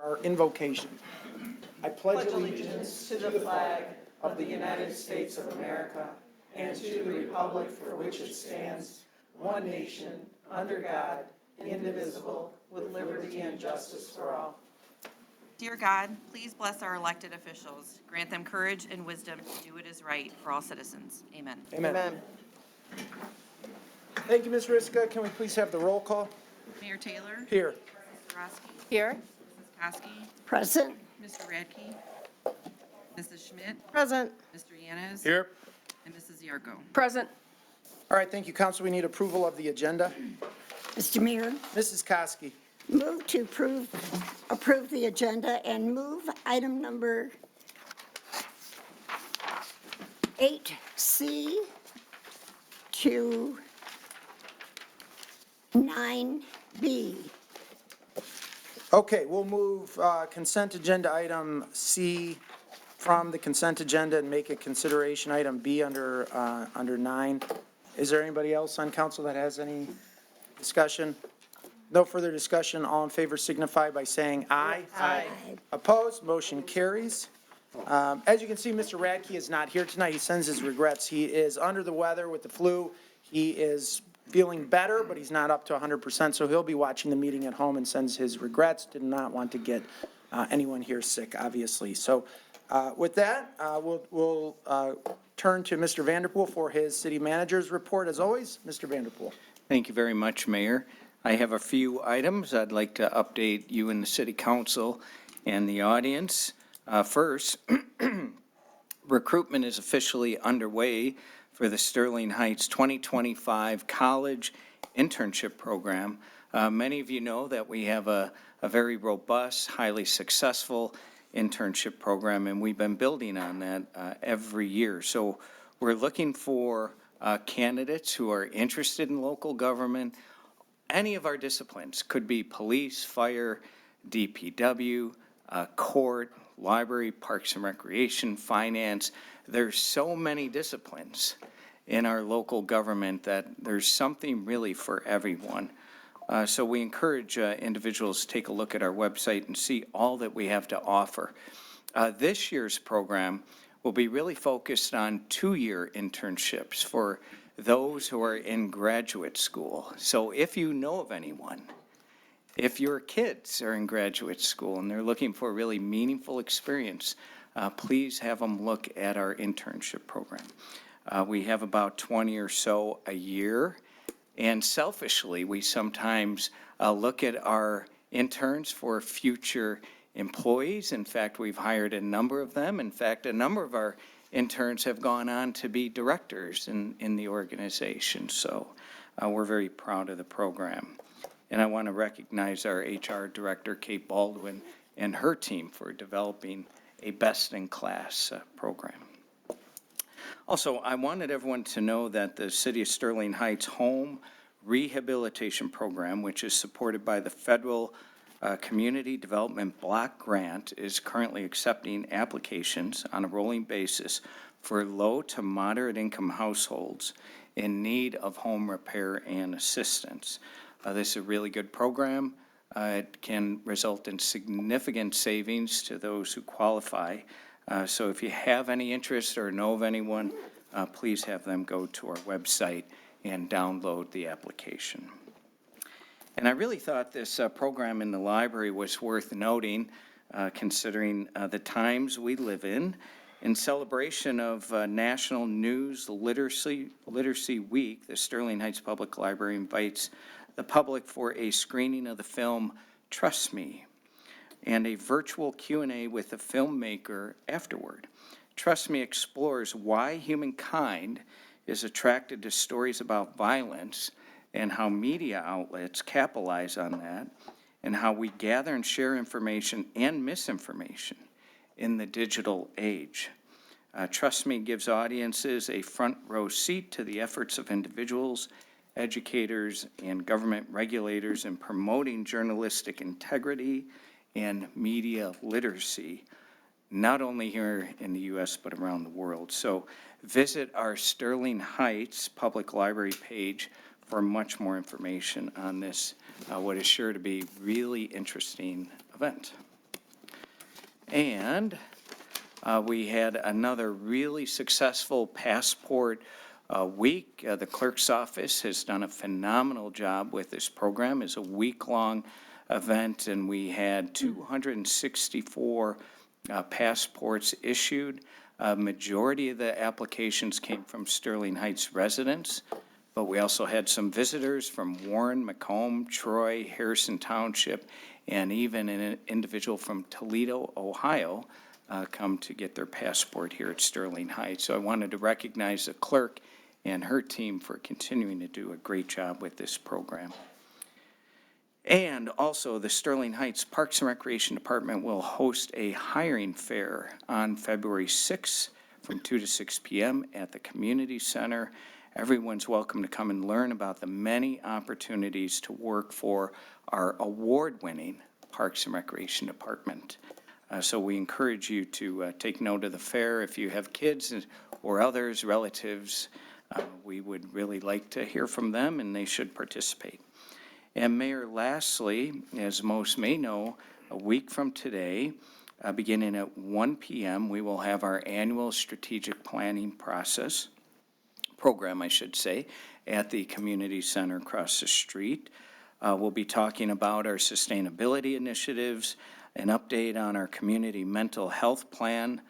Our invocation. I pledge allegiance to the flag of the United States of America and to the republic for which it stands, one nation, under God, indivisible, with liberty and justice for all. Dear God, please bless our elected officials. Grant them courage and wisdom to do what is right for all citizens. Amen. Amen. Thank you, Ms. Riska. Can we please have the roll call? Mayor Taylor? Here. Mr. Roski? Here. Mrs. Koski? Present. Mr. Radke? Mrs. Schmidt? Present. Mr. Yanez? Here. And Mrs. Yarko? Present. All right, thank you, Council. We need approval of the agenda. Mr. Mayor, Mrs. Koski. move to approve the agenda and move item number 8C to 9B. Okay, we'll move consent agenda item C from the consent agenda and make a consideration item B under 9. Is there anybody else on council that has any discussion? No further discussion. All in favor signify by saying aye. Aye. Opposed, motion carries. As you can see, Mr. Radke is not here tonight. He sends his regrets. He is under the weather with the flu. He is feeling better, but he's not up to 100%, so he'll be watching the meeting at home and sends his regrets. Did not want to get anyone here sick, obviously. So with that, we'll turn to Mr. Vanderpool for his city manager's report. As always, Mr. Vanderpool. Thank you very much, Mayor. I have a few items I'd like to update you and the City Council and the audience. First, recruitment is officially underway for the Sterling Heights 2025 College Internship Program. Many of you know that we have a very robust, highly successful internship program, and we've been building on that every year. So we're looking for candidates who are interested in local government. Any of our disciplines could be police, fire, DPW, court, library, parks and recreation, finance. There's so many disciplines in our local government that there's something really for everyone. So we encourage individuals to take a look at our website and see all that we have to offer. This year's program will be really focused on 2-year internships for those who are in graduate school. So if you know of anyone, if your kids are in graduate school and they're looking for a really meaningful experience, please have them look at our internship program. We have about 20 or so a year, and selfishly, we sometimes look at our interns for future employees. In fact, we've hired a number of them. In fact, a number of our interns have gone on to be directors in the organization. So we're very proud of the program. And I want to recognize our HR director, Kate Baldwin, and her team for developing a best-in-class program. Also, I wanted everyone to know that the City of Sterling Heights Home Rehabilitation Program, which is supported by the Federal Community Development Block Grant, is currently accepting applications on a rolling basis for low to moderate income households in need of home repair and assistance. This is a really good program. It can result in significant savings to those who qualify. So if you have any interest or know of anyone, please have them go to our website and download the application. And I really thought this program in the library was worth noting, considering the times we live in. In celebration of National News Literacy Week, the Sterling Heights Public Library invites the public for a screening of the film Trust Me and a virtual Q&A with the filmmaker afterward. Trust Me explores why humankind is attracted to stories about violence and how media outlets capitalize on that, and how we gather and share information and misinformation in the digital age. Trust Me gives audiences a front row seat to the efforts of individuals, educators, and government regulators in promoting journalistic integrity and media literacy, not only here in the U.S., but around the world. So visit our Sterling Heights Public Library page for much more information on this, what is sure to be really interesting event. And we had another really successful passport week. The clerk's office has done a phenomenal job with this program. It's a week-long event, and we had 264 passports issued. A majority of the applications came from Sterling Heights residents, but we also had some visitors from Warren, Macomb, Troy, Harrison Township, and even an individual from Toledo, Ohio, come to get their passport here at Sterling Heights. So I wanted to recognize the clerk and her team for continuing to do a great job with this program. And also, the Sterling Heights Parks and Recreation Department will host a hiring fair on February 6th from 2 to 6 p.m. at the community center. Everyone's welcome to come and learn about the many opportunities to work for our award-winning Parks and Recreation Department. So we encourage you to take note of the fair. If you have kids or others, relatives, we would really like to hear from them, and they should participate. And Mayor, lastly, as most may know, a week from today, beginning at 1 p.m., we will have our annual strategic planning program, I should say, at the community center across the street. We'll be talking about our sustainability initiatives, an update on our community mental health plan,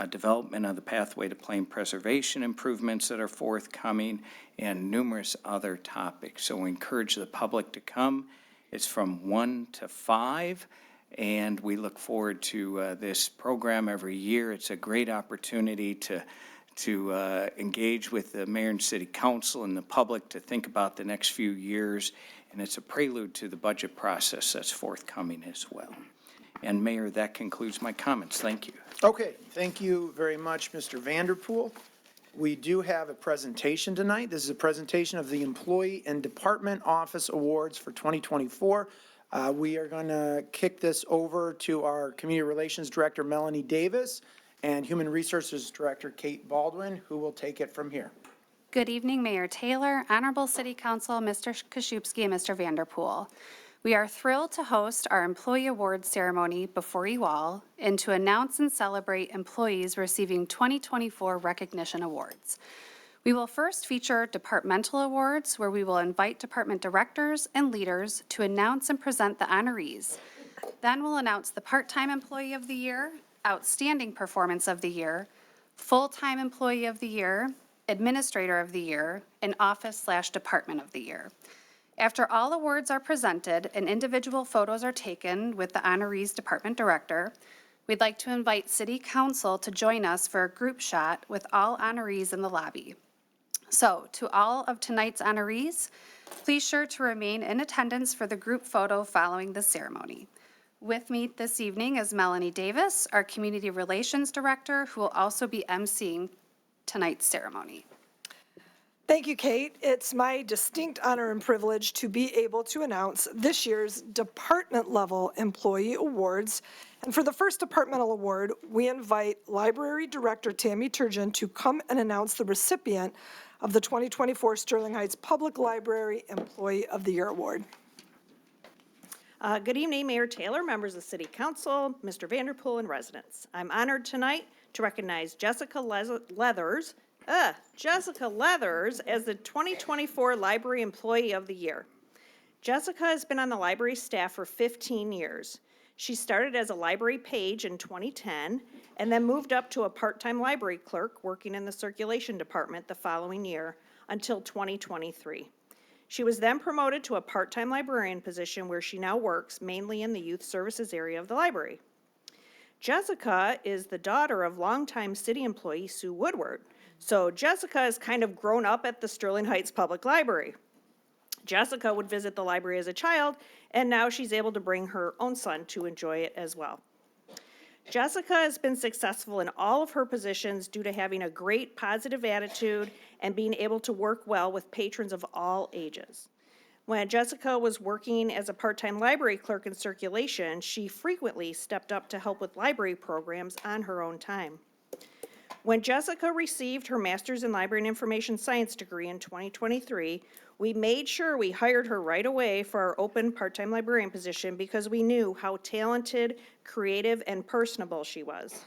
development of the pathway to plain preservation improvements that are forthcoming, and numerous other topics. So we encourage the public to come. It's from 1 to 5, and we look forward to this program every year. It's a great opportunity to engage with the mayor and city council and the public to think about the next few years, and it's a prelude to the budget process that's forthcoming as well. And Mayor, that concludes my comments. Thank you. Okay, thank you very much, Mr. Vanderpool. We do have a presentation tonight. This is a presentation of the Employee and Department Office Awards for 2024. We are going to kick this over to our Community Relations Director, Melanie Davis, and Human Resources Director, Kate Baldwin, who will take it from here. Good evening, Mayor Taylor, Honorable City Council, Mr. Koszubski, and Mr. Vanderpool. We are thrilled to host our Employee Awards ceremony before you all and to announce and celebrate employees receiving 2024 recognition awards. We will first feature departmental awards, where we will invite department directors and leaders to announce and present the honorees. Then we'll announce the Part-Time Employee of the Year, Outstanding Performance of the Year, Full-Time Employee of the Year, Administrator of the Year, and Office/Department of the Year. After all awards are presented and individual photos are taken with the honorees department director, we'd like to invite City Council to join us for a group shot with all honorees in the lobby. So, to all of tonight's honorees, please sure to remain in attendance for the group photo following the ceremony. With me this evening is Melanie Davis, our Community Relations Director, who will also be emceeing tonight's ceremony. Thank you, Kate. It's my distinct honor and privilege to be able to announce this year's department-level employee awards. And for the first departmental award, we invite Library Director Tammy Turgeon to come and announce the recipient of the 2024 Sterling Heights Public Library Employee of the Year Award. Good evening, Mayor Taylor, members of the City Council, Mr. Vanderpool, and residents. I'm honored tonight to recognize Jessica Leathers as the 2024 Library Employee of the Year. Jessica has been on the library staff for 15 years. She started as a library page in 2010 and then moved up to a part-time library clerk working in the circulation department the following year until 2023. She was then promoted to a part-time librarian position where she now works mainly in the youth services area of the library. Jessica is the daughter of longtime city employee Sue Woodward. So Jessica has kind of grown up at the Sterling Heights Public Library. Jessica would visit the library as a child, and now she's able to bring her own son to enjoy it as well. Jessica has been successful in all of her positions due to having a great positive attitude and being able to work well with patrons of all ages. When Jessica was working as a part-time library clerk in circulation, she frequently stepped up to help with library programs on her own time. When Jessica received her Master's in Library and Information Science degree in 2023, We made sure we hired her right away for our open part-time librarian position because we knew how talented, creative, and personable she was.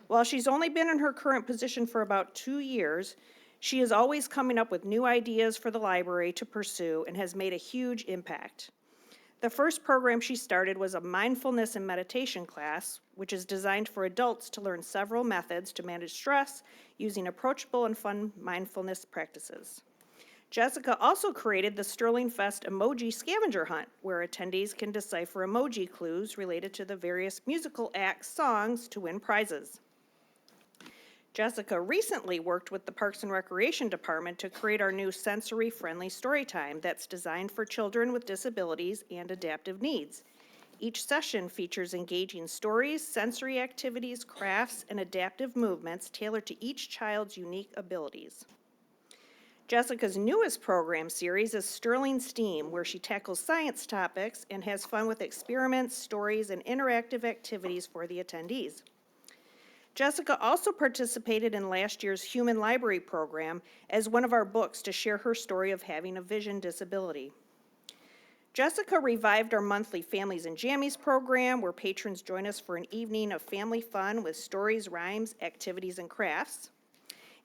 While she's only been in her current position for about 2 years, she is always coming up with new ideas for the library to pursue and has made a huge impact. The first program she started was a mindfulness and meditation class, which is designed for adults to learn several methods to manage stress using approachable and fun mindfulness practices. Jessica also created the Sterling Fest emoji scavenger hunt, where attendees can decipher emoji clues related to the various musical acts' songs to win prizes. Jessica recently worked with the Parks and Recreation Department to create our new sensory-friendly story time that's designed for children with disabilities and adaptive needs. Each session features engaging stories, sensory activities, crafts, and adaptive movements tailored to each child's unique abilities. Jessica's newest program series is Sterling STEAM, where she tackles science topics and has fun with experiments, stories, and interactive activities for the attendees. Jessica also participated in last year's Human Library program as one of our books to share her story of having a vision disability. Jessica revived our monthly Families and Jammies program, where patrons join us for an evening of family fun with stories, rhymes, activities, and crafts.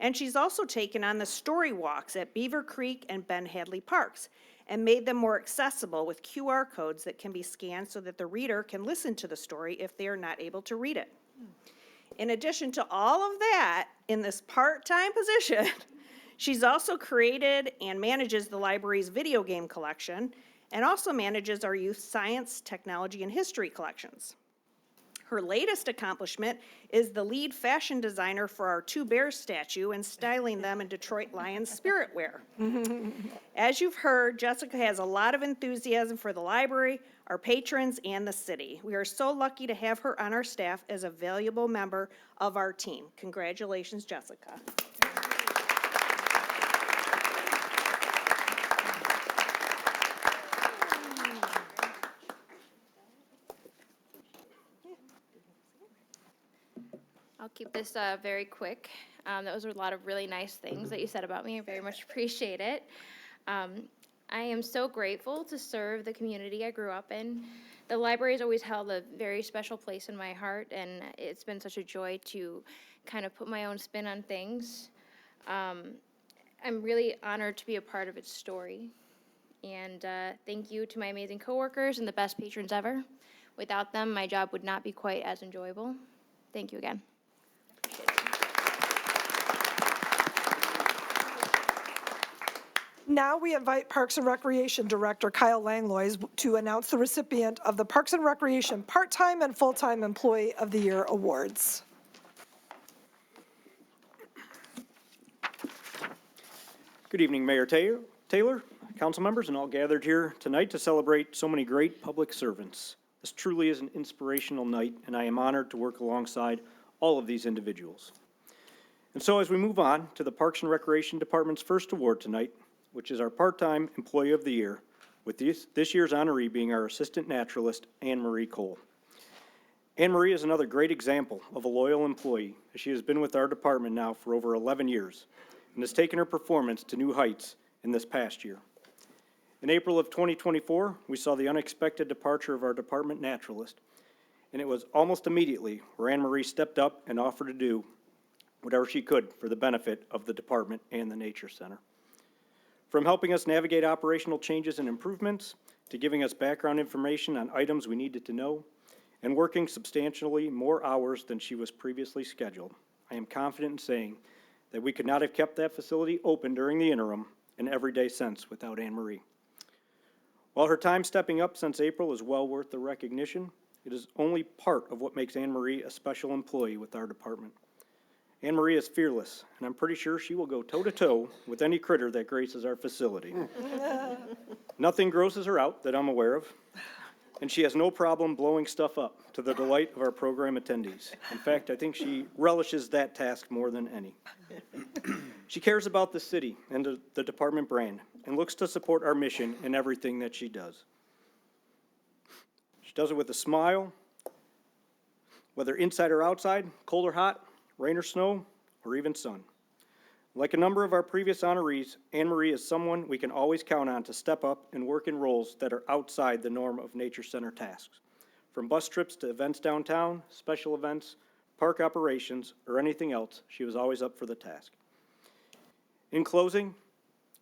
And she's also taken on the story walks at Beaver Creek and Ben Hadley Parks and made them more accessible with QR codes that can be scanned so that the reader can listen to the story if they are not able to read it. In addition to all of that, in this part-time position, she's also created and manages the library's video game collection and also manages our youth science, technology, and history collections. Her latest accomplishment is the lead fashion designer for our two bears statue and styling them in Detroit Lions spirit wear. As you've heard, Jessica has a lot of enthusiasm for the library, our patrons, and the city. We are so lucky to have her on our staff as a valuable member of our team. Congratulations, Jessica. I'll keep this very quick. That was a lot of really nice things that you said about me. I very much appreciate it. I am so grateful to serve the community I grew up in. The library has always held a very special place in my heart, and it's been such a joy to kind of put my own spin on things. I'm really honored to be a part of its story. And thank you to my amazing coworkers and the best patrons ever. Without them, my job would not be quite as enjoyable. Thank you again. Now we invite Parks and Recreation Director Kyle Langlois to announce the recipient of the Parks and Recreation Part-Time and Full-Time Employee of the Year Awards. Good evening, Mayor Taylor, council members, and all gathered here tonight to celebrate so many great public servants. This truly is an inspirational night, and I am honored to work alongside all of these individuals. And so as we move on to the Parks and Recreation Department's first award tonight, which is our Part-Time Employee of the Year, with this year's honoree being our Assistant Naturalist, Anne Marie Cole. Anne Marie is another great example of a loyal employee, as she has been with our department now for over 11 years, and has taken her performance to new heights in this past year. In April of 2024, we saw the unexpected departure of our department naturalist, and it was almost immediately where Anne Marie stepped up and offered to do whatever she could for the benefit of the department and the Nature Center. From helping us navigate operational changes and improvements, to giving us background information on items we needed to know, and working substantially more hours than she was previously scheduled, I am confident in saying that we could not have kept that facility open during the interim and every day since without Anne Marie. While her time stepping up since April is well worth the recognition, it is only part of what makes Anne Marie a special employee with our department. Anne Marie is fearless, and I'm pretty sure she will go toe-to-toe with any critter that graces our facility. Nothing grosses her out that I'm aware of, and she has no problem blowing stuff up to the delight of our program attendees. In fact, I think she relishes that task more than any. She cares about the city and the department brand, and looks to support our mission in everything that she does. She does it with a smile, whether inside or outside, cold or hot, rain or snow, or even sun. Like a number of our previous honorees, Anne Marie is someone we can always count on to step up and work in roles that are outside the norm of Nature Center tasks. From bus trips to events downtown, special events, park operations, or anything else, she was always up for the task. In closing,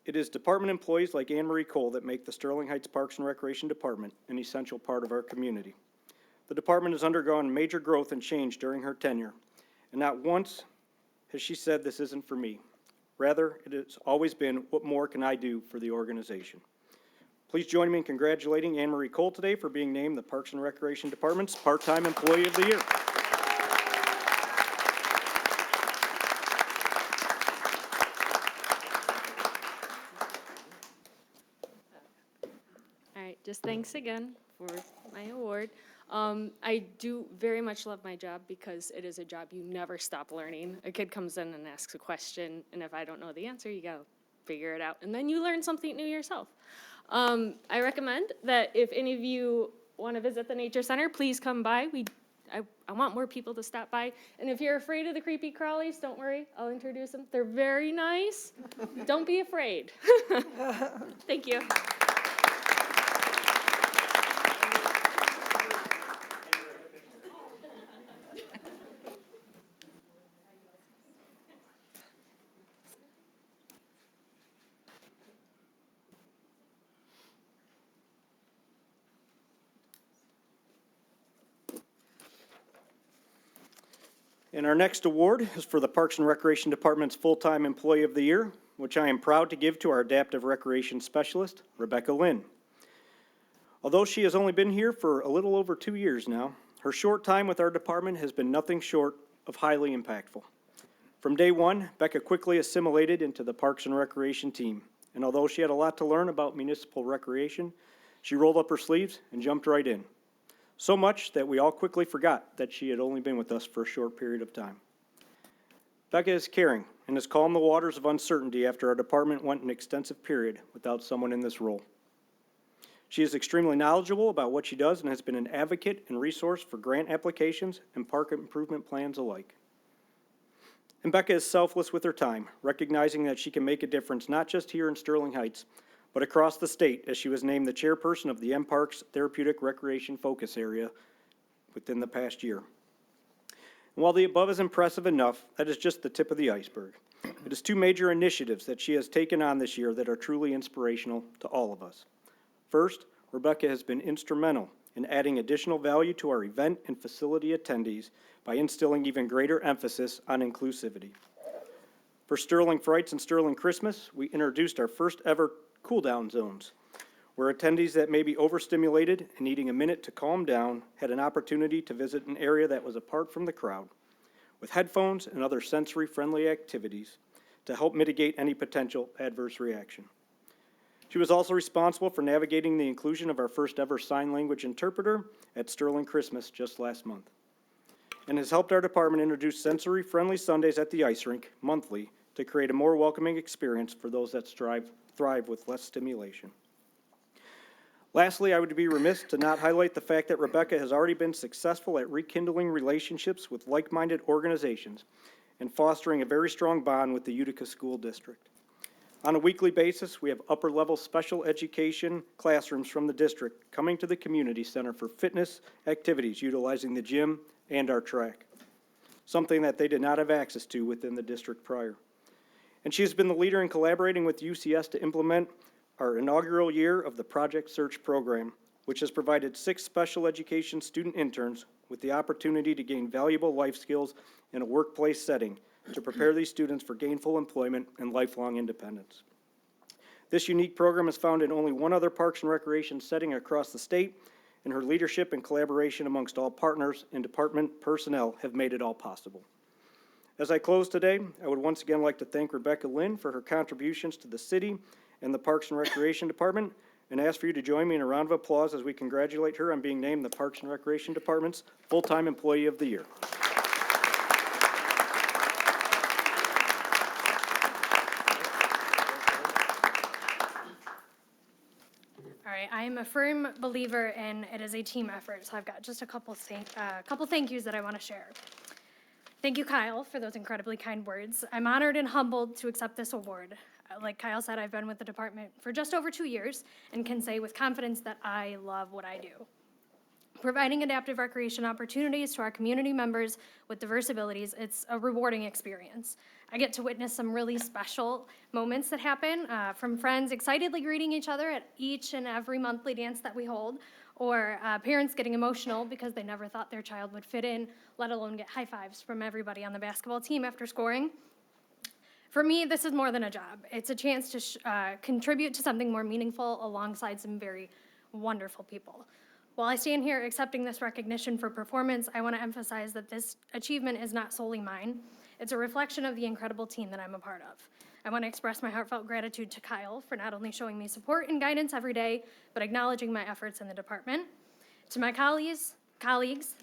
it is department employees like Anne Marie Cole that make the Sterling Heights Parks and Recreation Department an essential part of our community. The department has undergone major growth and change during her tenure, and not once has she said, "This isn't for me." Rather, it has always been, "What more can I do for the organization?" Please join me in congratulating Anne Marie Cole today for being named the Parks and Recreation Department's Part-Time Employee of the Year. All right, just thanks again for my award. I do very much love my job because it is a job you never stop learning. A kid comes in and asks a question, and if I don't know the answer, you gotta figure it out, and then you learn something new yourself. I recommend that if any of you want to visit the Nature Center, please come by. I want more people to stop by. And if you're afraid of the creepy crawlies, don't worry, I'll introduce them. They're very nice. Don't be afraid. Thank you. And our next award is for the Parks and Recreation Department's Full-Time Employee of the Year, which I am proud to give to our Adaptive Recreation Specialist, Rebecca Lynn. Although she has only been here for a little over 2 years now, her short time with our department has been nothing short of highly impactful. From day one, Becca quickly assimilated into the Parks and Recreation team, and although she had a lot to learn about municipal recreation, she rolled up her sleeves and jumped right in. So much that we all quickly forgot that she had only been with us for a short period of time. Becca is caring and has calmed the waters of uncertainty after our department went an extensive period without someone in this role. She is extremely knowledgeable about what she does and has been an advocate and resource for grant applications and park improvement plans alike. And Becca is selfless with her time, recognizing that she can make a difference not just here in Sterling Heights, but across the state, as she was named the chairperson of the M-Parks Therapeutic Recreation Focus Area within the past year. And while the above is impressive enough, that is just the tip of the iceberg. It is 2 major initiatives that she has taken on this year that are truly inspirational to all of us. First, Rebecca has been instrumental in adding additional value to our event and facility attendees by instilling even greater emphasis on inclusivity. For Sterling Frights and Sterling Christmas, we introduced our first ever cool-down zones, where attendees that may be overstimulated and needing a minute to calm down had an opportunity to visit an area that was apart from the crowd, with headphones and other sensory-friendly activities to help mitigate any potential adverse reaction. She was also responsible for navigating the inclusion of our first ever sign language interpreter at Sterling Christmas just last month, and has helped our department introduce sensory-friendly Sundays at the ice rink monthly to create a more welcoming experience for those that thrive with less stimulation. Lastly, I would be remiss to not highlight the fact that Rebecca has already been successful at rekindling relationships with like-minded organizations and fostering a very strong bond with the Utica School District. On a weekly basis, we have upper-level special education classrooms from the district coming to the community center for fitness activities utilizing the gym and our track, something that they did not have access to within the district prior. And she has been the leader in collaborating with UCS to implement our inaugural year of the Project Search program, which has provided 6 special education student interns with the opportunity to gain valuable life skills in a workplace setting to prepare these students for gainful employment and lifelong independence. This unique program is found in only one other Parks and Recreation setting across the state, and her leadership and collaboration amongst all partners and department personnel have made it all possible. As I close today, I would once again like to thank Rebecca Lynn for her contributions to the city and the Parks and Recreation Department, and ask for you to join me in a round of applause as we congratulate her on being named the Parks and Recreation Department's Full-Time Employee of the Year. All right, I am a firm believer in it is a team effort, so I've got just a couple thank yous that I want to share. Thank you, Kyle, for those incredibly kind words. I'm honored and humbled to accept this award. Like Kyle said, I've been with the department for just over 2 years and can say with confidence that I love what I do. Providing adaptive recreation opportunities to our community members with diverse abilities, it's a rewarding experience. I get to witness some really special moments that happen, from friends excitedly greeting each other at each and every monthly dance that we hold, or parents getting emotional because they never thought their child would fit in, let alone get high fives from everybody on the basketball team after scoring. For me, this is more than a job. It's a chance to contribute to something more meaningful alongside some very wonderful people. While I stand here accepting this recognition for performance, I want to emphasize that this achievement is not solely mine. It's a reflection of the incredible team that I'm a part of. I want to express my heartfelt gratitude to Kyle for not only showing me support and guidance every day, but acknowledging my efforts in the department. To my colleagues,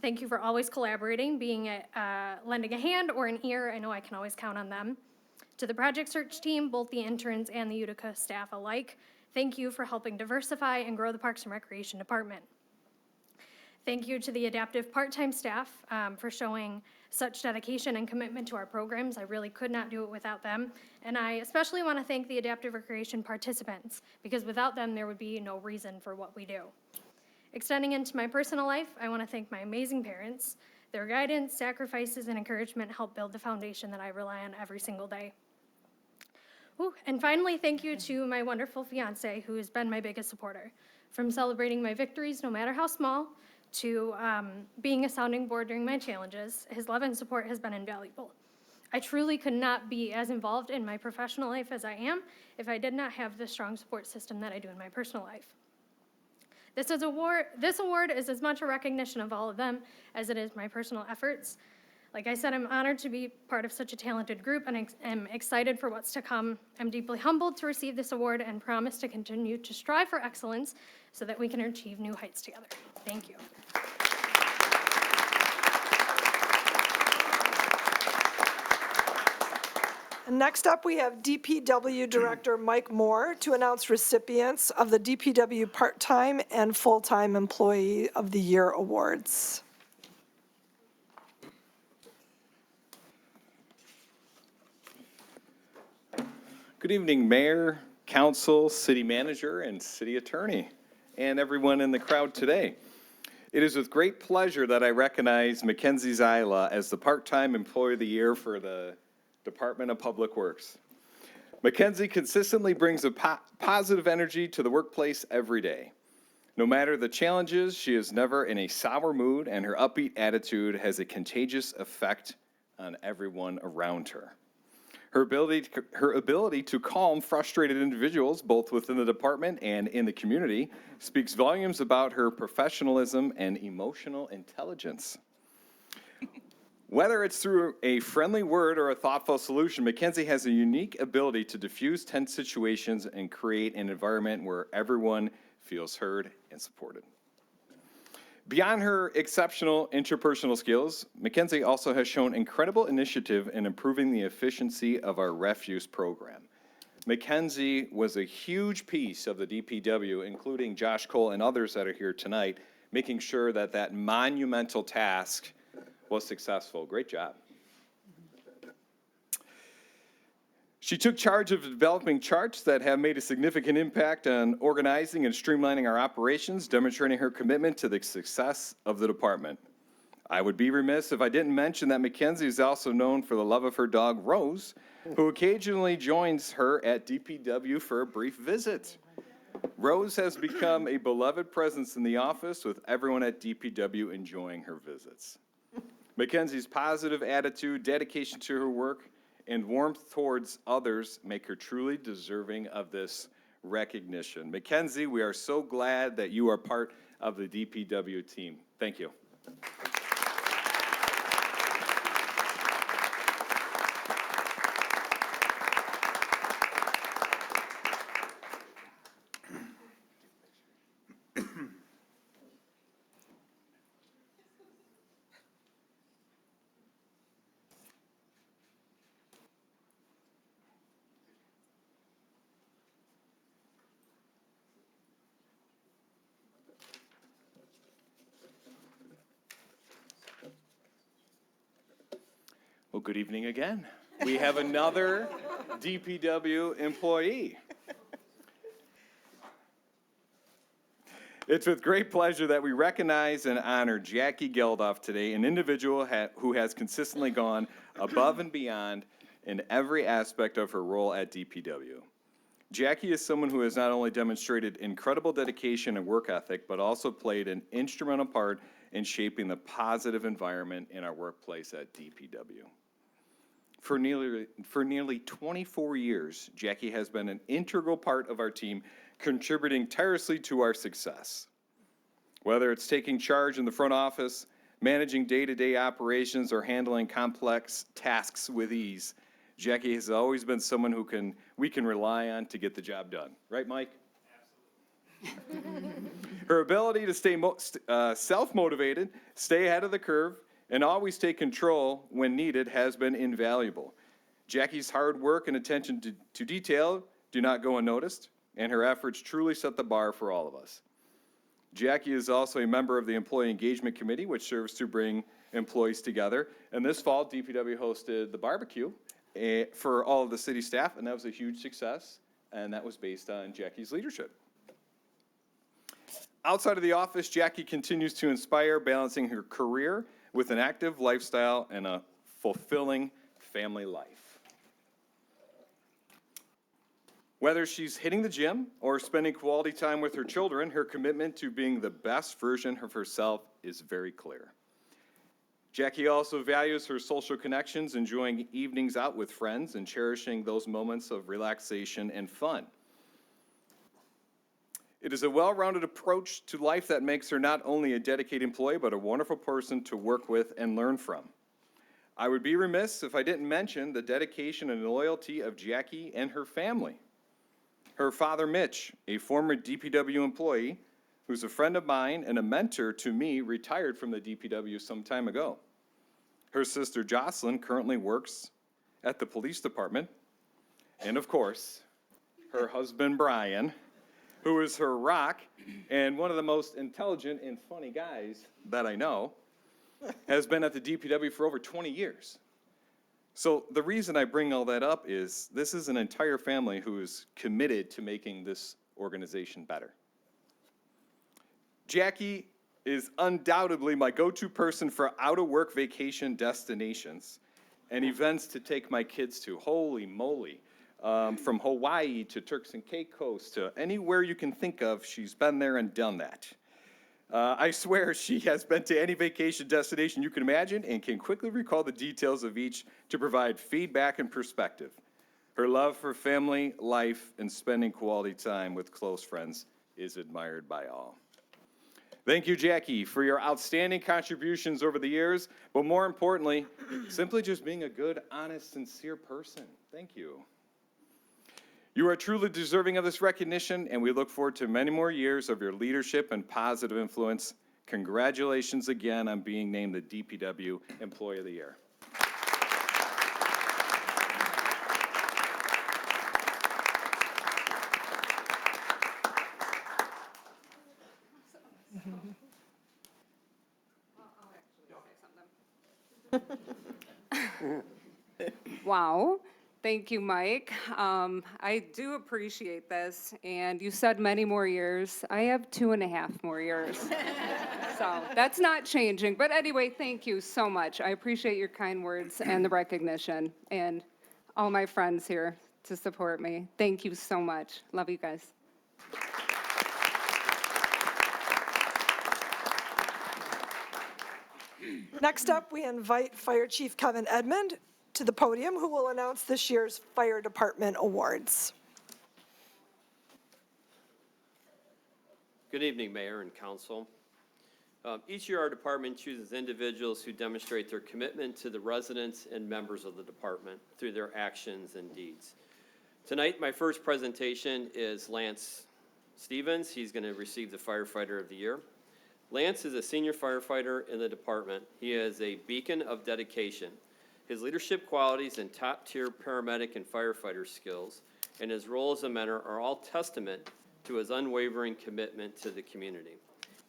thank you for always collaborating, being lending a hand or an ear. I know I can always count on them. To the project search team, both the interns and the Utica staff alike, thank you for helping diversify and grow the Parks and Recreation Department. Thank you to the adaptive part-time staff for showing such dedication and commitment to our programs. I really could not do it without them. And I especially want to thank the adaptive recreation participants, because without them, there would be no reason for what we do. Extending into my personal life, I want to thank my amazing parents. Their guidance, sacrifices, and encouragement help build the foundation that I rely on every single day. Ooh, and finally, thank you to my wonderful fiance, who has been my biggest supporter. From celebrating my victories, no matter how small, to being a sounding board during my challenges, his love and support has been invaluable. I truly could not be as involved in my professional life as I am if I did not have the strong support system that I do in my personal life. This award is as much a recognition of all of them as it is my personal efforts. Like I said, I'm honored to be part of such a talented group and am excited for what's to come. I'm deeply humbled to receive this award and promise to continue to strive for excellence so that we can achieve new heights together. Thank you. And next up, we have DPW Director Mike Moore to announce recipients of the DPW Part-Time and Full-Time Employee of the Year Awards. Good evening, Mayor, Council, City Manager, and City Attorney, and everyone in the crowd today. It is with great pleasure that I recognize Mackenzie Zyla as the Part-Time Employee of the Year for the Department of Public Works. Mackenzie consistently brings a positive energy to the workplace every day. No matter the challenges, she is never in a sour mood, and her upbeat attitude has a contagious effect on everyone around her. Her ability to calm frustrated individuals, both within the department and in the community, speaks volumes about her professionalism and emotional intelligence. Whether it's through a friendly word or a thoughtful solution, Mackenzie has a unique ability to diffuse tense situations and create an environment where everyone feels heard and supported. Beyond her exceptional interpersonal skills, Mackenzie also has shown incredible initiative in improving the efficiency of our refuse program. Mackenzie was a huge piece of the DPW, including Josh Cole and others that are here tonight, making sure that that monumental task was successful. Great job. She took charge of developing charts that have made a significant impact on organizing and streamlining our operations, demonstrating her commitment to the success of the department. I would be remiss if I didn't mention that Mackenzie is also known for the love of her dog, Rose, who occasionally joins her at DPW for a brief visit. Rose has become a beloved presence in the office, with everyone at DPW enjoying her visits. Mackenzie's positive attitude, dedication to her work, and warmth towards others make her truly deserving of this recognition. Mackenzie, we are so glad that you are part of the DPW team. Thank you. good evening again. We have another DPW employee. It's with great pleasure that we recognize and honor Jackie Geldof today, an individual who has consistently gone above and beyond in every aspect of her role at DPW. Jackie is someone who has not only demonstrated incredible dedication and work ethic, but also played an instrumental part in shaping the positive environment in our workplace at DPW. For nearly 24 years, Jackie has been an integral part of our team, contributing tirelessly to our success. Whether it's taking charge in the front office, managing day-to-day operations, or handling complex tasks with ease, Jackie has always been someone we can rely on to get the job done. Right, Mike? Absolutely. Her ability to stay self-motivated, stay ahead of the curve, and always take control when needed has been invaluable. Jackie's hard work and attention to detail do not go unnoticed, and her efforts truly set the bar for all of us. Jackie is also a member of the Employee Engagement Committee, which serves to bring employees together. And this fall, DPW hosted the barbecue for all of the city staff, and that was a huge success, and that was based on Jackie's leadership. Outside of the office, Jackie continues to inspire, balancing her career with an active lifestyle and a fulfilling family life. Whether she's hitting the gym or spending quality time with her children, her commitment to being the best version of herself is very clear. Jackie also values her social connections, enjoying evenings out with friends and cherishing those moments of relaxation and fun. It is a well-rounded approach to life that makes her not only a dedicated employee, but a wonderful person to work with and learn from. I would be remiss if I didn't mention the dedication and loyalty of Jackie and her family. Her father, Mitch, a former DPW employee, who's a friend of mine and a mentor to me, retired from the DPW some time ago. Her sister, Jocelyn, currently works at the police department. And of course, her husband, Brian, who is her rock and one of the most intelligent and funny guys that I know, has been at the DPW for over 20 years. So the reason I bring all that up is this is an entire family who is committed to making this organization better. Jackie is undoubtedly my go-to person for out-of-work vacation destinations and events to take my kids to. Holy moly. From Hawaii to Turks and Caicos to anywhere you can think of, she's been there and done that. I swear she has been to any vacation destination you can imagine and can quickly recall the details of each to provide feedback and perspective. Her love for family, life, and spending quality time with close friends is admired by all. Thank you, Jackie, for your outstanding contributions over the years, but more importantly, simply just being a good, honest, sincere person. Thank you. You are truly deserving of this recognition, and we look forward to many more years of your leadership and positive influence. Congratulations again on being named the DPW Employee of the Year. Wow. Thank you, Mike. I do appreciate this, and you said many more years. I have 2.5 more years. So that's not changing. But anyway, thank you so much. I appreciate your kind words and the recognition, and all my friends here to support me. Thank you so much. Love you guys. Next up, we invite Fire Chief Kevin Edmond to the podium, who will announce this year's Fire Department Awards. Good evening, Mayor and Council. Each year, our department chooses individuals who demonstrate their commitment to the residents and members of the department through their actions and deeds. Tonight, my first presentation is Lance Stevens. He's going to receive the Firefighter of the Year. Lance is a senior firefighter in the department. He is a beacon of dedication. His leadership qualities and top-tier paramedic and firefighter skills and his role as a mentor are all testament to his unwavering commitment to the community.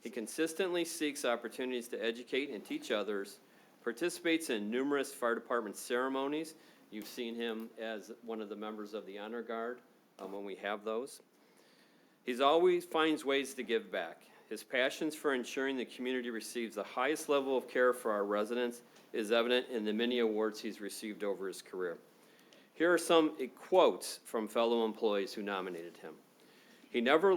He consistently seeks opportunities to educate and teach others, participates in numerous fire department ceremonies. You've seen him as one of the members of the Honor Guard when we have those. He's always finds ways to give back. His passions for ensuring the community receives the highest level of care for our residents is evident in the many awards he's received over his career. Here are some quotes from fellow employees who nominated him. He never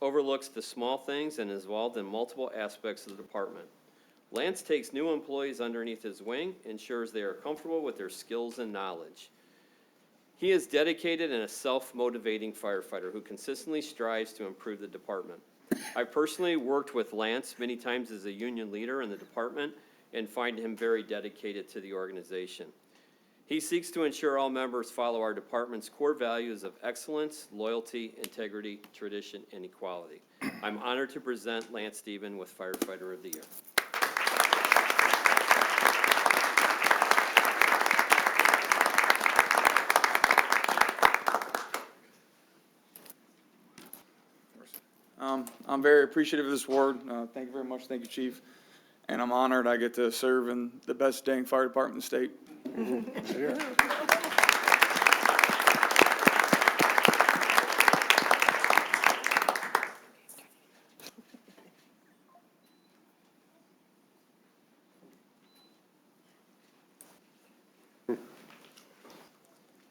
overlooks the small things and is involved in multiple aspects of the department. Lance takes new employees underneath his wing, ensures they are comfortable with their skills and knowledge. He is dedicated and a self-motivating firefighter who consistently strives to improve the department. I personally worked with Lance many times as a union leader in the department and find him very dedicated to the organization. He seeks to ensure all members follow our department's core values of excellence, loyalty, integrity, tradition, and equality. I'm honored to present Lance Stephen with Firefighter of the Year. I'm very appreciative of this award. Thank you very much. Thank you, Chief. And I'm honored I get to serve in the best dang fire department in the state.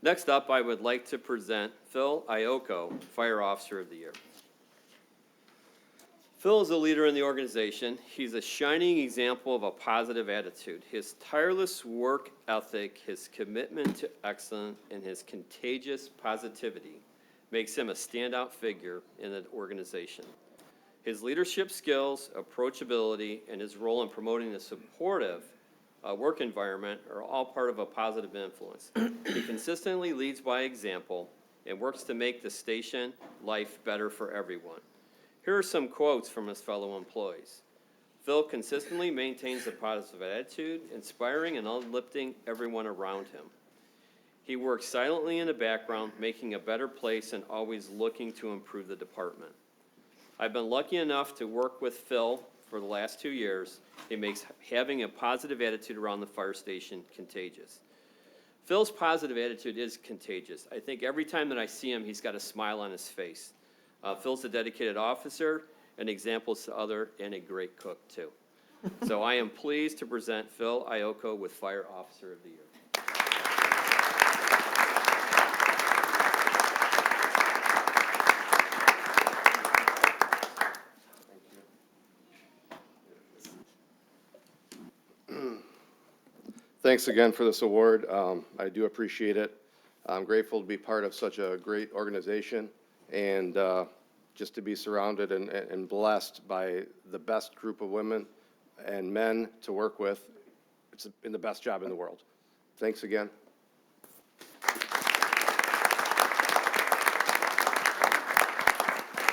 Next up, I would like to present Phil Ioko, Fire Officer of the Year. Phil is a leader in the organization. He's a shining example of a positive attitude. His tireless work ethic, his commitment to excellence, and his contagious positivity makes him a standout figure in the organization. His leadership skills, approachability, and his role in promoting a supportive work environment are all part of a positive influence. He consistently leads by example and works to make the station life better for everyone. Here are some quotes from his fellow employees. Phil consistently maintains a positive attitude, inspiring and uplifting everyone around him. He works silently in the background, making a better place and always looking to improve the department. I've been lucky enough to work with Phil for the last 2 years. He makes having a positive attitude around the fire station contagious. Phil's positive attitude is contagious. I think every time that I see him, he's got a smile on his face. Phil's a dedicated officer, an example to other, and a great cook, too. So I am pleased to present Phil Ioko with Fire Officer of the Year. Thanks again for this award. I do appreciate it. I'm grateful to be part of such a great organization and just to be surrounded and blessed by the best group of women and men to work with. It's been the best job in the world. Thanks again.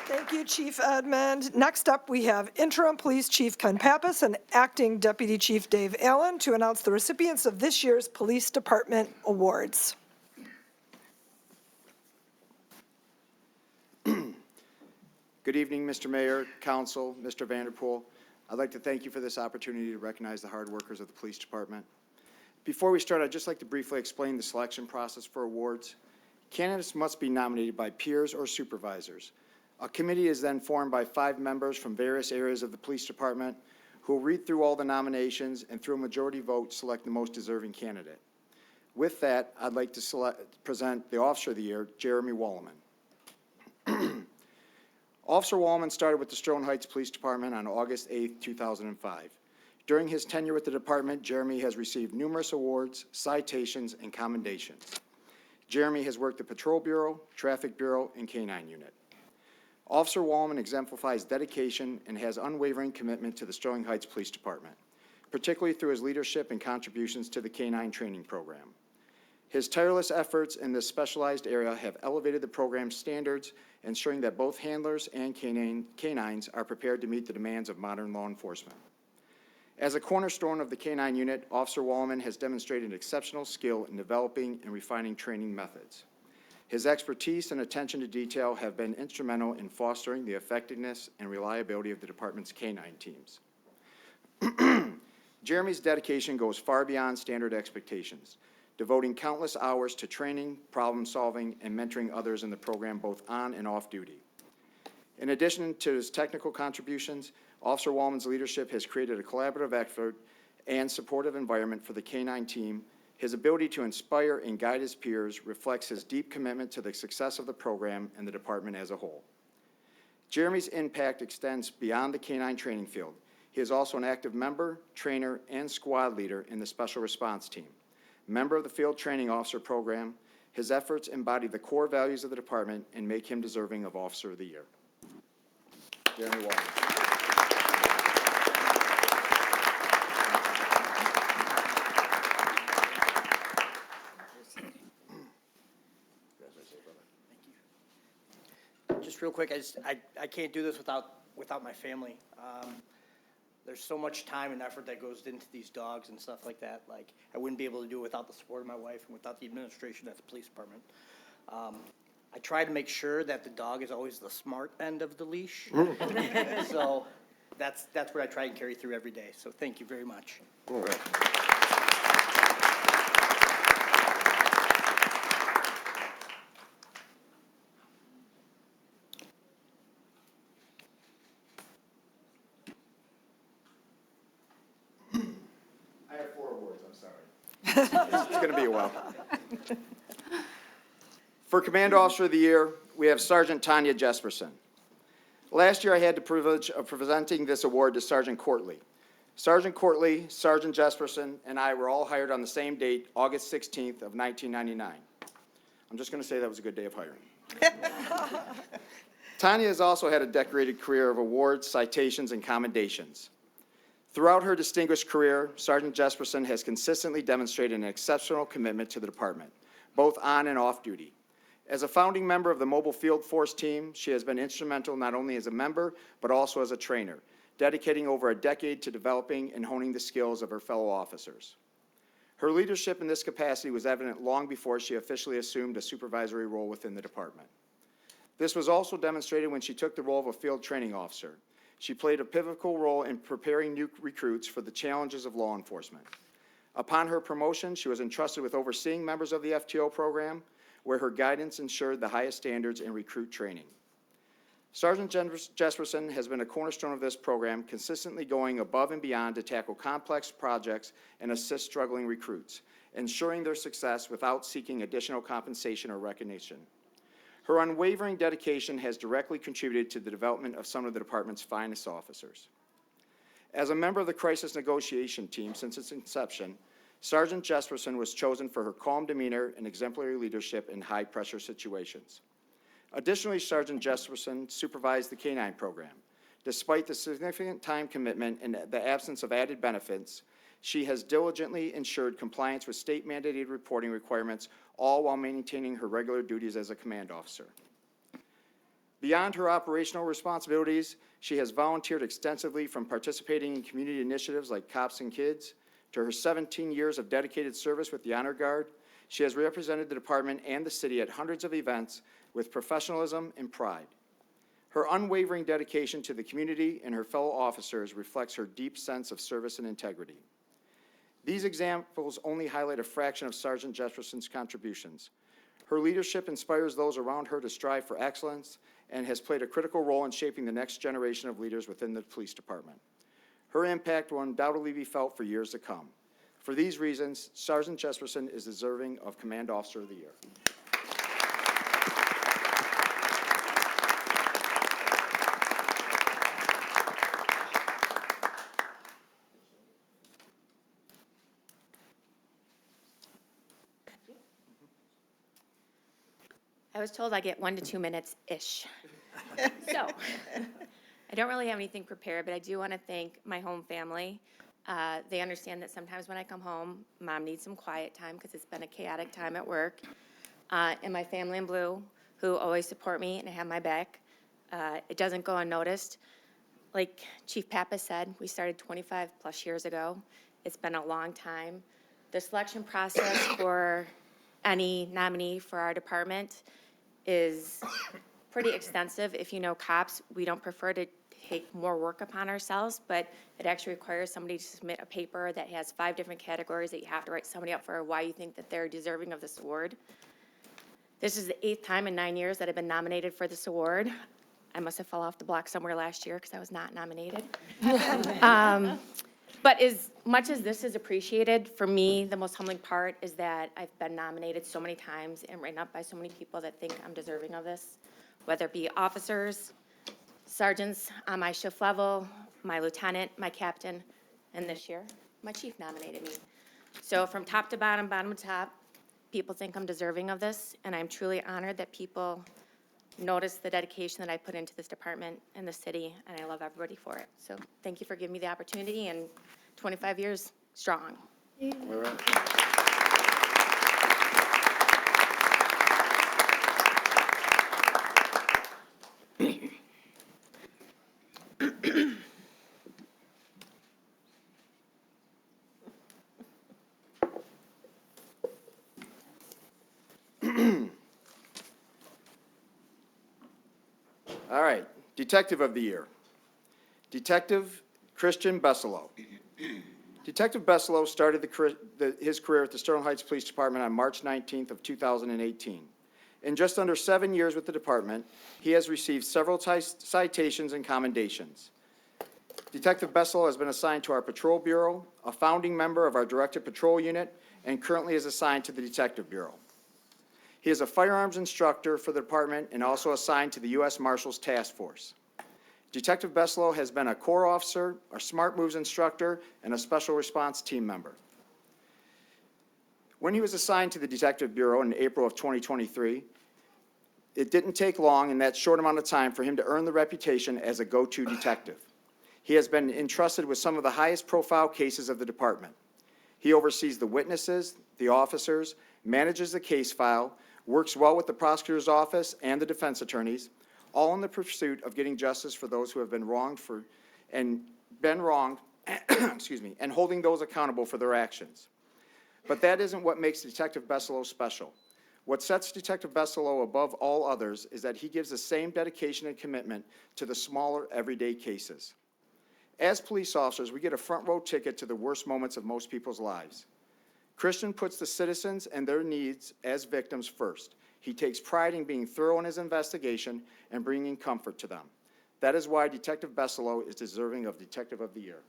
Thank you, Chief Edmund. Next up, we have Interim Police Chief Ken Pappas and Acting Deputy Chief Dave Allen to announce the recipients of this year's Police Department Awards. Good evening, Mr. Mayor, Council, Mr. Vanderpool. I'd like to thank you for this opportunity to recognize the hard workers of the Police Department. Before we start, I'd just like to briefly explain the selection process for awards. Candidates must be nominated by peers or supervisors. A committee is then formed by 5 members from various areas of the Police Department who will read through all the nominations and through a majority vote select the most deserving candidate. With that, I'd like to present the Officer of the Year, Jeremy Walleman. Officer Walleman started with the Sterling Heights Police Department on August 8, 2005. During his tenure with the department, Jeremy has received numerous awards, citations, and commendations. Jeremy has worked the Patrol Bureau, Traffic Bureau, and K-9 Unit. Officer Walleman exemplifies dedication and has unwavering commitment to the Sterling Heights Police Department, particularly through his leadership and contributions to the K-9 training program. His tireless efforts in this specialized area have elevated the program's standards, ensuring that both handlers and K-9s are prepared to meet the demands of modern law enforcement. As a cornerstone of the K-9 unit, Officer Walleman has demonstrated exceptional skill in developing and refining training methods. His expertise and attention to detail have been instrumental in fostering the effectiveness and reliability of the department's K-9 teams. Jeremy's dedication goes far beyond standard expectations, devoting countless hours to training, problem-solving, and mentoring others in the program both on and off duty. In addition to his technical contributions, Officer Wallman's leadership has created a collaborative effort and supportive environment for the K-9 team. His ability to inspire and guide his peers reflects his deep commitment to the success of the program and the department as a whole. Jeremy's impact extends beyond the K-9 training field. He is also an active member, trainer, and squad leader in the Special Response Team. Member of the Field Training Officer Program, his efforts embody the core values of the department and make him deserving of Officer of the Year. Jeremy Wallman. Just real quick, I can't do this without my family. There's so much time and effort that goes into these dogs and stuff like that. Like, I wouldn't be able to do it without the support of my wife and without the administration at the police department. I try to make sure that the dog is always the smart end of the leash. So that's what I try and carry through every day. So thank you very much. All right. I have 4 awards, I'm sorry. It's going to be a while. For Command Officer of the Year, we have Sergeant Tanya Jesperson. Last year, I had the privilege of presenting this award to Sergeant Courtley. Sergeant Courtley, Sergeant Jesperson, and I were all hired on the same date, August 16th of 1999. I'm just going to say that was a good day of hiring. Tanya has also had a decorated career of awards, citations, and commendations. Throughout her distinguished career, Sergeant Jesperson has consistently demonstrated an exceptional commitment to the department, both on and off duty. As a founding member of the Mobile Field Force team, she has been instrumental not only as a member, but also as a trainer, dedicating over a decade to developing and honing the skills of her fellow officers. Her leadership in this capacity was evident long before she officially assumed a supervisory role within the department. This was also demonstrated when she took the role of a field training officer. She played a pivotal role in preparing new recruits for the challenges of law enforcement. Upon her promotion, she was entrusted with overseeing members of the FTO program, where her guidance ensured the highest standards in recruit training. Sergeant Jesperson has been a cornerstone of this program, consistently going above and beyond to tackle complex projects and assist struggling recruits, ensuring their success without seeking additional compensation or recognition. Her unwavering dedication has directly contributed to the development of some of the department's finest officers. As a member of the crisis negotiation team since its inception, Sergeant Jesperson was chosen for her calm demeanor and exemplary leadership in high-pressure situations. Additionally, Sergeant Jesperson supervised the K-9 program. Despite the significant time commitment and the absence of added benefits, she has diligently ensured compliance with state-mandated reporting requirements, all while maintaining her regular duties as a command officer. Beyond her operational responsibilities, she has volunteered extensively, from participating in community initiatives like Cops and Kids to her 17 years of dedicated service with the Honor Guard. She has represented the department and the city at hundreds of events with professionalism and pride. Her unwavering dedication to the community and her fellow officers reflects her deep sense of service and integrity. These examples only highlight a fraction of Sergeant Jesperson's contributions. Her leadership inspires those around her to strive for excellence and has played a critical role in shaping the next generation of leaders within the police department. Her impact will undoubtedly be felt for years to come. For these reasons, Sergeant Jesperson is deserving of Command Officer of the Year. I was told I get 1 to 2 minutes-ish. So, I don't really have anything prepared, but I do want to thank my home family. They understand that sometimes when I come home, Mom needs some quiet time because it's been a chaotic time at work. And my family in blue, who always support me and have my back. It doesn't go unnoticed. Like Chief Pappas said, we started 25 plus years ago. It's been a long time. The selection process for any nominee for our department is pretty extensive. If you know cops, we don't prefer to take more work upon ourselves, but it actually requires somebody to submit a paper that has 5 different categories that you have to write somebody up for why you think that they're deserving of this award. This is the 8th time in 9 years that I've been nominated for this award. I must have fell off the block somewhere last year because I was not nominated. But as much as this is appreciated, for me, the most humbling part is that I've been nominated so many times and written up by so many people that think I'm deserving of this, whether it be officers, sergeants on my shift level, my lieutenant, my captain, and this year, my chief nominated me. So from top to bottom, bottom to top, people think I'm deserving of this, and I'm truly honored that people notice the dedication that I put into this department and the city, and I love everybody for it. So thank you for giving me the opportunity, and 25 years strong. All right. All right, Detective of the Year. Detective Christian Besselow. Detective Besselow started his career at the Sterling Heights Police Department on March 19th of 2018. In just under 7 years with the department, he has received several citations and commendations. Detective Besselow has been assigned to our Patrol Bureau, a founding member of our Directed Patrol Unit, and currently is assigned to the Detective Bureau. He is a firearms instructor for the department and also assigned to the U.S. Marshals Task Force. Detective Besselow has been a Corps officer, a Smart Moves instructor, and a Special Response team member. When he was assigned to the Detective Bureau in April of 2023, it didn't take long in that short amount of time for him to earn the reputation as a go-to detective. He has been entrusted with some of the highest profile cases of the department. He oversees the witnesses, the officers, manages the case file, works well with the prosecutor's office and the defense attorneys, all in the pursuit of getting justice for those who have been wronged and holding those accountable for their actions. But that isn't what makes Detective Besselow special. What sets Detective Besselow above all others is that he gives the same dedication and commitment to the smaller, everyday cases. As police officers, we get a front row ticket to the worst moments of most people's lives. Christian puts the citizens and their needs as victims first. He takes pride in being thorough in his investigation and bringing comfort to them. That is why Detective Besselow is deserving of Detective of the Year.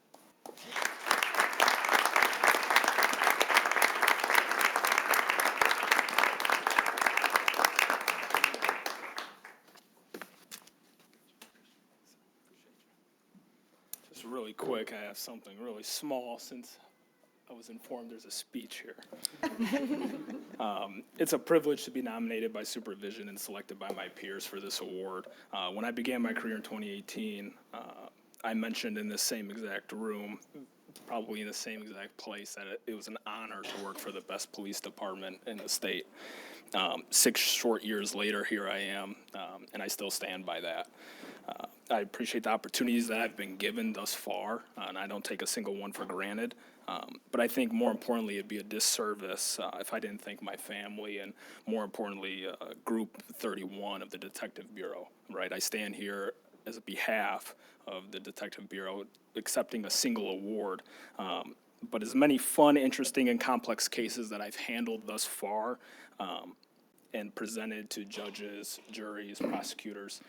Just really quick, I have something really small since I was informed there's a speech here. It's a privilege to be nominated by supervision and selected by my peers for this award. When I began my career in 2018, I mentioned in this same exact room, probably in the same exact place, that it was an honor to work for the best police department in the state. 6 short years later, here I am, and I still stand by that. I appreciate the opportunities that I've been given thus far, and I don't take a single one for granted. But I think more importantly, it'd be a disservice if I didn't thank my family and, more importantly, Group 31 of the Detective Bureau, right? I stand here as a behalf of the Detective Bureau accepting a single award. But as many fun, interesting, and complex cases that I've handled thus far and presented to judges, juries, prosecutors,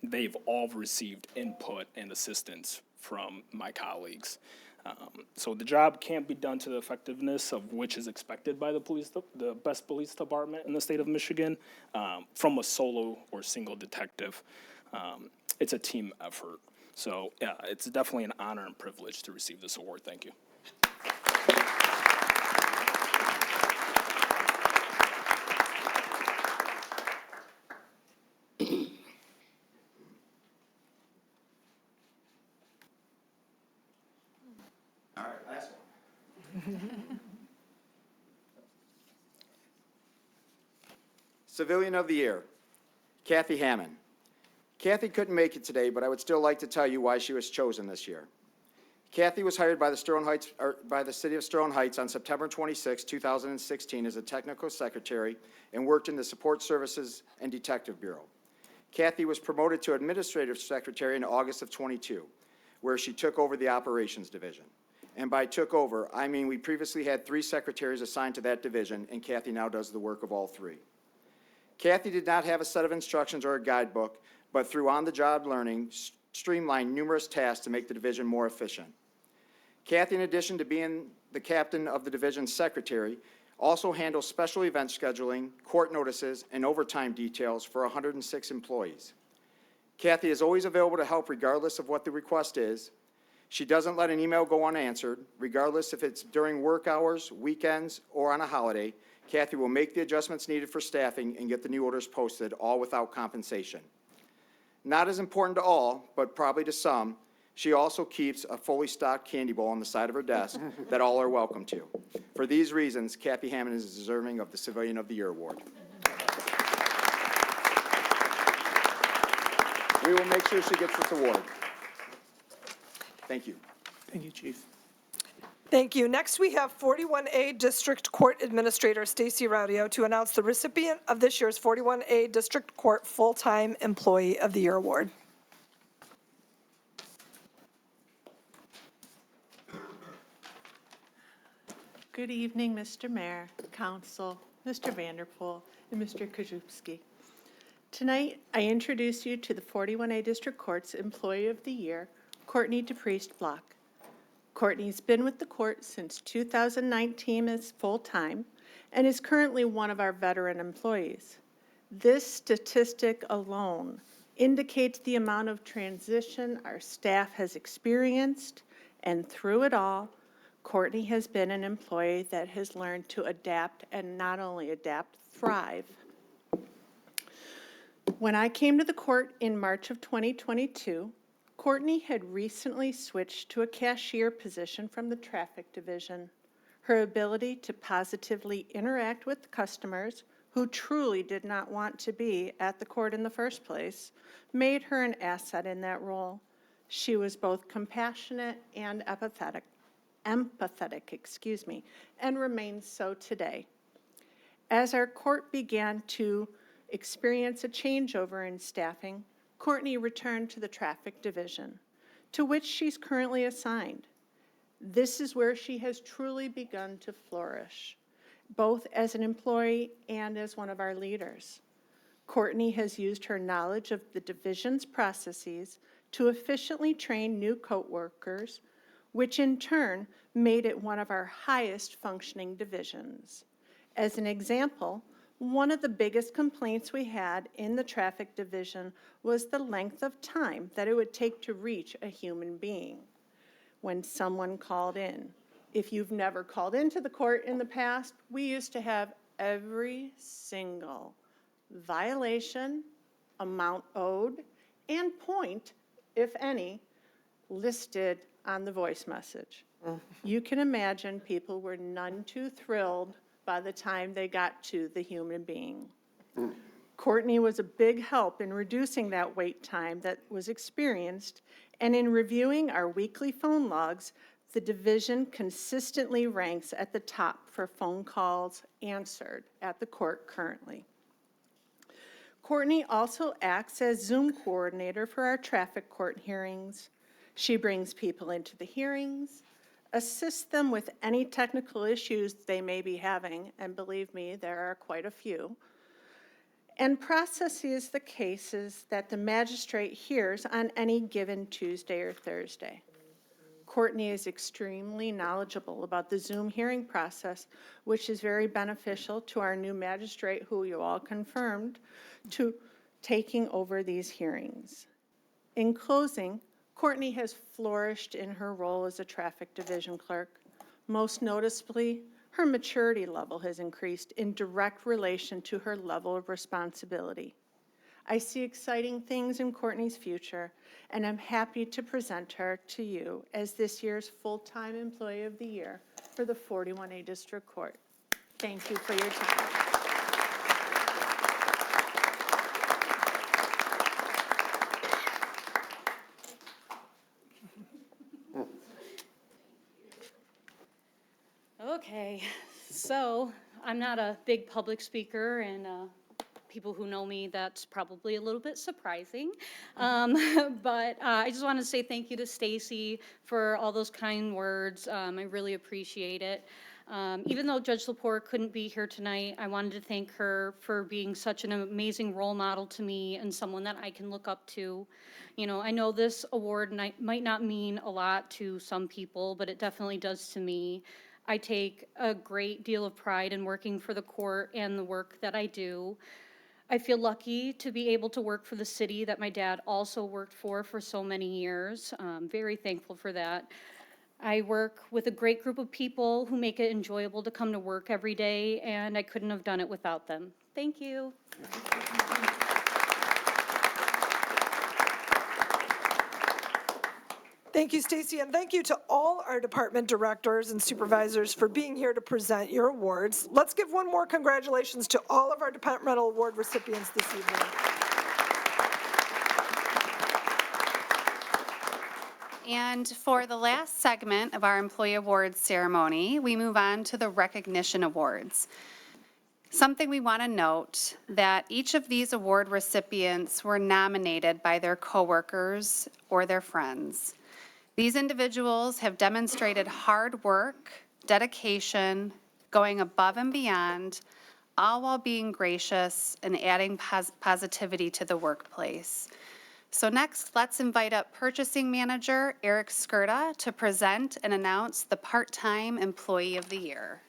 they've all received input and assistance from my colleagues. So the job can't be done to the effectiveness of which is expected by the best police department in the state of Michigan from a solo or single detective. It's a team effort. So yeah, it's definitely an honor and privilege to receive this award. Thank you. All right, last one. Civilian of the Year, Kathy Hammond. Kathy couldn't make it today, but I would still like to tell you why she was chosen this year. Kathy was hired by the City of Sterling Heights on September 26, 2016 as a technical secretary and worked in the Support Services and Detective Bureau. Kathy was promoted to Administrative Secretary in August of '22, where she took over the Operations Division. And by took over, I mean we previously had 3 secretaries assigned to that division, and Kathy now does the work of all 3. Kathy did not have a set of instructions or a guidebook, but through on-the-job learning, streamlined numerous tasks to make the division more efficient. Kathy, in addition to being the captain of the division's secretary, also handles special event scheduling, court notices, and overtime details for 106 employees. Kathy is always available to help regardless of what the request is. She doesn't let an email go unanswered, regardless if it's during work hours, weekends, or on a holiday. Kathy will make the adjustments needed for staffing and get the new orders posted, all without compensation. Not as important to all, but probably to some, she also keeps a fully stocked candy bowl on the side of her desk that all are welcome to. For these reasons, Kathy Hammond is deserving of the Civilian of the Year award. We will make sure she gets this award. Thank you. Thank you, Chief. Thank you. Next, we have 41A District Court Administrator Stacy Raudio to announce the recipient of this year's 41A District Court Full-Time Employee of the Year Award. Good evening, Mr. Mayor, Council, Mr. Vanderpool, and Mr. Krzyzewski. Tonight, I introduce you to the 41A District Court's Employee of the Year, Courtney DePriest Block. Courtney's been with the court since 2019 as full-time and is currently one of our veteran employees. This statistic alone indicates the amount of transition our staff has experienced, and through it all, Courtney has been an employee that has learned to adapt, and not only adapt, thrive. When I came to the court in March of 2022, Courtney had recently switched to a cashier position from the traffic division. Her ability to positively interact with customers who truly did not want to be at the court in the first place made her an asset in that role. She was both compassionate and empathetic, and remains so today. As our court began to experience a changeover in staffing, Courtney returned to the traffic division, to which she's currently assigned. This is where she has truly begun to flourish, both as an employee and as one of our leaders. Courtney has used her knowledge of the division's processes to efficiently train new coworkers, which in turn made it one of our highest functioning divisions. As an example, one of the biggest complaints we had in the traffic division was the length of time that it would take to reach a human being when someone called in. If you've never called into the court in the past, we used to have every single violation, amount owed, and point, if any, listed on the voice message. You can imagine people were none too thrilled by the time they got to the human being. Courtney was a big help in reducing that wait time that was experienced, and in reviewing our weekly phone logs, the division consistently ranks at the top for phone calls answered at the court currently. Courtney also acts as Zoom coordinator for our traffic court hearings. She brings people into the hearings, assists them with any technical issues they may be having, and believe me, there are quite a few, and processes the cases that the magistrate hears on any given Tuesday or Thursday. Courtney is extremely knowledgeable about the Zoom hearing process, which is very beneficial to our new magistrate, who you all confirmed, to taking over these hearings. In closing, Courtney has flourished in her role as a traffic division clerk. Most noticeably, her maturity level has increased in direct relation to her level of responsibility. I see exciting things in Courtney's future, and I'm happy to present her to you as this year's Full-Time Employee of the Year for the 41A District Court. Thank you for your time. Okay, so I'm not a big public speaker, and people who know me, that's probably a little bit surprising. But I just want to say thank you to Stacy for all those kind words. I really appreciate it. Even though Judge Lepore couldn't be here tonight, I wanted to thank her for being such an amazing role model to me and someone that I can look up to. You know, I know this award might not mean a lot to some people, but it definitely does to me. I take a great deal of pride in working for the court and the work that I do. I feel lucky to be able to work for the city that my dad also worked for so many years. Very thankful for that. I work with a great group of people who make it enjoyable to come to work every day, and I couldn't have done it without them. Thank you. Thank you, Stacy, and thank you to all our department directors and supervisors for being here to present your awards. Let's give one more congratulations to all of our departmental award recipients this evening. And for the last segment of our Employee Awards ceremony, we move on to the recognition awards. Something we want to note that each of these award recipients were nominated by their coworkers or their friends. These individuals have demonstrated hard work, dedication, going above and beyond, all while being gracious and adding positivity to the workplace. So next, let's invite up Purchasing Manager Eric Skirta to present and announce the Part-Time Employee of the Year.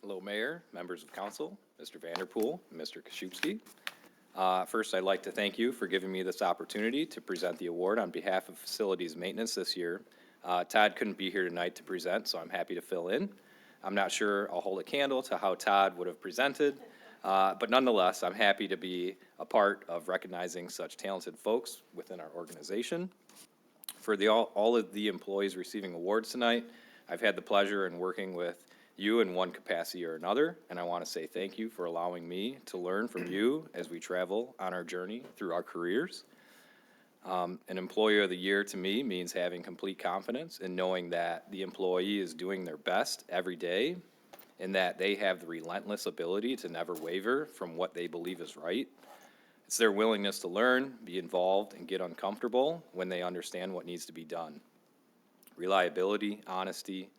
Hello, Mayor, members of council, Mr. Vanderpool, and Mr. Kashubski. First, I'd like to thank you for giving me this opportunity to present the award on behalf of Facilities Maintenance this year. Todd couldn't be here tonight to present, so I'm happy to fill in. I'm not sure I'll hold a candle to how Todd would have presented, but nonetheless, I'm happy to be a part of recognizing such talented folks within our organization. For all of the employees receiving awards tonight, I've had the pleasure in working with you in one capacity or another, and I want to say thank you for allowing me to learn from you as we travel on our journey through our careers. An Employee of the Year to me means having complete confidence in knowing that the employee is doing their best every day and that they have the relentless ability to never waver from what they believe is right. It's their willingness to learn, be involved, and get uncomfortable when they understand what needs to be done. Reliability, honesty,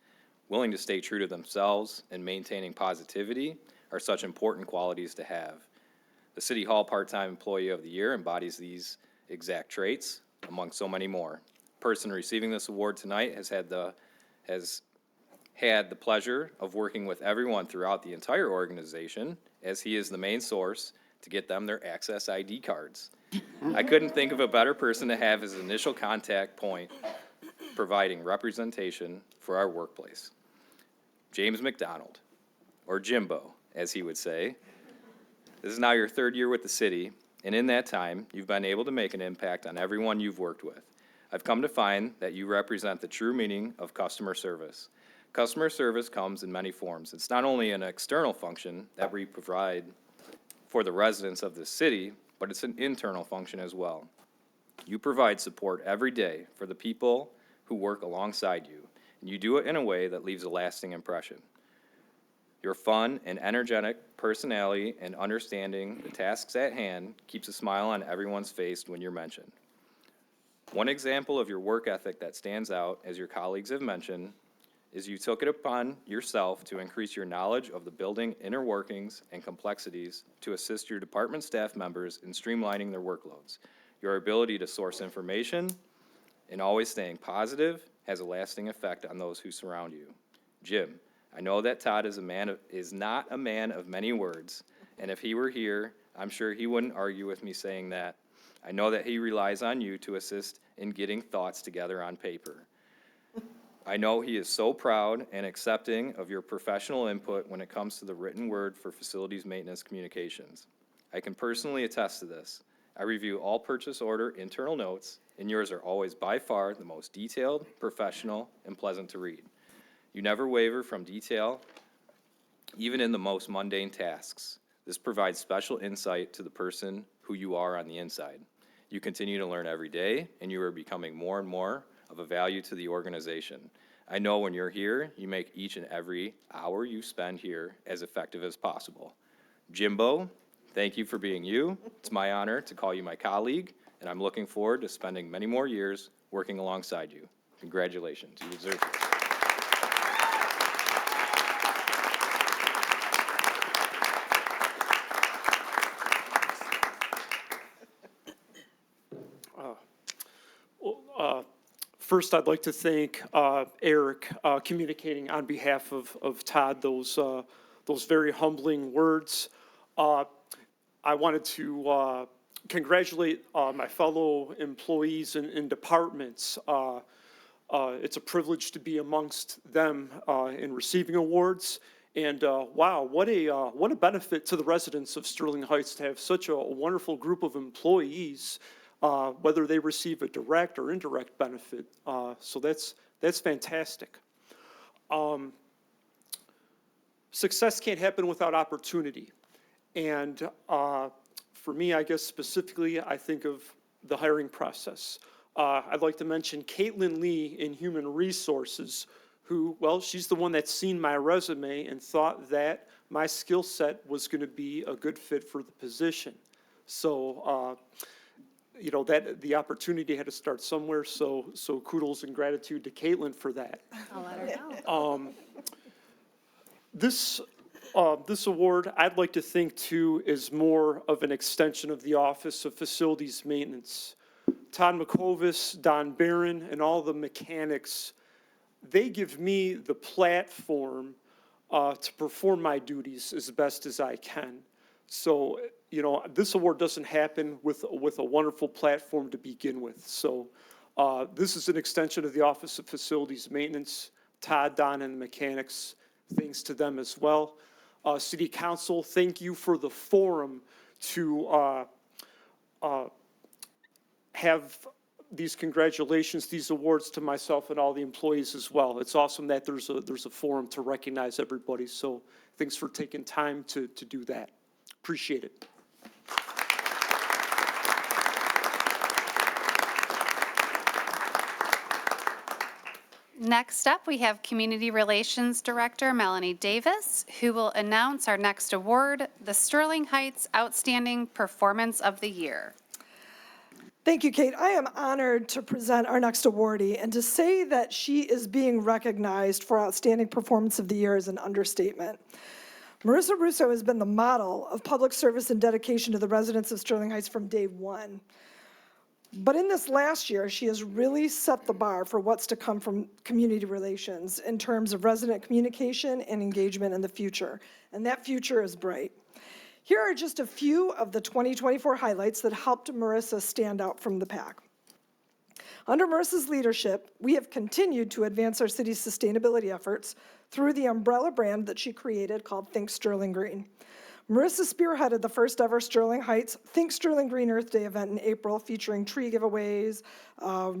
willing to stay true to themselves, and maintaining positivity are such important qualities to have. The City Hall Part-Time Employee of the Year embodies these exact traits, among so many more. The person receiving this award tonight has had the pleasure of working with everyone throughout the entire organization, as he is the main source to get them their Access ID cards. I couldn't think of a better person to have as initial contact point, providing representation for our workplace. James McDonald, or Jimbo, as he would say. This is now your third year with the city, and in that time, you've been able to make an impact on everyone you've worked with. I've come to find that you represent the true meaning of customer service. Customer service comes in many forms. It's not only an external function that we provide for the residents of the city, but it's an internal function as well. You provide support every day for the people who work alongside you, and you do it in a way that leaves a lasting impression. Your fun and energetic personality and understanding the tasks at hand keeps a smile on everyone's face when you're mentioned. One example of your work ethic that stands out, as your colleagues have mentioned, is you took it upon yourself to increase your knowledge of the building inner workings and complexities to assist your department staff members in streamlining their workloads. Your ability to source information and always staying positive has a lasting effect on those who surround you. Jim, I know that Todd is not a man of many words, and if he were here, I'm sure he wouldn't argue with me saying that. I know that he relies on you to assist in getting thoughts together on paper. I know he is so proud and accepting of your professional input when it comes to the written word for facilities maintenance communications. I can personally attest to this. I review all purchase order internal notes, and yours are always by far the most detailed, professional, and pleasant to read. You never waver from detail, even in the most mundane tasks. This provides special insight to the person who you are on the inside. You continue to learn every day, and you are becoming more and more of a value to the organization. I know when you're here, you make each and every hour you spend here as effective as possible. Jimbo, thank you for being you. It's my honor to call you my colleague, and I'm looking forward to spending many more years working alongside you. Congratulations, you deserve it. First, I'd like to thank Eric communicating on behalf of Todd those very humbling words. I wanted to congratulate my fellow employees in departments. It's a privilege to be amongst them in receiving awards. And wow, what a benefit to the residents of Sterling Heights to have such a wonderful group of employees, whether they receive a direct or indirect benefit. So that's fantastic. Success can't happen without opportunity. And for me, I guess specifically, I think of the hiring process. I'd like to mention Caitlin Lee in Human Resources, who, well, she's the one that's seen my resume and thought that my skill set was going to be a good fit for the position. So, you know, that the opportunity had to start somewhere, so kudos and gratitude to Caitlin for that. I'll let her know. This award, I'd like to think too, is more of an extension of the Office of Facilities Maintenance. Todd McCovis, Don Barron, and all the mechanics, they give me the platform to perform my duties as best as I can. So, you know, this award doesn't happen with a wonderful platform to begin with. So this is an extension of the Office of Facilities Maintenance. Todd, Don, and the mechanics, thanks to them as well. City Council, thank you for the forum to have these congratulations, these awards to myself and all the employees as well. It's awesome that there's a forum to recognize everybody. So thanks for taking time to do that. Appreciate it. Next up, we have Community Relations Director Melanie Davis, who will announce our next award, the Sterling Heights Outstanding Performance of the Year. Thank you, Kate. I am honored to present our next awardee, and to say that she is being recognized for Outstanding Performance of the Year is an understatement. Marissa Russo has been the model of public service and dedication to the residents of Sterling Heights from day one. But in this last year, she has really set the bar for what's to come from community relations in terms of resident communication and engagement in the future, and that future is bright. Here are just a few of the 2024 highlights that helped Marissa stand out from the pack. Under Marissa's leadership, we have continued to advance our city's sustainability efforts through the umbrella brand that she created called Think Sterling Green. Marissa spearheaded the first ever Sterling Heights Think Sterling Green Earth Day event in April, featuring tree giveaways,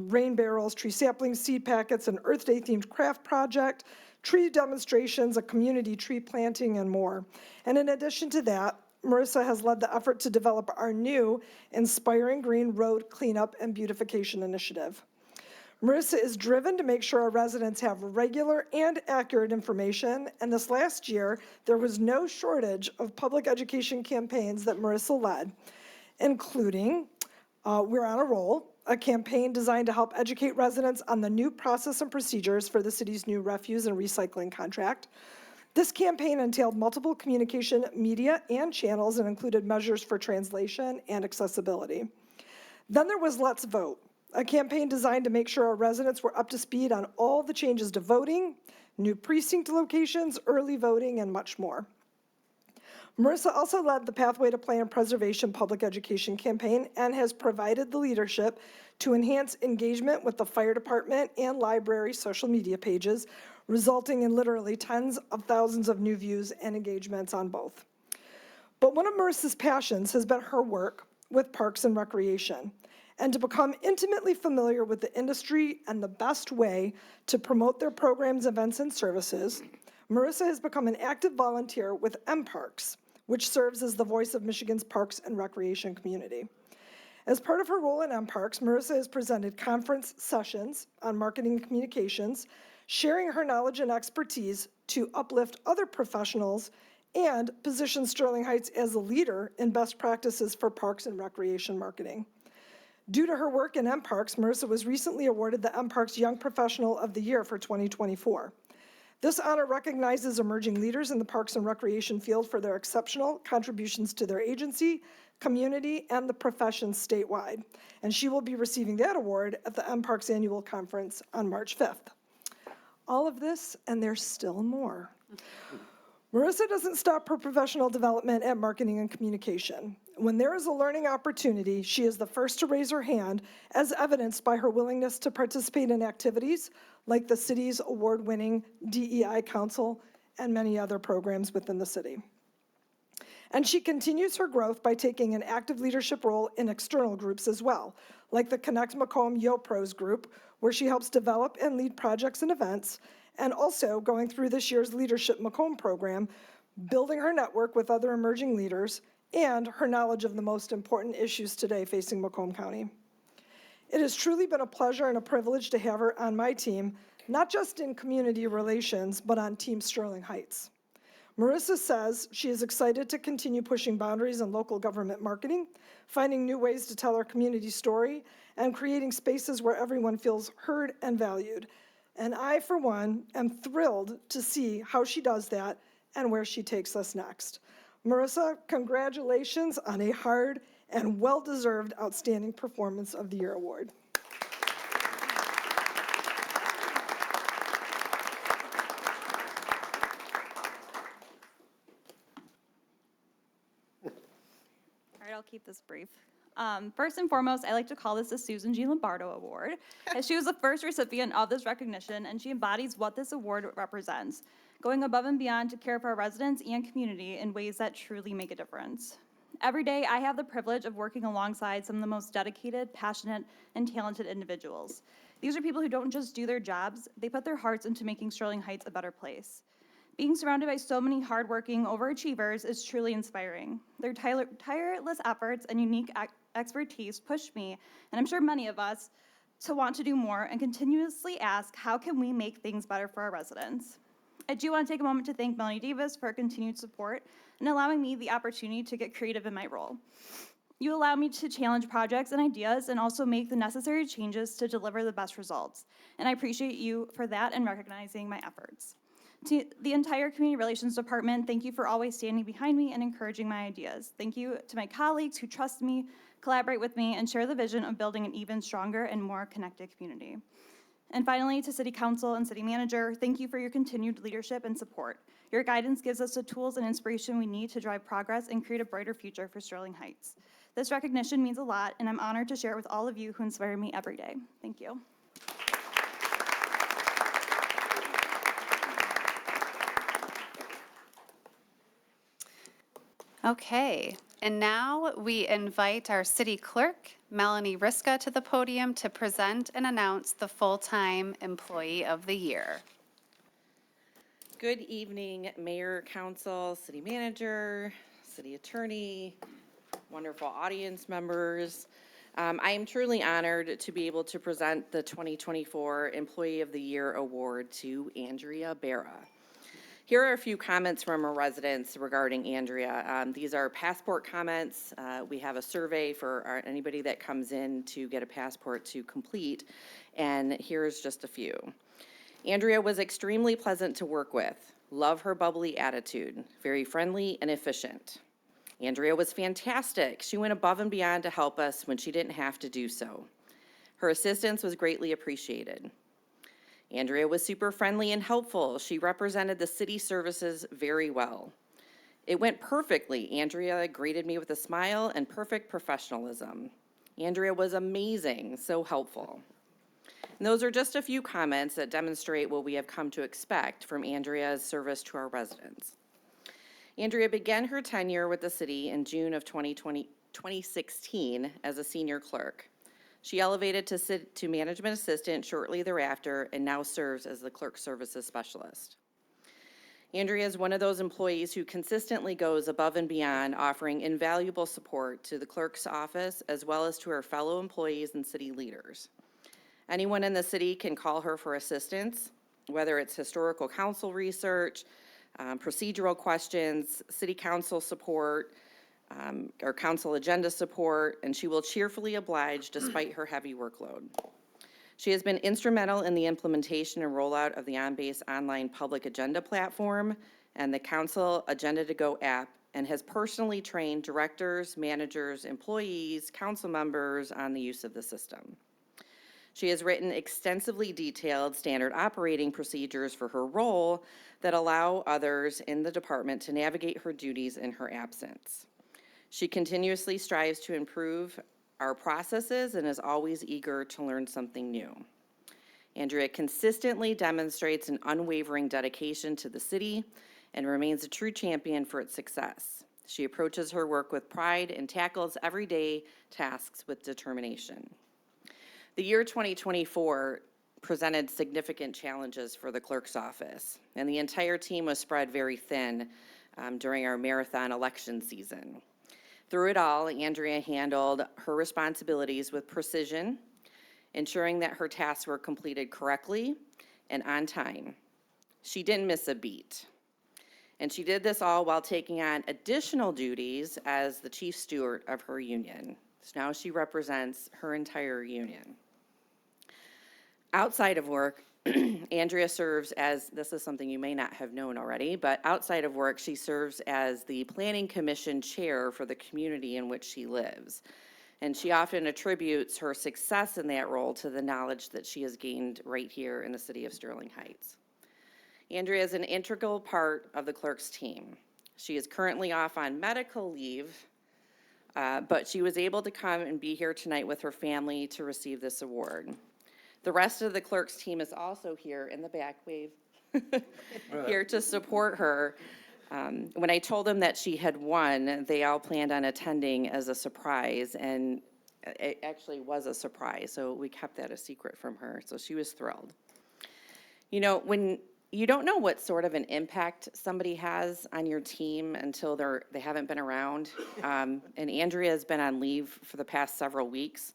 rain barrels, tree saplings, seed packets, an Earth Day themed craft project, tree demonstrations, a community tree planting, and more. And in addition to that, Marissa has led the effort to develop our new Inspiring Green Road Cleanup and Beautification Initiative. Marissa is driven to make sure our residents have regular and accurate information, and this last year, there was no shortage of public education campaigns that Marissa led, including We're on a Roll, a campaign designed to help educate residents on the new process and procedures for the city's new refuse and recycling contract. This campaign entailed multiple communication media and channels and included measures for translation and accessibility. Then there was Let's Vote, a campaign designed to make sure our residents were up to speed on all the changes to voting, new precinct locations, early voting, and much more. Marissa also led the Pathway to Plan Preservation public education campaign and has provided the leadership to enhance engagement with the fire department and library social media pages, resulting in literally tens of thousands of new views and engagements on both. But one of Marissa's passions has been her work with parks and recreation, and to become intimately familiar with the industry and the best way to promote their programs, events, and services, Marissa has become an active volunteer with MParks, which serves as the voice of Michigan's parks and recreation community. As part of her role in MParks, Marissa has presented conference sessions on marketing and communications, sharing her knowledge and expertise to uplift other professionals and position Sterling Heights as a leader in best practices for parks and recreation marketing. Due to her work in MParks, Marissa was recently awarded the MParks Young Professional of the Year for 2024. This honor recognizes emerging leaders in the parks and recreation field for their exceptional contributions to their agency, community, and the profession statewide. And she will be receiving that award at the MParks Annual Conference on March 5th. All of this, and there's still more. Marissa doesn't stop her professional development at marketing and communication. When there is a learning opportunity, she is the first to raise her hand, as evidenced by her willingness to participate in activities like the city's award-winning DEI Council and many other programs within the city. And she continues her growth by taking an active leadership role in external groups as well, like the Connect Macomb YoPros group, where she helps develop and lead projects and events, and also going through this year's Leadership Macomb program, building her network with other emerging leaders, and her knowledge of the most important issues today facing Macomb County. It has truly been a pleasure and a privilege to have her on my team, not just in community relations, but on Team Sterling Heights. Marissa says she is excited to continue pushing boundaries in local government marketing, finding new ways to tell our community story, and creating spaces where everyone feels heard and valued. And I, for one, am thrilled to see how she does that and where she takes us next. Marissa, congratulations on a hard and well-deserved Outstanding Performance of the Year award. All right, I'll keep this brief. First and foremost, I like to call this the Susan G. Lombardo Award, as she was the first recipient of this recognition, and she embodies what this award represents, going above and beyond to care for our residents and community in ways that truly make a difference. Every day, I have the privilege of working alongside some of the most dedicated, passionate, and talented individuals. These are people who don't just do their jobs, they put their hearts into making Sterling Heights a better place. Being surrounded by so many hardworking overachievers is truly inspiring. Their tireless efforts and unique expertise push me, and I'm sure many of us, to want to do more and continuously ask, how can we make things better for our residents? I do want to take a moment to thank Melanie Davis for her continued support and allowing me the opportunity to get creative in my role. You allow me to challenge projects and ideas and also make the necessary changes to deliver the best results. And I appreciate you for that and recognizing my efforts. To the entire Community Relations Department, thank you for always standing behind me and encouraging my ideas. Thank you to my colleagues who trust me, collaborate with me, and share the vision of building an even stronger and more connected community. And finally, to City Council and City Manager, thank you for your continued leadership and support. Your guidance gives us the tools and inspiration we need to drive progress and create a brighter future for Sterling Heights. This recognition means a lot, and I'm honored to share it with all of you who inspire me every day. Thank you. Okay, and now we invite our city clerk, Melanie Riska, to the podium to present and announce the Full-Time Employee of the Year. Good evening, Mayor, Council, City Manager, City Attorney, wonderful audience members. I am truly honored to be able to present the 2024 Employee of the Year Award to Andrea Barra. Here are a few comments from our residents regarding Andrea. These are passport comments. We have a survey for anybody that comes in to get a passport to complete, and here's just a few. Andrea was extremely pleasant to work with. Love her bubbly attitude, very friendly and efficient. Andrea was fantastic. She went above and beyond to help us when she didn't have to do so. Her assistance was greatly appreciated. Andrea was super friendly and helpful. She represented the city services very well. It went perfectly. Andrea greeted me with a smile and perfect professionalism. Andrea was amazing, so helpful. And those are just a few comments that demonstrate what we have come to expect from Andrea's service to our residents. Andrea began her tenure with the city in June of 2016 as a senior clerk. She elevated to management assistant shortly thereafter and now serves as the clerk services specialist. Andrea is one of those employees who consistently goes above and beyond, offering invaluable support to the clerk's office as well as to her fellow employees and city leaders. Anyone in the city can call her for assistance, whether it's historical council research, procedural questions, city council support, or council agenda support, and she will cheerfully oblige despite her heavy workload. She has been instrumental in the implementation and rollout of the OnBase online public agenda platform and the Council Agenda to Go app, and has personally trained directors, managers, employees, council members on the use of the system. She has written extensively detailed standard operating procedures for her role that allow others in the department to navigate her duties in her absence. She continuously strives to improve our processes and is always eager to learn something new. Andrea consistently demonstrates an unwavering dedication to the city and remains a true champion for its success. She approaches her work with pride and tackles everyday tasks with determination. The year 2024 presented significant challenges for the clerk's office, and the entire team was spread very thin during our marathon election season. Through it all, Andrea handled her responsibilities with precision, ensuring that her tasks were completed correctly and on time. She didn't miss a beat. And she did this all while taking on additional duties as the chief steward of her union. So now she represents her entire union. Outside of work, Andrea serves as, this is something you may not have known already, but outside of work, she serves as the Planning Commission Chair for the community in which she lives. And she often attributes her success in that role to the knowledge that she has gained right here in the city of Sterling Heights. Andrea is an integral part of the clerk's team. She is currently off on medical leave, but she was able to come and be here tonight with her family to receive this award. The rest of the clerk's team is also here in the back, wave, here to support her. When I told them that she had won, they all planned on attending as a surprise, and it actually was a surprise, so we kept that a secret from her, so she was thrilled. You know, when you don't know what sort of an impact somebody has on your team until they haven't been around, and Andrea has been on leave for the past several weeks.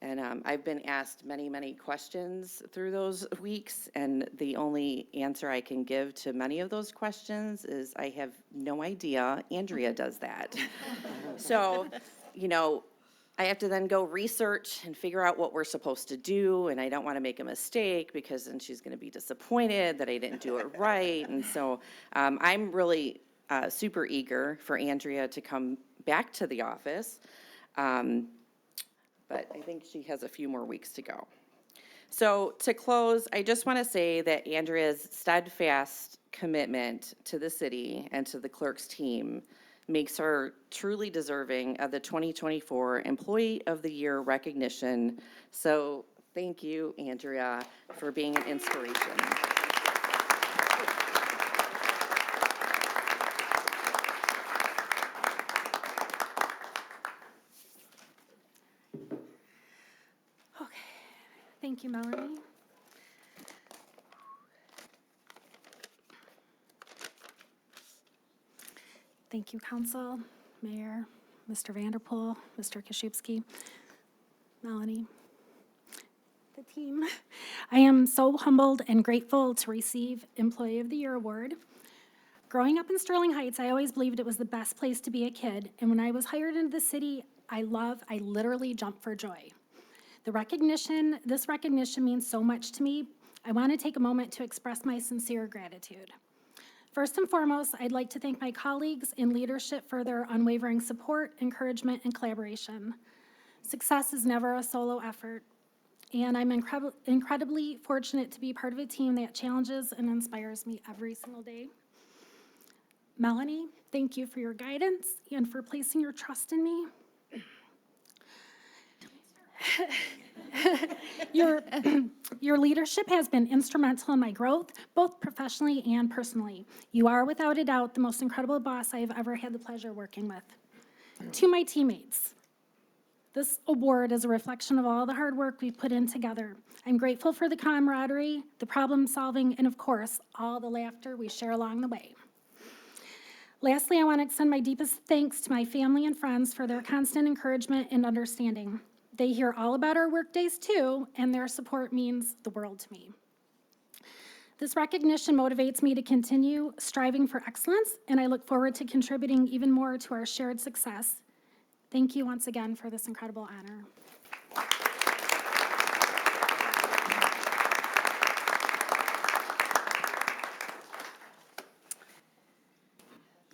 And I've been asked many, many questions through those weeks, and the only answer I can give to many of those questions is I have no idea. Andrea does that. So, you know, I have to then go research and figure out what we're supposed to do, and I don't want to make a mistake because then she's going to be disappointed that I didn't do it right. And so I'm really super eager for Andrea to come back to the office. But I think she has a few more weeks to go. So to close, I just want to say that Andrea's steadfast commitment to the city and to the clerk's team makes her truly deserving of the 2024 Employee of the Year recognition. So thank you, Andrea, for being an inspiration. Thank you, Melanie. Thank you, Council, Mayor, Mr. Vanderpool, Mr. Koszybski, Melanie, the team. I am so humbled and grateful to receive Employee of the Year award. Growing up in Sterling Heights, I always believed it was the best place to be a kid, and when I was hired into the city I literally jumped for joy. This recognition means so much to me. I want to take a moment to express my sincere gratitude. First and foremost, I'd like to thank my colleagues in leadership for their unwavering support, encouragement, and collaboration. Success is never a solo effort, and I'm incredibly fortunate to be part of a team that challenges and inspires me every single day. Melanie, thank you for your guidance and for placing your trust in me. Your leadership has been instrumental in my growth, both professionally and personally. You are, without a doubt, the most incredible boss I have ever had the pleasure of working with. To my teammates, This award is a reflection of all the hard work we've put in together. I'm grateful for the camaraderie, the problem solving, and of course, all the laughter we share along the way. Lastly, I want to extend my deepest thanks to my family and friends for their constant encouragement and understanding. They hear all about our work days too, and their support means the world to me. This recognition motivates me to continue striving for excellence, and I look forward to contributing even more to our shared success. Thank you once again for this incredible honor.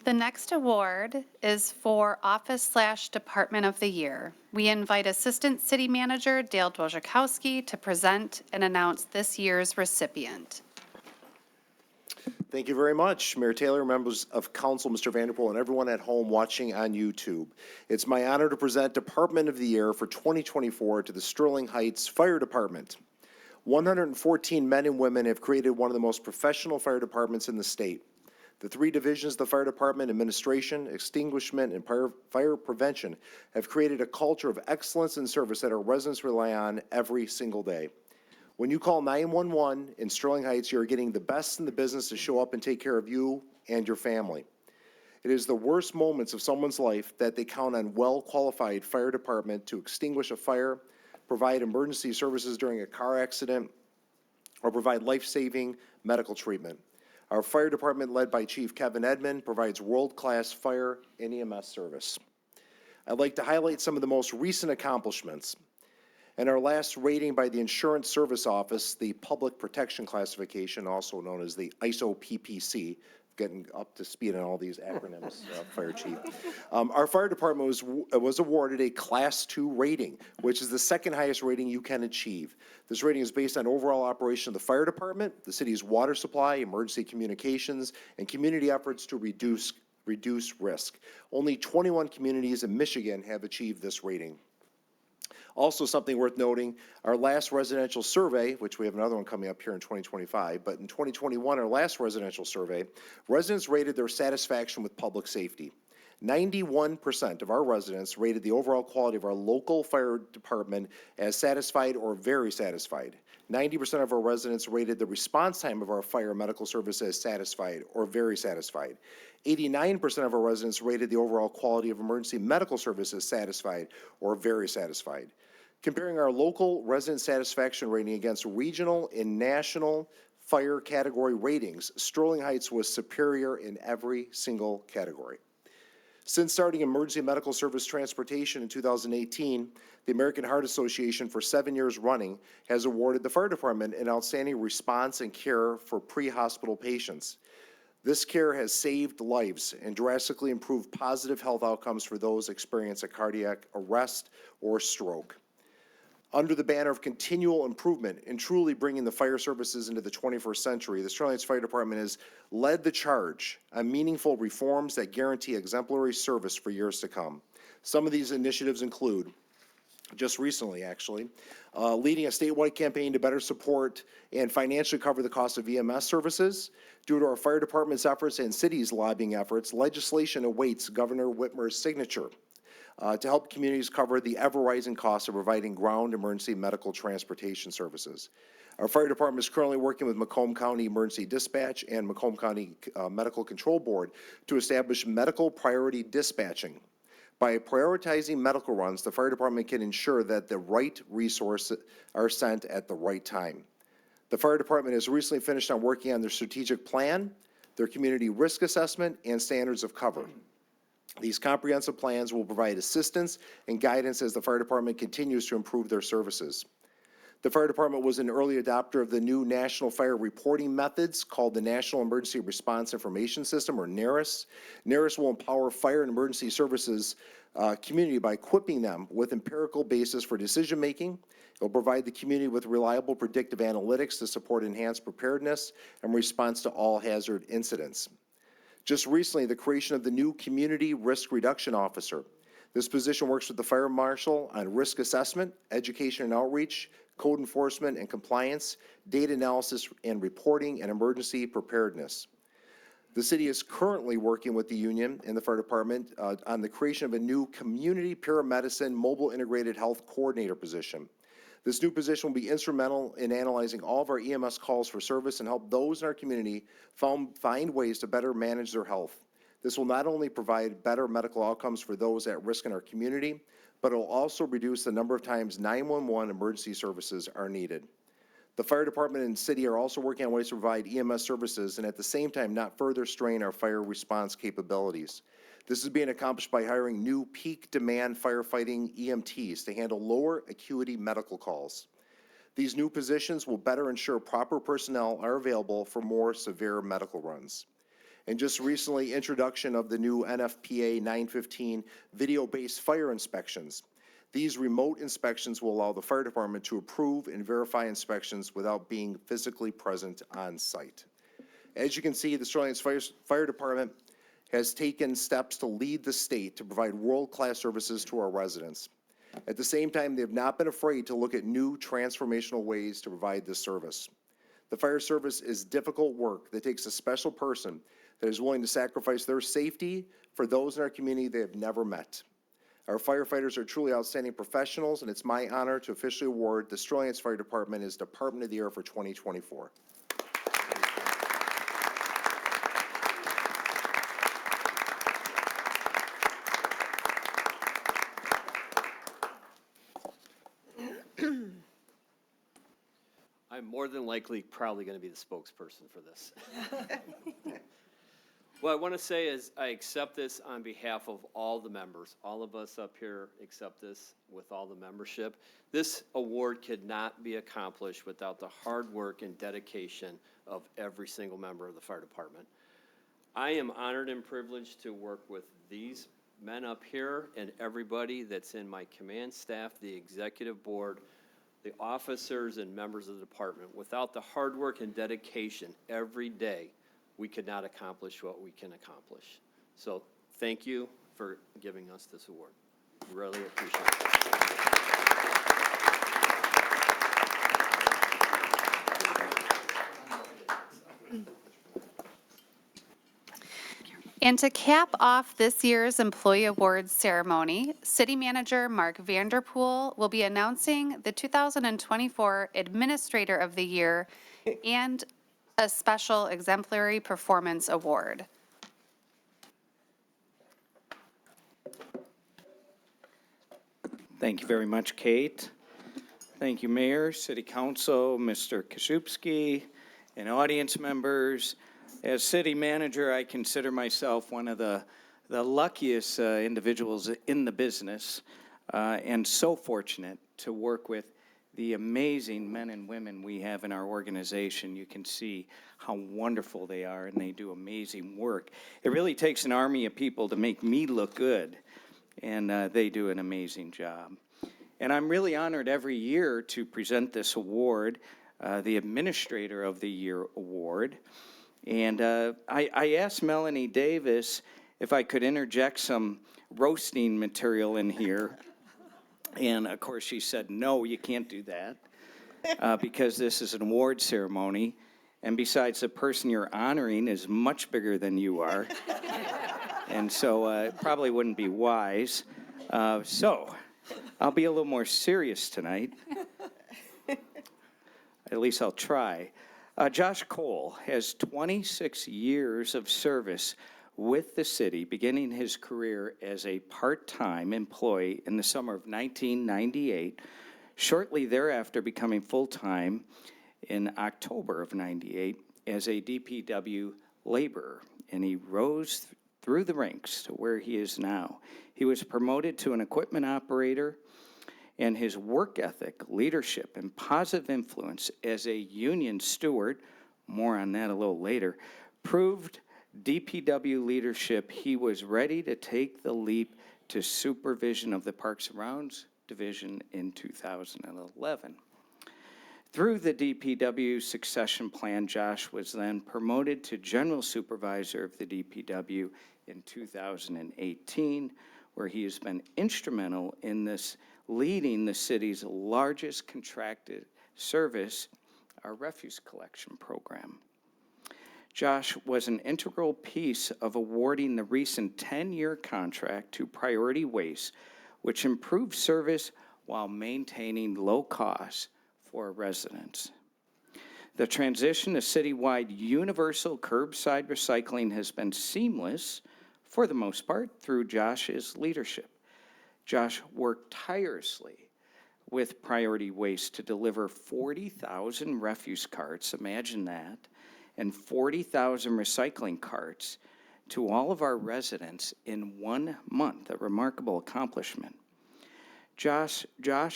The next award is for Office/Department of the Year. We invite Assistant City Manager Dale Dwozakowski to present and announce this year's recipient. Thank you very much, Mayor Taylor, members of council, Mr. Vanderpool, and everyone at home watching on YouTube. It's my honor to present Department of the Year for 2024 to the Sterling Heights Fire Department. 114 men and women have created one of the most professional fire departments in the state. The three divisions of the fire department, administration, extinguishment, and fire prevention, have created a culture of excellence and service that our residents rely on every single day. When you call 911 in Sterling Heights, you're getting the best in the business to show up and take care of you and your family. It is the worst moments of someone's life that they count on well-qualified fire department to extinguish a fire, provide emergency services during a car accident, or provide life-saving medical treatment. Our fire department, led by Chief Kevin Edmond, provides world-class fire and EMS service. I'd like to highlight some of the most recent accomplishments. In our last rating by the Insurance Service Office, the Public Protection Classification, also known as the ISO PPC, getting up to speed on all these acronyms, Fire Chief. Our fire department was awarded a Class 2 rating, which is the second highest rating you can achieve. This rating is based on overall operation of the fire department, the city's water supply, emergency communications, and community efforts to reduce risk. Only 21 communities in Michigan have achieved this rating. Also, something worth noting, our last residential survey, which we have another one coming up here in 2025, but in 2021, our last residential survey, residents rated their satisfaction with public safety. 91% of our residents rated the overall quality of our local fire department as satisfied or very satisfied. 90% of our residents rated the response time of our fire medical service as satisfied or very satisfied. 89% of our residents rated the overall quality of emergency medical services satisfied or very satisfied. Comparing our local resident satisfaction rating against regional and national fire category ratings, Sterling Heights was superior in every single category. Since starting emergency medical service transportation in 2018, the American Heart Association, for 7 years running, has awarded the fire department an outstanding response and care for pre-hospital patients. This care has saved lives and drastically improved positive health outcomes for those experiencing a cardiac arrest or stroke. Under the banner of continual improvement and truly bringing the fire services into the 21st century, the Sterling Heights Fire Department has led the charge on meaningful reforms that guarantee exemplary service for years to come. Some of these initiatives include, just recently actually, leading a statewide campaign to better support and financially cover the cost of EMS services. Due to our fire department's efforts and city's lobbying efforts, legislation awaits Governor Whitmer's signature to help communities cover the ever-rising costs of providing ground emergency medical transportation services. Our fire department is currently working with Macomb County Emergency Dispatch and Macomb County Medical Control Board to establish medical priority dispatching. By prioritizing medical runs, the fire department can ensure that the right resources are sent at the right time. The fire department has recently finished on working on their strategic plan, their community risk assessment, and standards of cover. These comprehensive plans will provide assistance and guidance as the fire department continues to improve their services. The fire department was an early adopter of the new National Fire Reporting Methods called the National Emergency Response Information System, or NERIS. NERIS will empower fire and emergency services community by equipping them with empirical basis for decision-making. It will provide the community with reliable predictive analytics to support enhanced preparedness and response to all hazard incidents. Just recently, the creation of the new Community Risk Reduction Officer. This position works with the fire marshal on risk assessment, education and outreach, code enforcement and compliance, data analysis and reporting, and emergency preparedness. The city is currently working with the union and the fire department on the creation of a new community paramedicine mobile integrated health coordinator position. This new position will be instrumental in analyzing all of our EMS calls for service and help those in our community find ways to better manage their health. This will not only provide better medical outcomes for those at risk in our community, but it will also reduce the number of times 911 emergency services are needed. The fire department and city are also working on ways to provide EMS services and at the same time not further strain our fire response capabilities. This is being accomplished by hiring new peak demand firefighting EMTs to handle lower acuity medical calls. These new positions will better ensure proper personnel are available for more severe medical runs. And just recently, introduction of the new NFPA 915 video-based fire inspections. These remote inspections will allow the fire department to approve and verify inspections without being physically present on site. As you can see, the Sterling Heights Fire Department has taken steps to lead the state to provide world-class services to our residents. At the same time, they have not been afraid to look at new transformational ways to provide this service. The fire service is difficult work that takes a special person that is willing to sacrifice their safety for those in our community they have never met. Our firefighters are truly outstanding professionals, and it's my honor to officially award the Sterling Heights Fire Department as Department of the Year for 2024. I'm more than likely probably going to be the spokesperson for this. What I want to say is I accept this on behalf of all the members. All of us up here accept this with all the membership. This award could not be accomplished without the hard work and dedication of every single member of the fire department. I am honored and privileged to work with these men up here and everybody that's in my command staff, the executive board, the officers and members of the department. Without the hard work and dedication every day, we could not accomplish what we can accomplish. So thank you for giving us this award. Really appreciate it. And to cap off this year's Employee Awards ceremony, City Manager Mark Vanderpool will be announcing the 2024 Administrator of the Year and a special Exemplary Performance Award. Thank you very much, Kate. Thank you, Mayor, City Council, Mr. Kaszubski, and audience members. As city manager, I consider myself one of the luckiest individuals in the business, and so fortunate to work with the amazing men and women we have in our organization. You can see how wonderful they are, and they do amazing work. It really takes an army of people to make me look good, and they do an amazing job. And I'm really honored every year to present this award, the Administrator of the Year Award. And I asked Melanie Davis if I could interject some roasting material in here. And of course she said, no, you can't do that because this is an award ceremony. And besides, the person you're honoring is much bigger than you are. And so it probably wouldn't be wise. So I'll be a little more serious tonight. At least I'll try. Josh Cole has 26 years of service with the city, beginning his career as a part-time employee in the summer of 1998, shortly thereafter becoming full-time in October of 98 as a DPW laborer, and he rose through the ranks to where he is now. He was promoted to an equipment operator, and his work ethic, leadership, and positive influence as a union steward, more on that a little later, proved DPW leadership he was ready to take the leap to supervision of the Parks and Grounds Division in 2011. Through the DPW succession plan, Josh was then promoted to General Supervisor of the DPW in 2018, where he has been instrumental in this leading the city's largest contracted service, our refuse collection program. Josh was an integral piece of awarding the recent 10-year contract to Priority Waste, which improved service while maintaining low costs for residents. The transition to citywide universal curbside recycling has been seamless, for the most part, through Josh's leadership. Josh worked tirelessly with Priority Waste to deliver 40,000 refuse carts, imagine that, and 40,000 recycling carts to all of our residents in 1 month, a remarkable accomplishment. Josh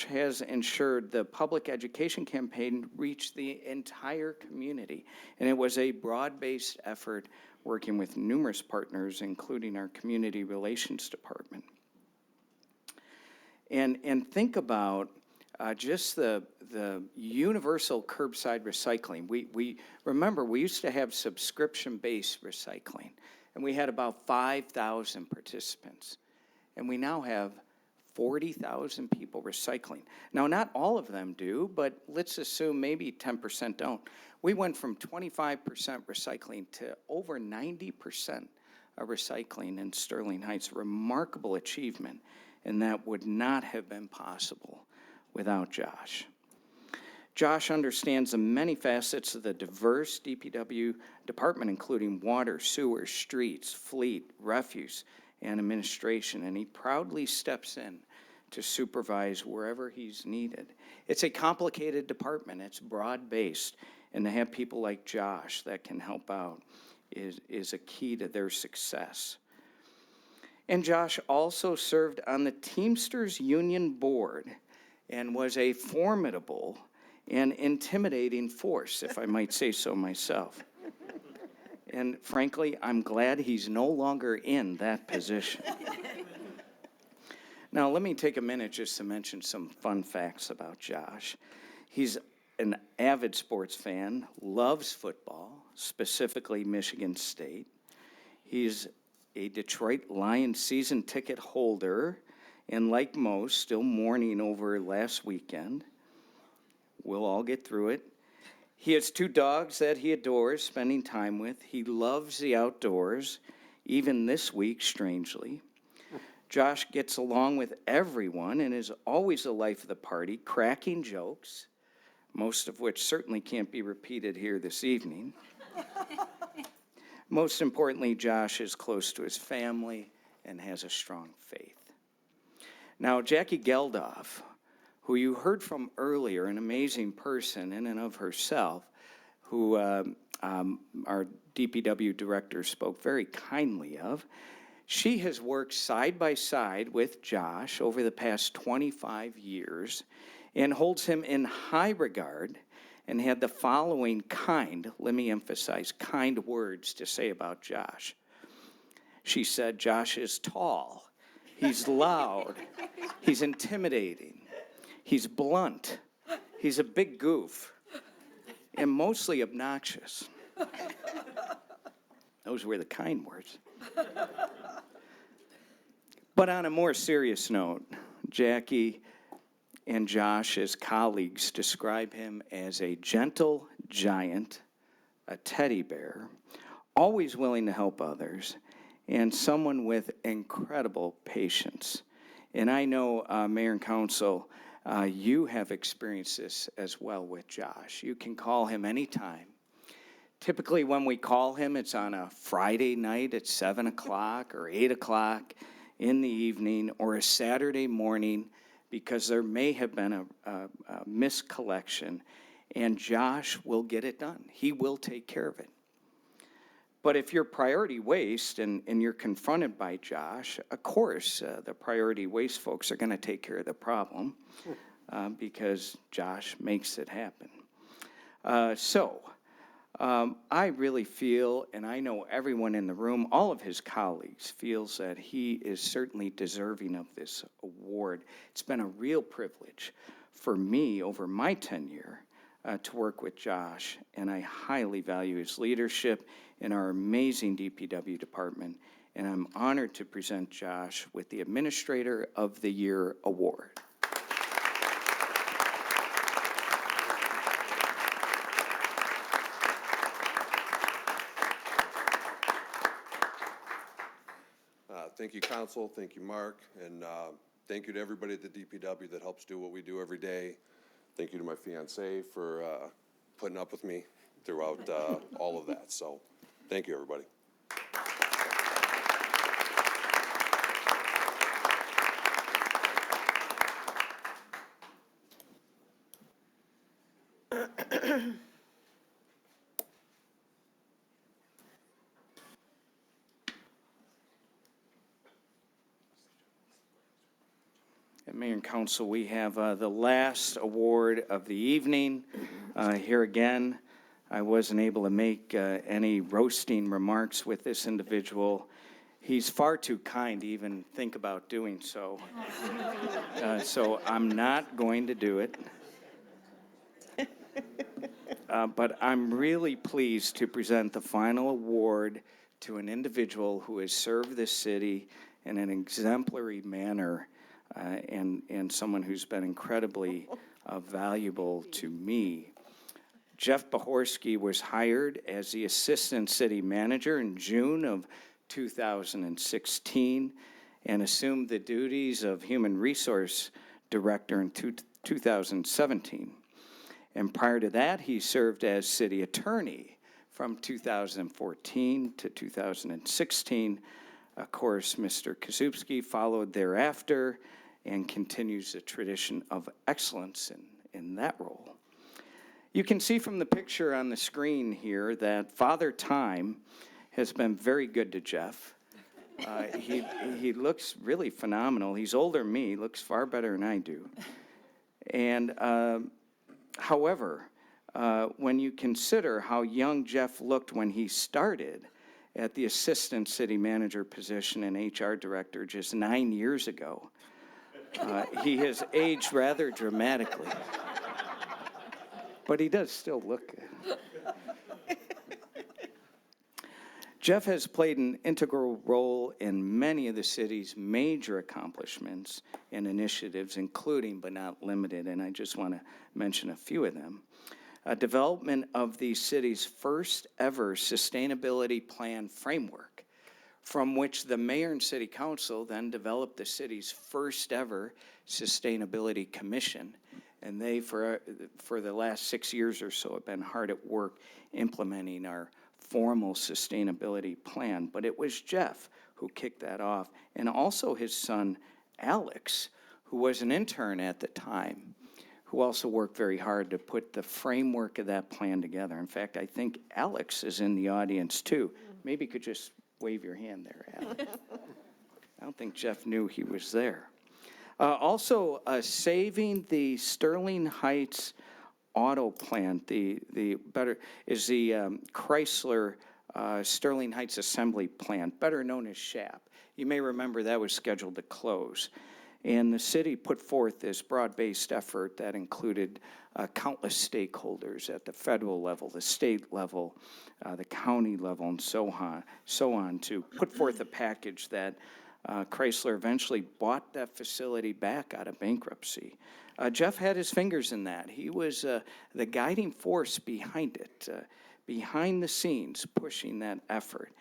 has ensured the public education campaign reached the entire community, and it was a broad-based effort working with numerous partners, including our Community Relations Department. And think about just the universal curbside recycling. We remember, we used to have subscription-based recycling, and we had about 5,000 participants, and we now have 40,000 people recycling. Now, not all of them do, but let's assume maybe 10% don't. We went from 25% recycling to over 90% of recycling in Sterling Heights. Remarkable achievement, and that would not have been possible without Josh. Josh understands the many facets of the diverse DPW department, including water, sewer, streets, fleet, refuse, and administration, and he proudly steps in to supervise wherever he's needed. It's a complicated department. It's broad-based, and to have people like Josh that can help out is a key to their success. And Josh also served on the Teamsters Union Board and was a formidable and intimidating force, if I might say so myself. And frankly, I'm glad he's no longer in that position. Now, let me take a minute just to mention some fun facts about Josh. He's an avid sports fan, loves football, specifically Michigan State. He's a Detroit Lions season ticket holder, and like most, still mourning over last weekend. We'll all get through it. He has 2 dogs that he adores spending time with. He loves the outdoors, even this week, strangely. Josh gets along with everyone and is always the life of the party, cracking jokes, most of which certainly can't be repeated here this evening. Most importantly, Josh is close to his family and has a strong faith. Now, Jackie Geldof, who you heard from earlier, an amazing person in and of herself, who our DPW director spoke very kindly of. She has worked side by side with Josh over the past 25 years and holds him in high regard, and had the following kind, let me emphasize, kind words to say about Josh. She said, Josh is tall, he's loud, he's intimidating, he's blunt, he's a big goof, and mostly obnoxious. Those were the kind words. But on a more serious note, Jackie and Josh, as colleagues, describe him as a gentle giant, a teddy bear, always willing to help others, and someone with incredible patience. And I know, Mayor and Council, you have experienced this as well with Josh. You can call him anytime. Typically, when we call him, it's on a Friday night at 7 o'clock or 8 o'clock in the evening, or a Saturday morning, because there may have been a miscollection, and Josh will get it done. He will take care of it. But if you're Priority Waste and you're confronted by Josh, of course, the Priority Waste folks are going to take care of the problem because Josh makes it happen. I really feel, and I know everyone in the room, all of his colleagues, feels that he is certainly deserving of this award. It's been a real privilege for me over my tenure to work with Josh, and I highly value his leadership in our amazing DPW department, and I'm honored to present Josh with the Administrator of the Year Award. Thank you, council. Thank you, Mark. And thank you to everybody at the DPW that helps do what we do every day. Thank you to my fiance for putting up with me throughout all of that. So thank you, everybody. And Mayor and Council, we have the last award of the evening. Here again, I wasn't able to make any roasting remarks with this individual. He's far too kind to even think about doing so. So I'm not going to do it. But I'm really pleased to present the final award to an individual who has served this city in an exemplary manner, and someone who's been incredibly valuable to me. Jeff Bohorsky was hired as the Assistant City Manager in June of 2016 and assumed the duties of Human Resource Director in 2017. And prior to that, he served as City Attorney from 2014 to 2016. Of course, Mr. Kasubski followed thereafter and continues the tradition of excellence in that role. You can see from the picture on the screen here that Father Time has been very good to Jeff. He looks really phenomenal. He's older than me, looks far better than I do. And however, when you consider how young Jeff looked when he started at the Assistant City Manager position and HR Director just 9 years ago, he has aged rather dramatically. But he does still look good. Jeff has played an integral role in many of the city's major accomplishments and initiatives, including but not limited, and I just want to mention a few of them. Development of the city's first ever sustainability plan framework, from which the mayor and city council then developed the city's first ever sustainability commission. And they, for the last 6 years or so, have been hard at work implementing our formal sustainability plan. But it was Jeff who kicked that off, and also his son, Alex, who was an intern at the time, who also worked very hard to put the framework of that plan together. In fact, I think Alex is in the audience too. Maybe you could just wave your hand there, Alex. I don't think Jeff knew he was there. Also, saving the Sterling Heights auto plant, the Chrysler Sterling Heights assembly plant, better known as SHAP. You may remember that was scheduled to close. And the city put forth this broad-based effort that included countless stakeholders at the federal level, the state level, the county level, and so on, to put forth a package that Chrysler eventually bought that facility back out of bankruptcy. Jeff had his fingers in that. He was the guiding force behind it, behind the scenes, pushing that effort.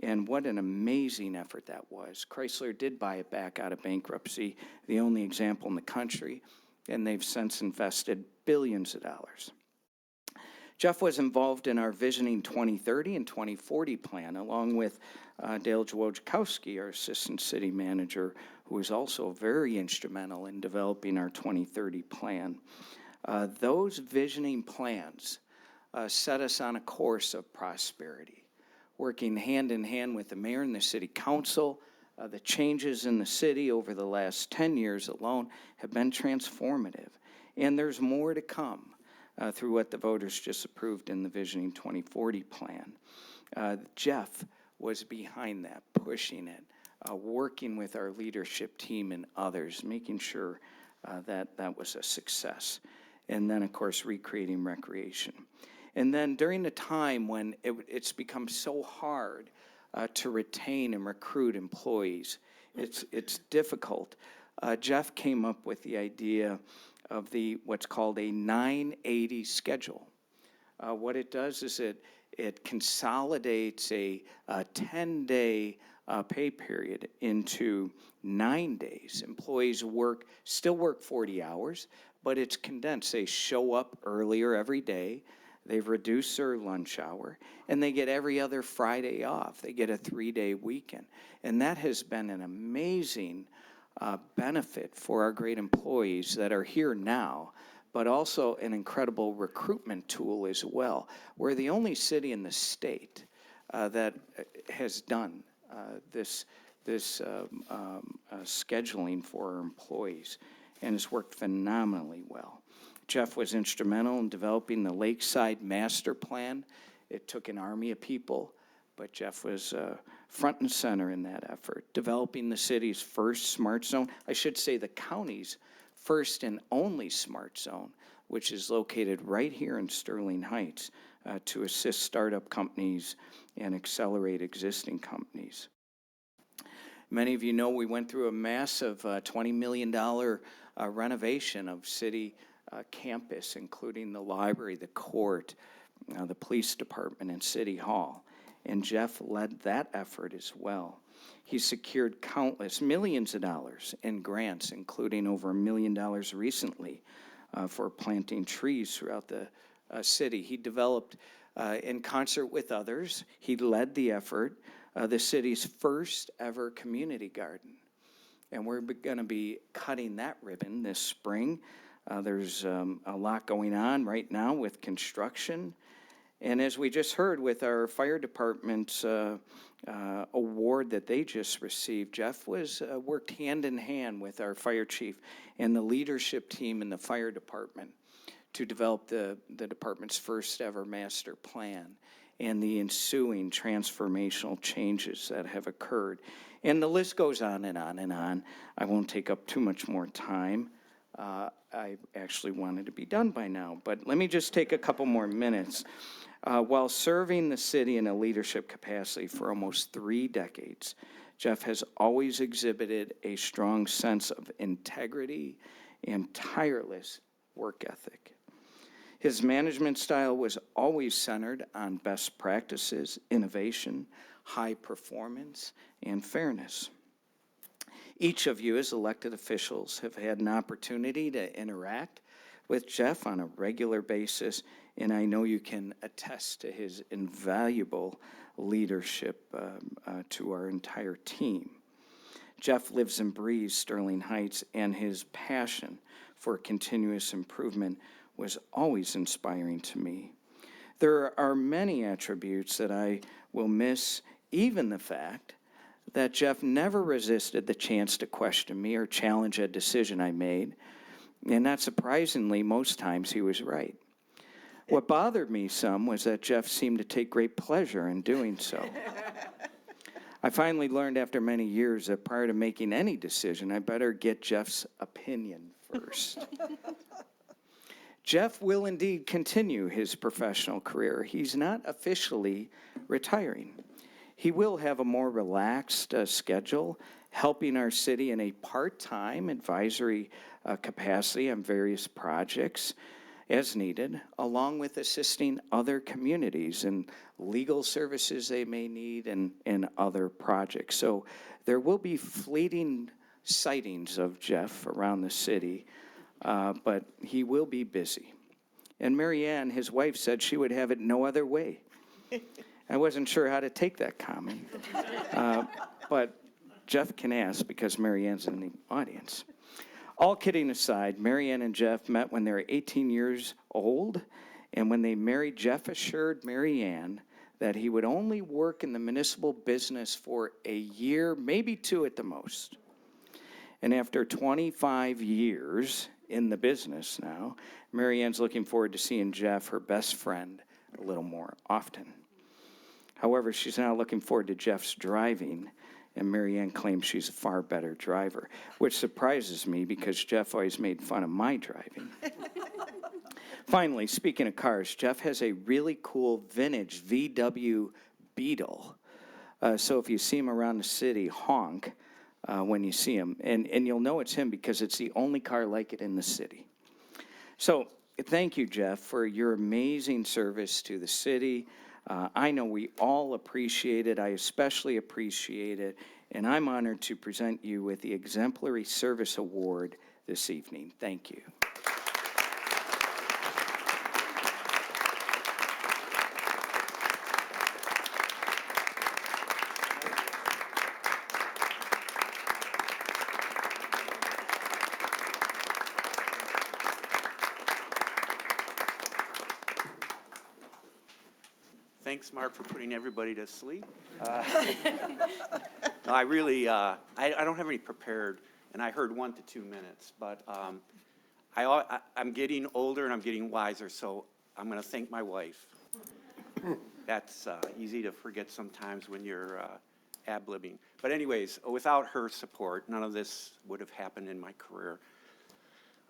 And what an amazing effort that was. Chrysler did buy it back out of bankruptcy, the only example in the country, and they've since invested billions of dollars. Jeff was involved in our Visioning 2030 and 2040 plan, along with Dale Wojciechowski, our Assistant City Manager, who was also very instrumental in developing our 2030 plan. Those visioning plans set us on a course of prosperity, working hand in hand with the mayor and the city council. The changes in the city over the last 10 years alone have been transformative, and there's more to come. Through what the voters just approved in the Visioning 2040 plan. Jeff was behind that, pushing it, working with our leadership team and others, making sure that that was a success. And then, of course, recreating recreation. And then during the time when it's become so hard to retain and recruit employees, it's difficult, Jeff came up with the idea of what's called a 980 schedule. What it does is it consolidates a 10-day pay period into 9 days. Employees still work 40 hours, but it's condensed. They show up earlier every day. They've reduced their lunch hour, and they get every other Friday off. They get a 3-day weekend. And that has been an amazing benefit for our great employees that are here now, but also an incredible recruitment tool as well. We're the only city in the state that has done this scheduling for our employees, and it's worked phenomenally well. Jeff was instrumental in developing the Lakeside Master Plan. It took an army of people, but Jeff was front and center in that effort, developing the city's first smart zone. I should say the county's first and only smart zone, which is located right here in Sterling Heights to assist startup companies and accelerate existing companies. Many of you know we went through a massive $20 million renovation of city campus, including the library, the court, the police department, and City Hall. And Jeff led that effort as well. He secured countless millions of dollars in grants, including over $1 million recently for planting trees throughout the city. He developed, in concert with others, he led the effort, the city's first ever community garden. And we're going to be cutting that ribbon this spring. There's a lot going on right now with construction. And as we just heard with our fire department's award that they just received, Jeff worked hand in hand with our fire chief and the leadership team in the fire department to develop the department's first ever master plan and the ensuing transformational changes that have occurred. And the list goes on and on and on. I won't take up too much more time. I actually wanted to be done by now, but let me just take a couple more minutes. While serving the city in a leadership capacity for almost 3 decades, Jeff has always exhibited a strong sense of integrity and tireless work ethic. His management style was always centered on best practices, innovation, high performance, and fairness. Each of you as elected officials have had an opportunity to interact with Jeff on a regular basis, and I know you can attest to his invaluable leadership to our entire team. Jeff lives and breathes Sterling Heights, and his passion for continuous improvement was always inspiring to me. There are many attributes that I will miss, even the fact that Jeff never resisted the chance to question me or challenge a decision I made, and not surprisingly, most times he was right. What bothered me some was that Jeff seemed to take great pleasure in doing so. I finally learned after many years that prior to making any decision, I better get Jeff's opinion first. Jeff will indeed continue his professional career. He's not officially retiring. He will have a more relaxed schedule, helping our city in a part-time advisory capacity on various projects as needed, along with assisting other communities in legal services they may need and other projects. So there will be fleeting sightings of Jeff around the city, but he will be busy. And Mary Ann, his wife, said she would have it no other way. I wasn't sure how to take that comment, but Jeff can ask because Mary Ann's in the audience. All kidding aside, Mary Ann and Jeff met when they were 18 years old, and when they married, Jeff assured Mary Ann that he would only work in the municipal business for a year, maybe 2 at the most. And after 25 years in the business now, Mary Ann's looking forward to seeing Jeff, her best friend, a little more often. However, she's now looking forward to Jeff's driving, and Mary Ann claims she's a far better driver, which surprises me because Jeff always made fun of my driving. Finally, speaking of cars, Jeff has a really cool vintage VW Beetle. So if you see him around the city, honk when you see him. And you'll know it's him because it's the only car like it in the city. So thank you, Jeff, for your amazing service to the city. I know we all appreciate it. I especially appreciate it. And I'm honored to present you with the Exemplary Service Award this evening. Thank you. Thanks, Mark, for putting everybody to sleep. No, I really, I don't have any prepared, and I heard 1 to 2 minutes, but I'm getting older and I'm getting wiser, so I'm going to thank my wife. That's easy to forget sometimes when you're ad-libbing. But anyways, without her support, none of this would have happened in my career.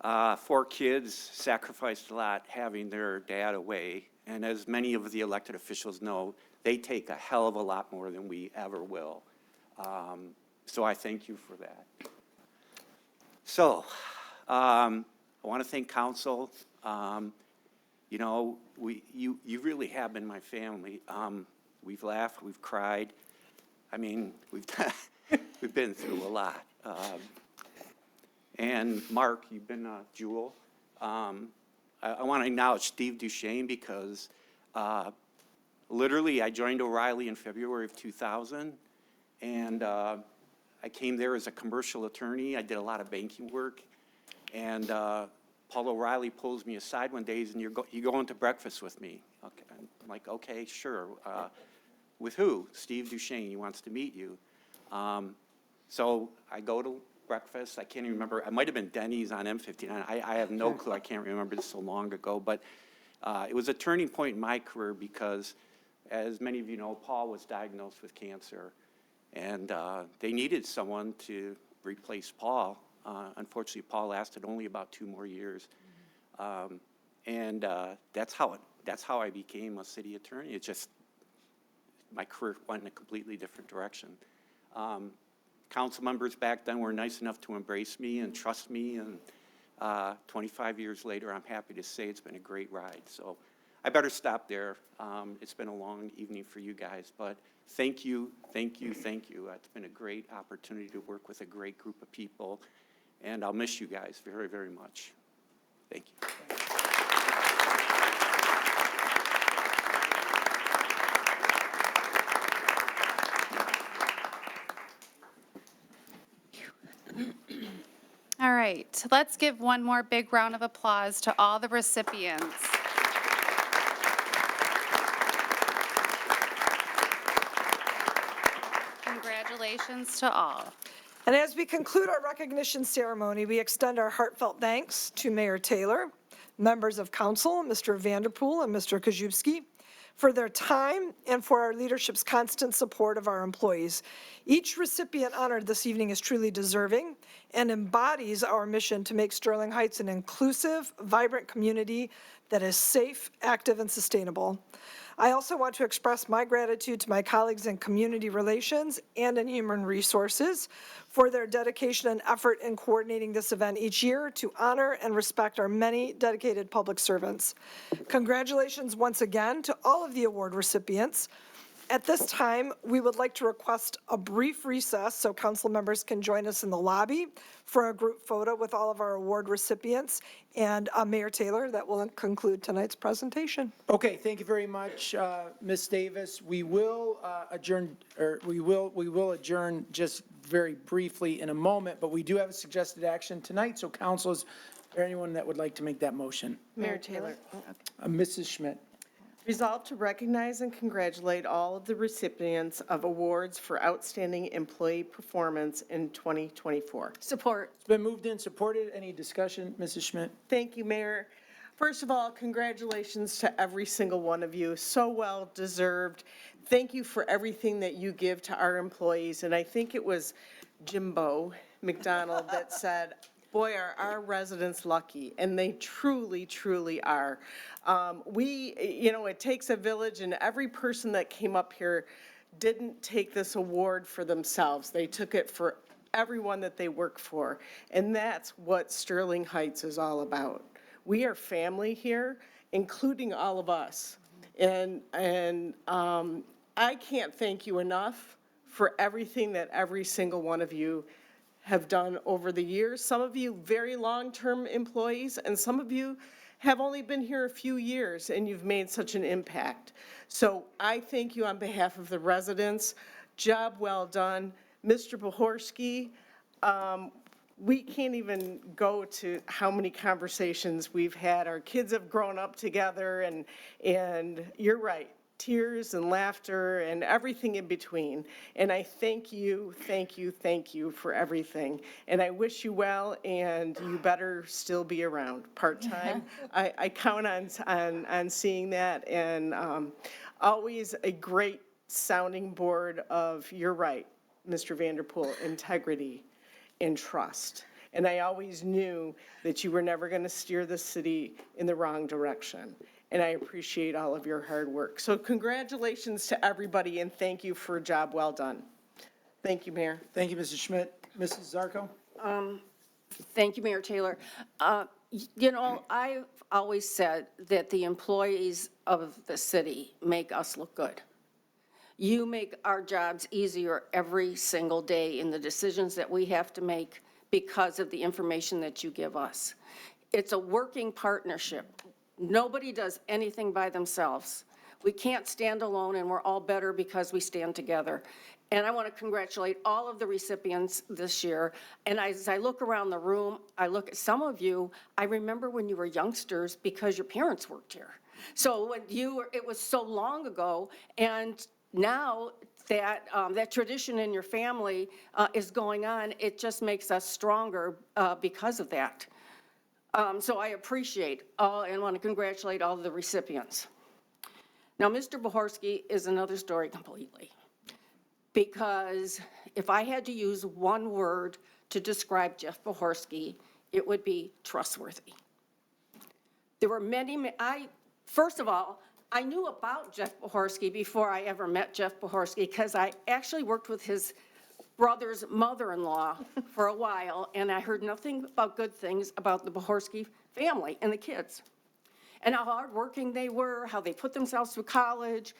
4 kids sacrificed a lot having their dad away. And as many of the elected officials know, they take a hell of a lot more than we ever will. So I thank you for that. So I want to thank council. You know, you really have been my family. We've laughed, we've cried. I mean, we've been through a lot. And Mark, you've been a jewel. I want to acknowledge Steve Duchesne because literally I joined O'Reilly in February of 2000, and I came there as a commercial attorney. I did a lot of banking work, and Paul O'Reilly pulls me aside one day and you going to breakfast with me. Okay. I'm like, okay, sure. With who? Steve Duchesne. He wants to meet you. So I go to breakfast. I can't even remember. It might have been Denny's on M59. I have no clue. I can't remember. This so long ago. But it was a turning point in my career because, as many of you know, Paul was diagnosed with cancer. And they needed someone to replace Paul. Unfortunately, Paul lasted only about 2 more years. And that's how I became a city attorney. It just, my career went in a completely different direction. Council members back then were nice enough to embrace me and trust me, and 25 years later, I'm happy to say it's been a great ride. So I better stop there. It's been a long evening for you guys, but thank you, thank you, thank you. It's been a great opportunity to work with a great group of people, and I'll miss you guys very, very much. Thank you. All right, let's give one more big round of applause to all the recipients. Congratulations to all. And as we conclude our recognition ceremony, we extend our heartfelt thanks to Mayor Taylor, members of council, Mr. Vanderpool and Mr. Kajewski, for their time and for our leadership's constant support of our employees. Each recipient honored this evening is truly deserving and embodies our mission to make Sterling Heights an inclusive, vibrant community that is safe, active, and sustainable. I also want to express my gratitude to my colleagues in community relations and in human resources for their dedication and effort in coordinating this event each year to honor and respect our many dedicated public servants. Congratulations once again to all of the award recipients. At this time, we would like to request a brief recess so council members can join us in the lobby for a group photo with all of our award recipients. And Mayor Taylor, that will conclude tonight's presentation. Okay, thank you very much, Ms. Davis. We will adjourn, or we will adjourn just very briefly in a moment, but we do have a suggested action tonight. So council, is there anyone that would like to make that motion? Mayor Taylor. Mrs. Schmidt. Resolved to recognize and congratulate all of the recipients of awards for outstanding employee performance in 2024. Support. It's been moved and supported. Any discussion, Mrs. Schmidt? Thank you, Mayor. First of all, congratulations to every single one of you. So well deserved. Thank you for everything that you give to our employees. And I think it was Jimbo McDonald that said, boy, are our residents lucky, and they truly, truly are. It takes a village, and every person that came up here didn't take this award for themselves. They took it for everyone that they work for, and that's what Sterling Heights is all about. We are family here, including all of us. And I can't thank you enough for everything that every single one of you have done over the years. Some of you very long-term employees, and some of you have only been here a few years, and you've made such an impact. So I thank you on behalf of the residents. Job well done. Mr. Bohorsky, we can't even go to how many conversations we've had. Our kids have grown up together, and you're right, tears and laughter and everything in between. And I thank you for everything. And I wish you well, and you better still be around part-time. I count on seeing that, and always a great sounding board of, you're right, Mr. Vanderpool, integrity and trust. And I always knew that you were never going to steer the city in the wrong direction. And I appreciate all of your hard work. So congratulations to everybody, and thank you for a job well done. Thank you, Mayor. Thank you, Mrs. Schmidt. Mrs. Zarko? Thank you, Mayor Taylor. You know, I've always said that the employees of the city make us look good. You make our jobs easier every single day in the decisions that we have to make because of the information that you give us. It's a working partnership. Nobody does anything by themselves. We can't stand alone, and we're all better because we stand together. And I want to congratulate all of the recipients this year. And as I look around the room, I look at some of you, I remember when you were youngsters because your parents worked here. So when you were, it was so long ago, and now that that tradition in your family is going on, it just makes us stronger because of that. So I appreciate all and want to congratulate all of the recipients. Now, Mr. Bohorsky is another story completely, because if I had to use one word to describe Jeff Bohorsky, it would be trustworthy. There were many, first of all, I knew about Jeff Bohorsky before I ever met Jeff Bohorsky, because I actually worked with his brother's mother-in-law for a while, and I heard nothing but good things about the Bohorsky family and the kids, and how hardworking they were, how they put themselves through college.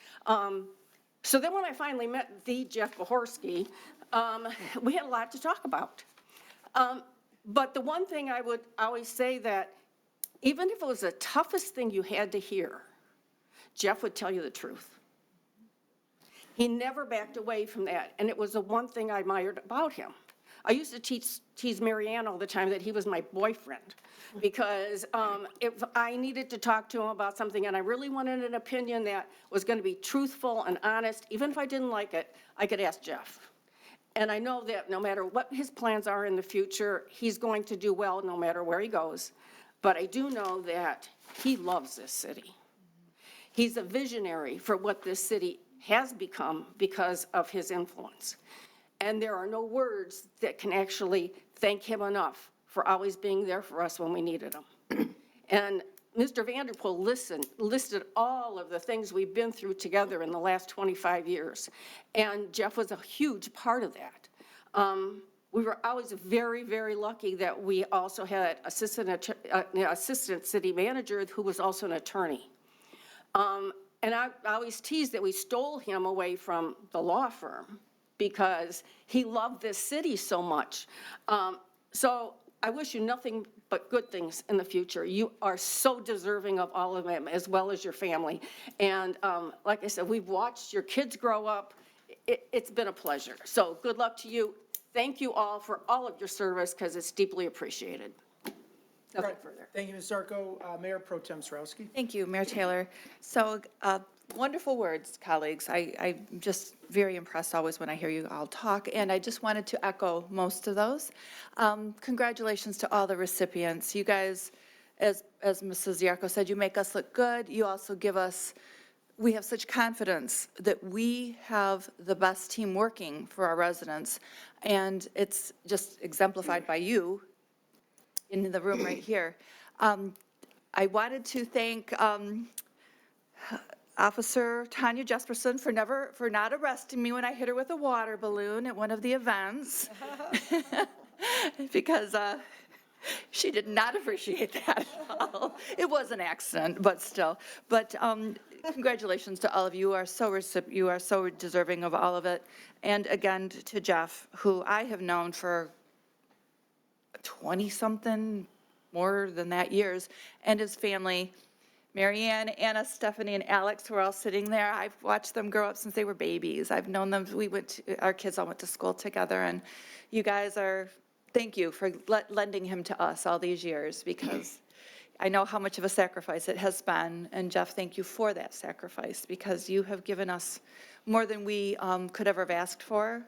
So then when I finally met the Jeff Bohorsky, we had a lot to talk about. But the one thing I would always say, that even if it was the toughest thing you had to hear, Jeff would tell you the truth. He never backed away from that, and it was the one thing I admired about him. I used to tease Marianne all the time that he was my boyfriend, because if I needed to talk to him about something and I really wanted an opinion that was going to be truthful and honest, even if I didn't like it, I could ask Jeff. And I know that no matter what his plans are in the future, he's going to do well no matter where he goes. But I do know that he loves this city. He's a visionary for what this city has become because of his influence. And there are no words that can actually thank him enough for always being there for us when we needed him. And Mr. Vanderpool listed all of the things we've been through together in the last 25 years. And Jeff was a huge part of that. We were always very, very lucky that we also had assistant city manager who was also an attorney. And I always tease that we stole him away from the law firm because he loved this city so much. So I wish you nothing but good things in the future. You are so deserving of all of them, as well as your family. And like I said, we've watched your kids grow up. It's been a pleasure. So good luck to you. Thank you all for all of your service, because it's deeply appreciated. Nothing further. Thank you, Ms. Zarko. Mayor Pro Tem Sarowski. Thank you, Mayor Taylor. So wonderful words, colleagues. I'm just very impressed always when I hear you all talk, and I just wanted to echo most of those. Congratulations to all the recipients. You guys, as Mrs. Yarko said, you make us look good. You also give us, we have such confidence that we have the best team working for our residents, and it's just exemplified by you in the room right here. I wanted to thank Officer Tanya Jesperson for not arresting me when I hit her with a water balloon at one of the events, because she did not appreciate that at all. It was an accident, but still. But Congratulations to all of you. You are you are so deserving of all of it. And again, to Jeff, who I have known for 20-something, more than that years, and his family, Marianne, Anna, Stephanie, and Alex, who are all sitting there. I've watched them grow up since they were babies. I've known them, our kids all went to school together, and you guys thank you for lending him to us all these years, because I know how much of a sacrifice it has been, and Jeff, thank you for that sacrifice, because you have given us more than we could ever have asked for,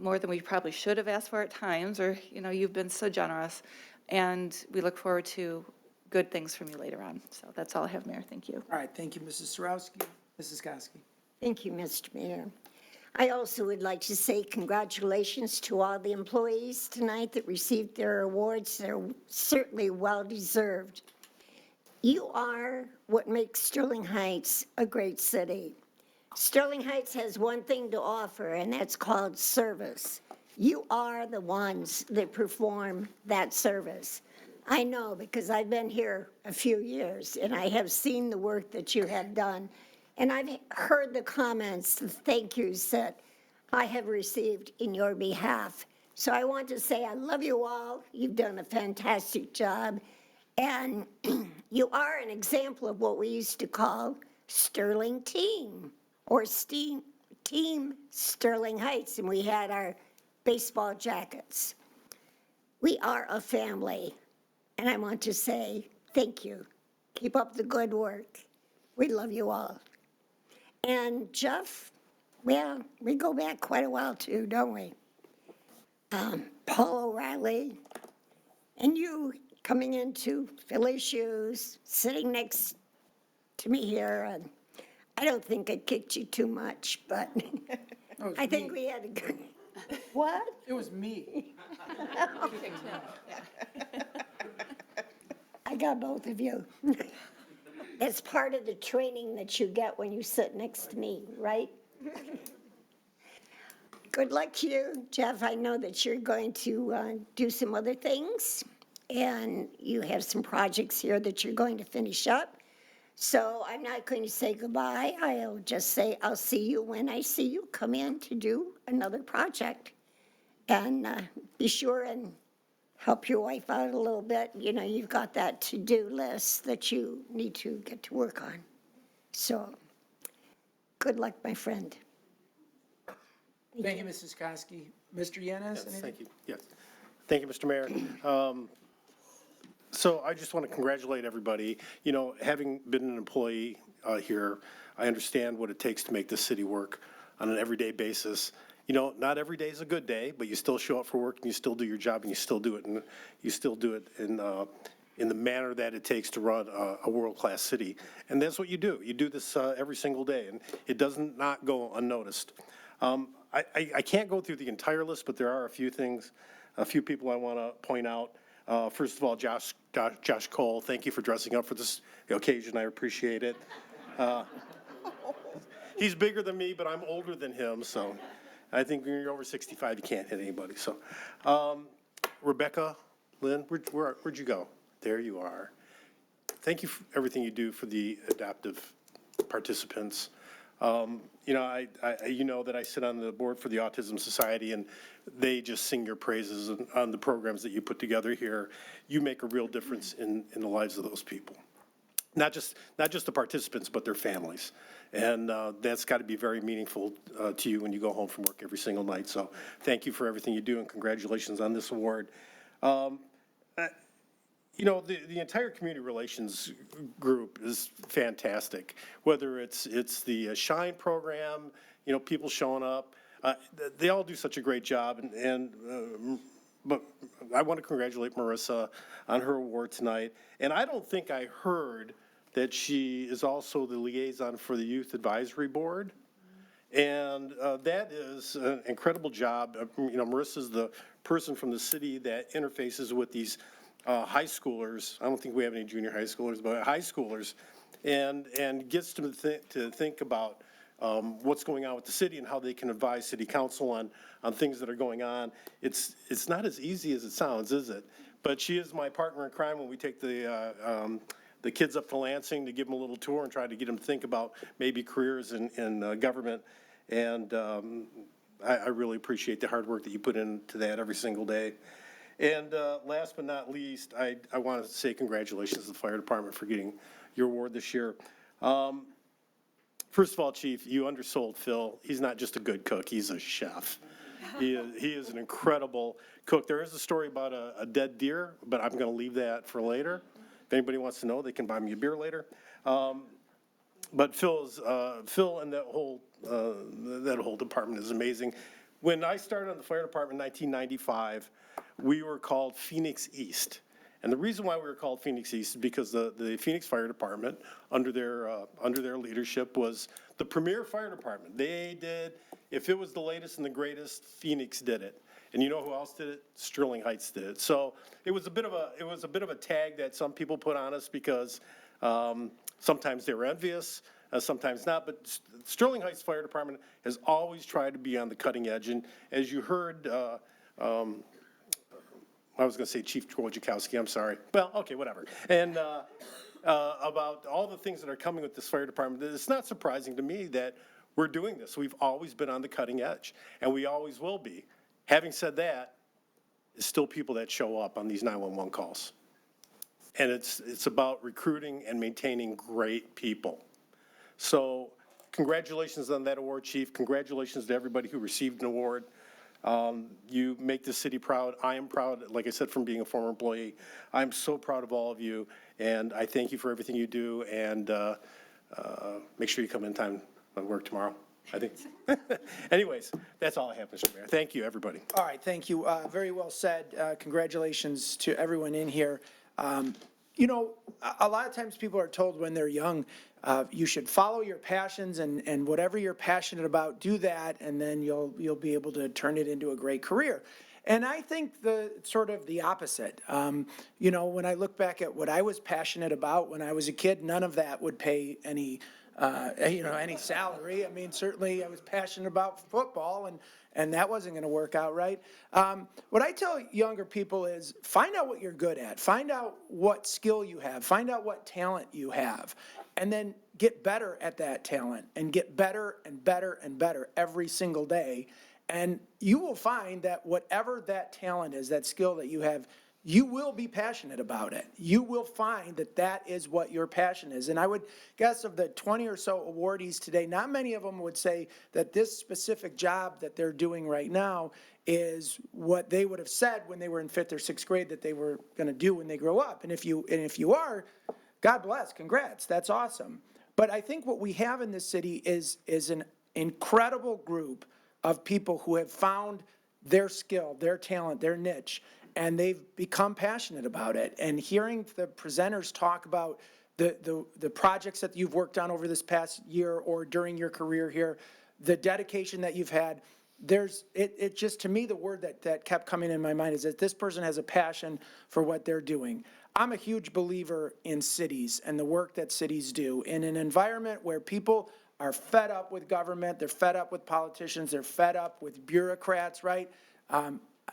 more than we probably should have asked for at times, or, you've been so generous, and we look forward to good things from you later on. So that's all I have, Mayor. Thank you. All right, thank you, Mrs. Sarowski. Mrs. Koski. Thank you, Mr. Mayor. I also would like to say congratulations to all the employees tonight that received their awards. They're certainly well-deserved. You are what makes Sterling Heights a great city. Sterling Heights has one thing to offer, and that's called service. You are the ones that perform that service. I know, because I've been here a few years, and I have seen the work that you have done, and I've heard the comments, the thank yous that I have received in your behalf. So I want to say I love you all. You've done a fantastic job, and you are an example of what we used to call Sterling Team, or Team Sterling Heights, and we had our baseball jackets. We are a family. And I want to say thank you. Keep up the good work. We love you all. And Jeff, well, we go back quite a while too, don't we? Paul O'Reilly, and you coming in to fill his shoes, sitting next to me here. And I don't think I kicked you too much, but I think we had a good. What? It was me. I got both of you. That's part of the training that you get when you sit next to me, right? Good luck to you, Jeff. I know that you're going to do some other things, and you have some projects here that you're going to finish up. So I'm not going to say goodbye. I'll just say I'll see you when I see you come in to do another project. And be sure and help your wife out a little bit. You've got that to-do list that you need to get to work on. So, good luck, my friend. Thank you, Mrs. Koski. Mr. Yanez? Yes, thank you. Yes. Thank you, Mr. Mayor. So I just want to congratulate everybody. Having been an employee here, I understand what it takes to make this city work on an everyday basis. Not every day is a good day, but you still show up for work and you still do your job and you still do it, and you still do it in the manner that it takes to run a world-class city. And that's what you do. You do this every single day, and it doesn't not go unnoticed. I can't go through the entire list, but there are a few people I want to point out. First of all, Josh Cole, thank you for dressing up for this occasion. I appreciate it. He's bigger than me, but I'm older than him, so I think when you're over 65, you can't hit anybody. So, Rebecca, Lynn, where'd you go? There you are. Thank you for everything you do for the adaptive participants. You know that I sit on the board for the Autism Society, and they just sing your praises on the programs that you put together here. You make a real difference in the lives of those people. Not just the participants, but their families. And that's got to be very meaningful to you when you go home from work every single night. So thank you for everything you do, and congratulations on this award. The entire community relations group is fantastic. Whether it's the Shine program, people showing up, they all do such a great job. But I want to congratulate Marissa on her award tonight. And I don't think I heard that she is also the liaison for the Youth Advisory Board. And that is an incredible job. Marissa's the person from the city that interfaces with these high schoolers. I don't think we have any junior high schoolers, but high schoolers, and gets to think about what's going on with the city and how they can advise city council on things that are going on. It's not as easy as it sounds, is it? But she is my partner in crime when we take the the kids up to Lansing to give them a little tour and try to get them to think about maybe careers in government. And I really appreciate the hard work that you put into that every single day. And last but not least, I want to say congratulations to the fire department for getting your award this year. First of all, Chief, you undersold Phil. He's not just a good cook, he's a chef. He is an incredible cook. There is a story about a dead deer, but I'm going to leave that for later. If anybody wants to know, they can buy me a beer later. But Phil and that whole department is amazing. When I started on the fire department in 1995, we were called Phoenix East. And the reason why we were called Phoenix East is because the Phoenix Fire Department, under their leadership, was the premier fire department. They did, if it was the latest and the greatest, Phoenix did it. And you know who else did it? Sterling Heights did it. So it was a bit of a tag that some people put on us because sometimes they were envious, sometimes not. But Sterling Heights Fire Department has always tried to be on the cutting edge. And as you heard, I was going to say Chief Wojciechowski, I'm sorry. Well, okay, whatever. And about all the things that are coming with this fire department, it's not surprising to me that we're doing this. We've always been on the cutting edge, and we always will be. Having said that, it's still people that show up on these 911 calls. And it's about recruiting and maintaining great people. So congratulations on that award, Chief. Congratulations to everybody who received an award. You make the city proud. I am proud, like I said, from being a former employee. I'm so proud of all of you, and I thank you for everything you do, and make sure you come in time on work tomorrow, I think. Anyways, that's all I have, Mr. Mayor. Thank you, everybody. All right, thank you. Very well said. Congratulations to everyone in here. You know, a lot of times people are told when they're young, you should follow your passions and whatever you're passionate about, do that, and then you'll be able to turn it into a great career. And I think sort of the opposite. You know, when I look back at what I was passionate about when I was a kid, none of that would pay any any salary. I mean, certainly I was passionate about football, and that wasn't going to work out right. What I tell younger people is find out what you're good at. Find out what skill you have. Find out what talent you have. And then get better at that talent and get better and better and better every single day. And you will find that whatever that talent is, that skill that you have, you will be passionate about it. You will find that that is what your passion is. And I would guess of the 20 or so awardees today, not many of them would say that this specific job that they're doing right now is what they would have said when they were in 5th or 6th grade that they were going to do when they grow up. And if you are, God bless, congrats, that's awesome. But I think what we have in this city is an incredible group of people who have found their skill, their talent, their niche, and they've become passionate about it. And hearing the presenters talk about the projects that you've worked on over this past year or during your career here, the dedication that you've had, it just, to me, the word that kept coming in my mind is that this person has a passion for what they're doing. I'm a huge believer in cities and the work that cities do. In an environment where people are fed up with government, they're fed up with politicians, they're fed up with bureaucrats, right?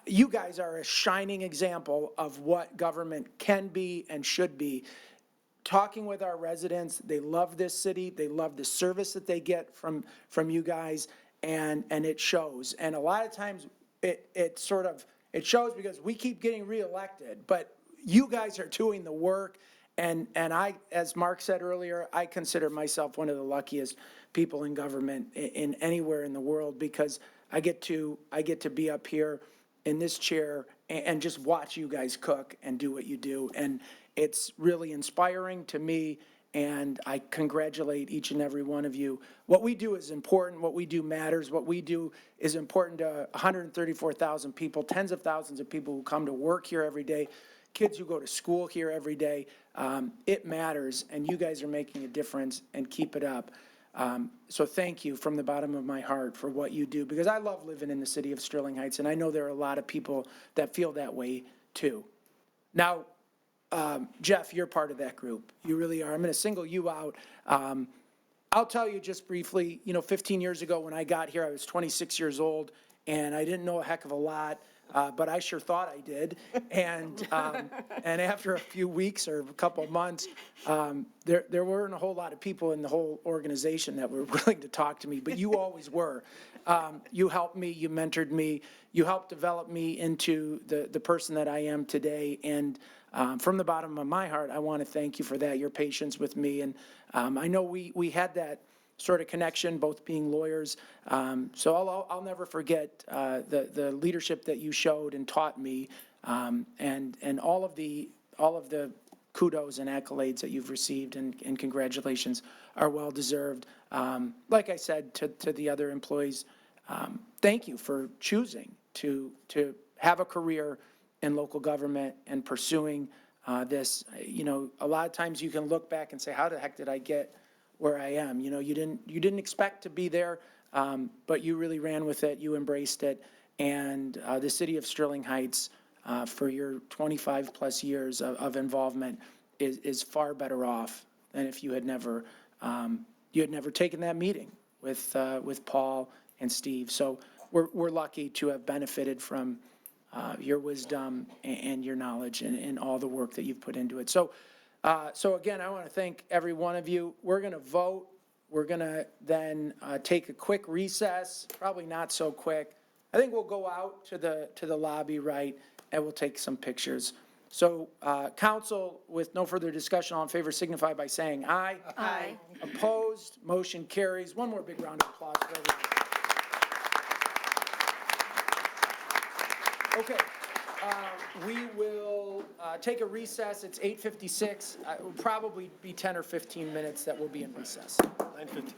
You guys are a shining example of what government can be and should be. Talking with our residents, they love this city, they love the service that they get from you guys, and it shows. And a lot of times it shows because we keep getting reelected, but you guys are doing the work. And I, as Mark said earlier, I consider myself one of the luckiest people in government in anywhere in the world because I get to be up here in this chair and just watch you guys cook and do what you do. And it's really inspiring to me, and I congratulate each and every one of you. What we do is important. What we do matters. What we do is important to 134,000 people, tens of thousands of people who come to work here every day, kids who go to school here every day. It matters, and you guys are making a difference, and keep it up. So thank you from the bottom of my heart for what you do, because I love living in the city of Sterling Heights, and I know there are a lot of people that feel that way too. Now, Jeff, you're part of that group. You really are. I'm going to single you out. I'll tell you just briefly, 15 years ago when I got here, I was 26 years old, and I didn't know a heck of a lot. but I sure thought I did. And after a few weeks or a couple of months, there weren't a whole lot of people in the whole organization that were willing to talk to me, but you always were. You helped me, you mentored me, you helped develop me into the person that I am today. And from the bottom of my heart, I want to thank you for that, your patience with me. And I know we had that sort of connection, both being lawyers. So I'll never forget the leadership that you showed and taught me, and all of the kudos and accolades that you've received, and congratulations are well deserved. Like I said to the other employees, thank you for choosing to have a career in local government and pursuing this. You know, a lot of times you can look back and say, how the heck did I get where I am? You know, you didn't expect to be there, but you really ran with it, you embraced it, and the city of Sterling Heights, for your 25-plus years of involvement, is far better off than if you had never taken that meeting with Paul and Steve. So we're lucky to have benefited from your wisdom and your knowledge and all the work that you've put into it. So again, I want to thank every one of you. We're going to vote. We're going to then take a quick recess, probably not so quick. I think we'll go out to the lobby, right, and we'll take some pictures. So council, with no further discussion, all in favor signify by saying aye. Aye. Opposed, motion carries. One more big round of applause for everyone. Okay, we will take a recess. It's 8:56. It will probably be 10 or 15 minutes that we'll be in recess. 9:15.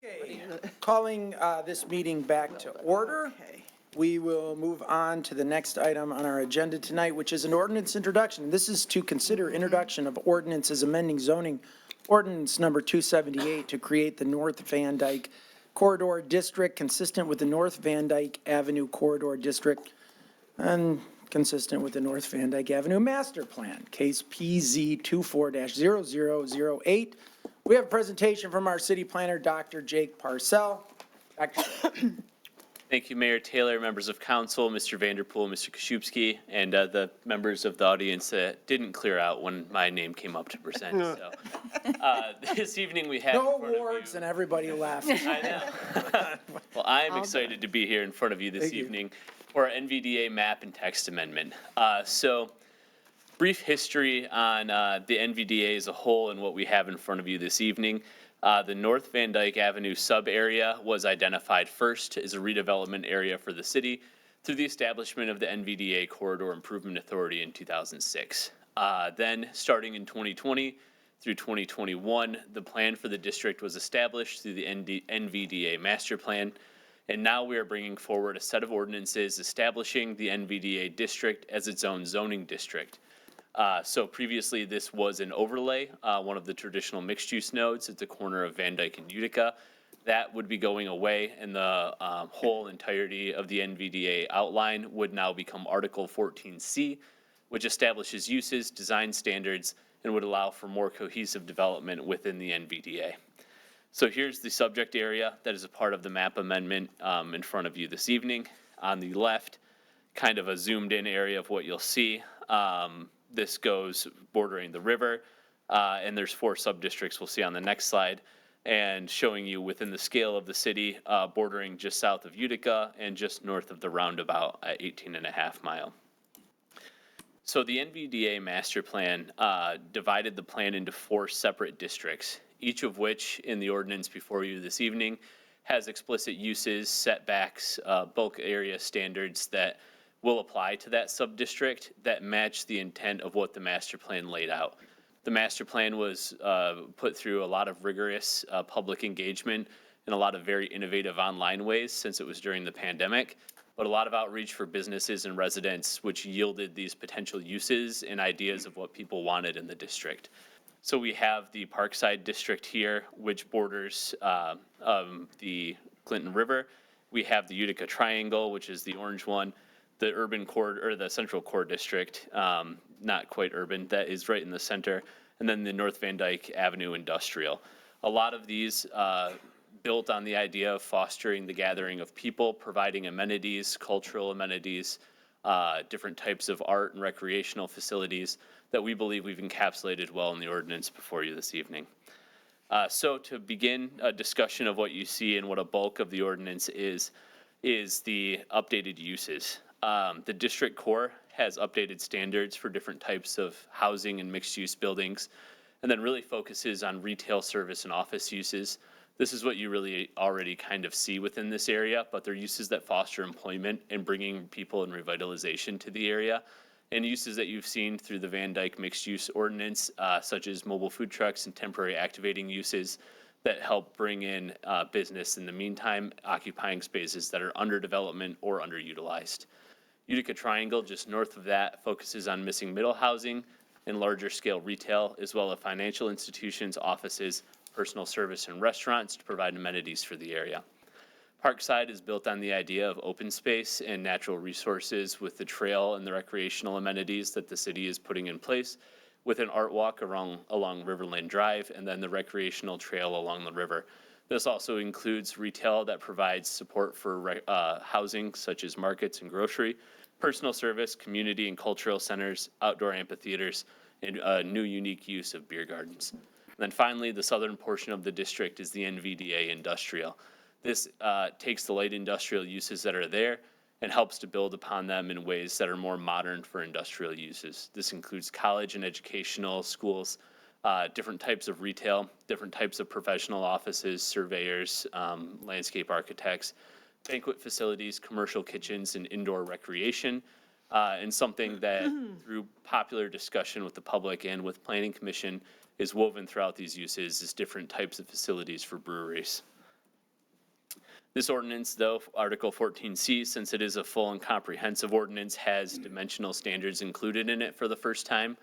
Okay, calling this meeting back to order. We will move on to the next item on our agenda tonight, which is an ordinance introduction. This is to consider introduction of ordinances amending zoning ordinance number 278 to create the North Van Dyke Corridor District consistent with the North Van Dyke Avenue Corridor District and consistent with the North Van Dyke Avenue Master Plan, case PZ 24-0008. We have a presentation from our city planner, Dr. Jake Parcell. Dr. Thank you, Mayor Taylor, members of council, Mr. Vanderpool, Mr. Koszewski, and the members of the audience that didn't clear out when my name came up to present. So, this evening we have No awards and everybody left. I know. Well, I'm excited to be here in front of you this evening for our NVDA map and text amendment. Brief history on the NVDA as a whole and what we have in front of you this evening. The North Van Dyke Avenue sub-area was identified first as a redevelopment area for the city through the establishment of the NVDA Corridor Improvement Authority in 2006. Then, starting in 2020 through 2021, the plan for the district was established through the NVDA Master Plan, and now we are bringing forward a set of ordinances establishing the NVDA district as its own zoning district. So previously, this was an overlay, one of the traditional mixed-use nodes at the corner of Van Dyke and Utica. That would be going away, and the whole entirety of the NVDA outline would now become Article 14C, which establishes uses, design standards, and would allow for more cohesive development within the NVDA. So here's the subject area that is a part of the map amendment in front of you this evening. On the left, kind of a zoomed-in area of what you'll see. This goes bordering the river, and there's 4 sub-districts we'll see on the next slide, and showing you within the scale of the city, bordering just south of Utica and just north of the roundabout at 18.5 mile. So the NVDA master plan divided the plan into 4 separate districts, each of which in the ordinance before you this evening has explicit uses, setbacks, bulk area standards that will apply to that sub-district that match the intent of what the master plan laid out. The master plan was put through a lot of rigorous public engagement in a lot of very innovative online ways since it was during the pandemic, but a lot of outreach for businesses and residents, which yielded these potential uses and ideas of what people wanted in the district. So we have the Parkside district here, which borders the Clinton River. We have the Utica Triangle, which is the orange one. The urban core, or the central core district, not quite urban, that is right in the center, and then the North Van Dyke Avenue Industrial. A lot of these built on the idea of fostering the gathering of people, providing amenities, cultural amenities, different types of art and recreational facilities that we believe we've encapsulated well in the ordinance before you this evening. So to begin a discussion of what you see and what a bulk of the ordinance is the updated uses. The district core has updated standards for different types of housing and mixed-use buildings, and then really focuses on retail, service, and office uses. This is what you really already kind of see within this area, but they're uses that foster employment and bringing people and revitalization to the area, and uses that you've seen through the Van Dyke mixed-use ordinance, such as mobile food trucks and temporary activating uses that help bring in business in the meantime, occupying spaces that are under development or underutilized. Utica Triangle, just north of that, focuses on missing middle housing and larger scale retail, as well as financial institutions, offices, personal service, and restaurants to provide amenities for the area. Parkside is built on the idea of open space and natural resources with the trail and the recreational amenities that the city is putting in place, with an art walk along Riverland Drive and then the recreational trail along the river. This also includes retail that provides support for housing such as markets and grocery, personal service, community and cultural centers, outdoor amphitheaters, and a new unique use of beer gardens. And then finally, the southern portion of the district is the NVDA industrial. This takes the light industrial uses that are there and helps to build upon them in ways that are more modern for industrial uses. This includes college and educational schools, different types of retail, different types of professional offices, surveyors, landscape architects, banquet facilities, commercial kitchens, and indoor recreation, and something that through popular discussion with the public and with Planning Commission is woven throughout these uses is different types of facilities for breweries. This ordinance, though, Article 14C, since it is a full and comprehensive ordinance, has dimensional standards included in it for the first time.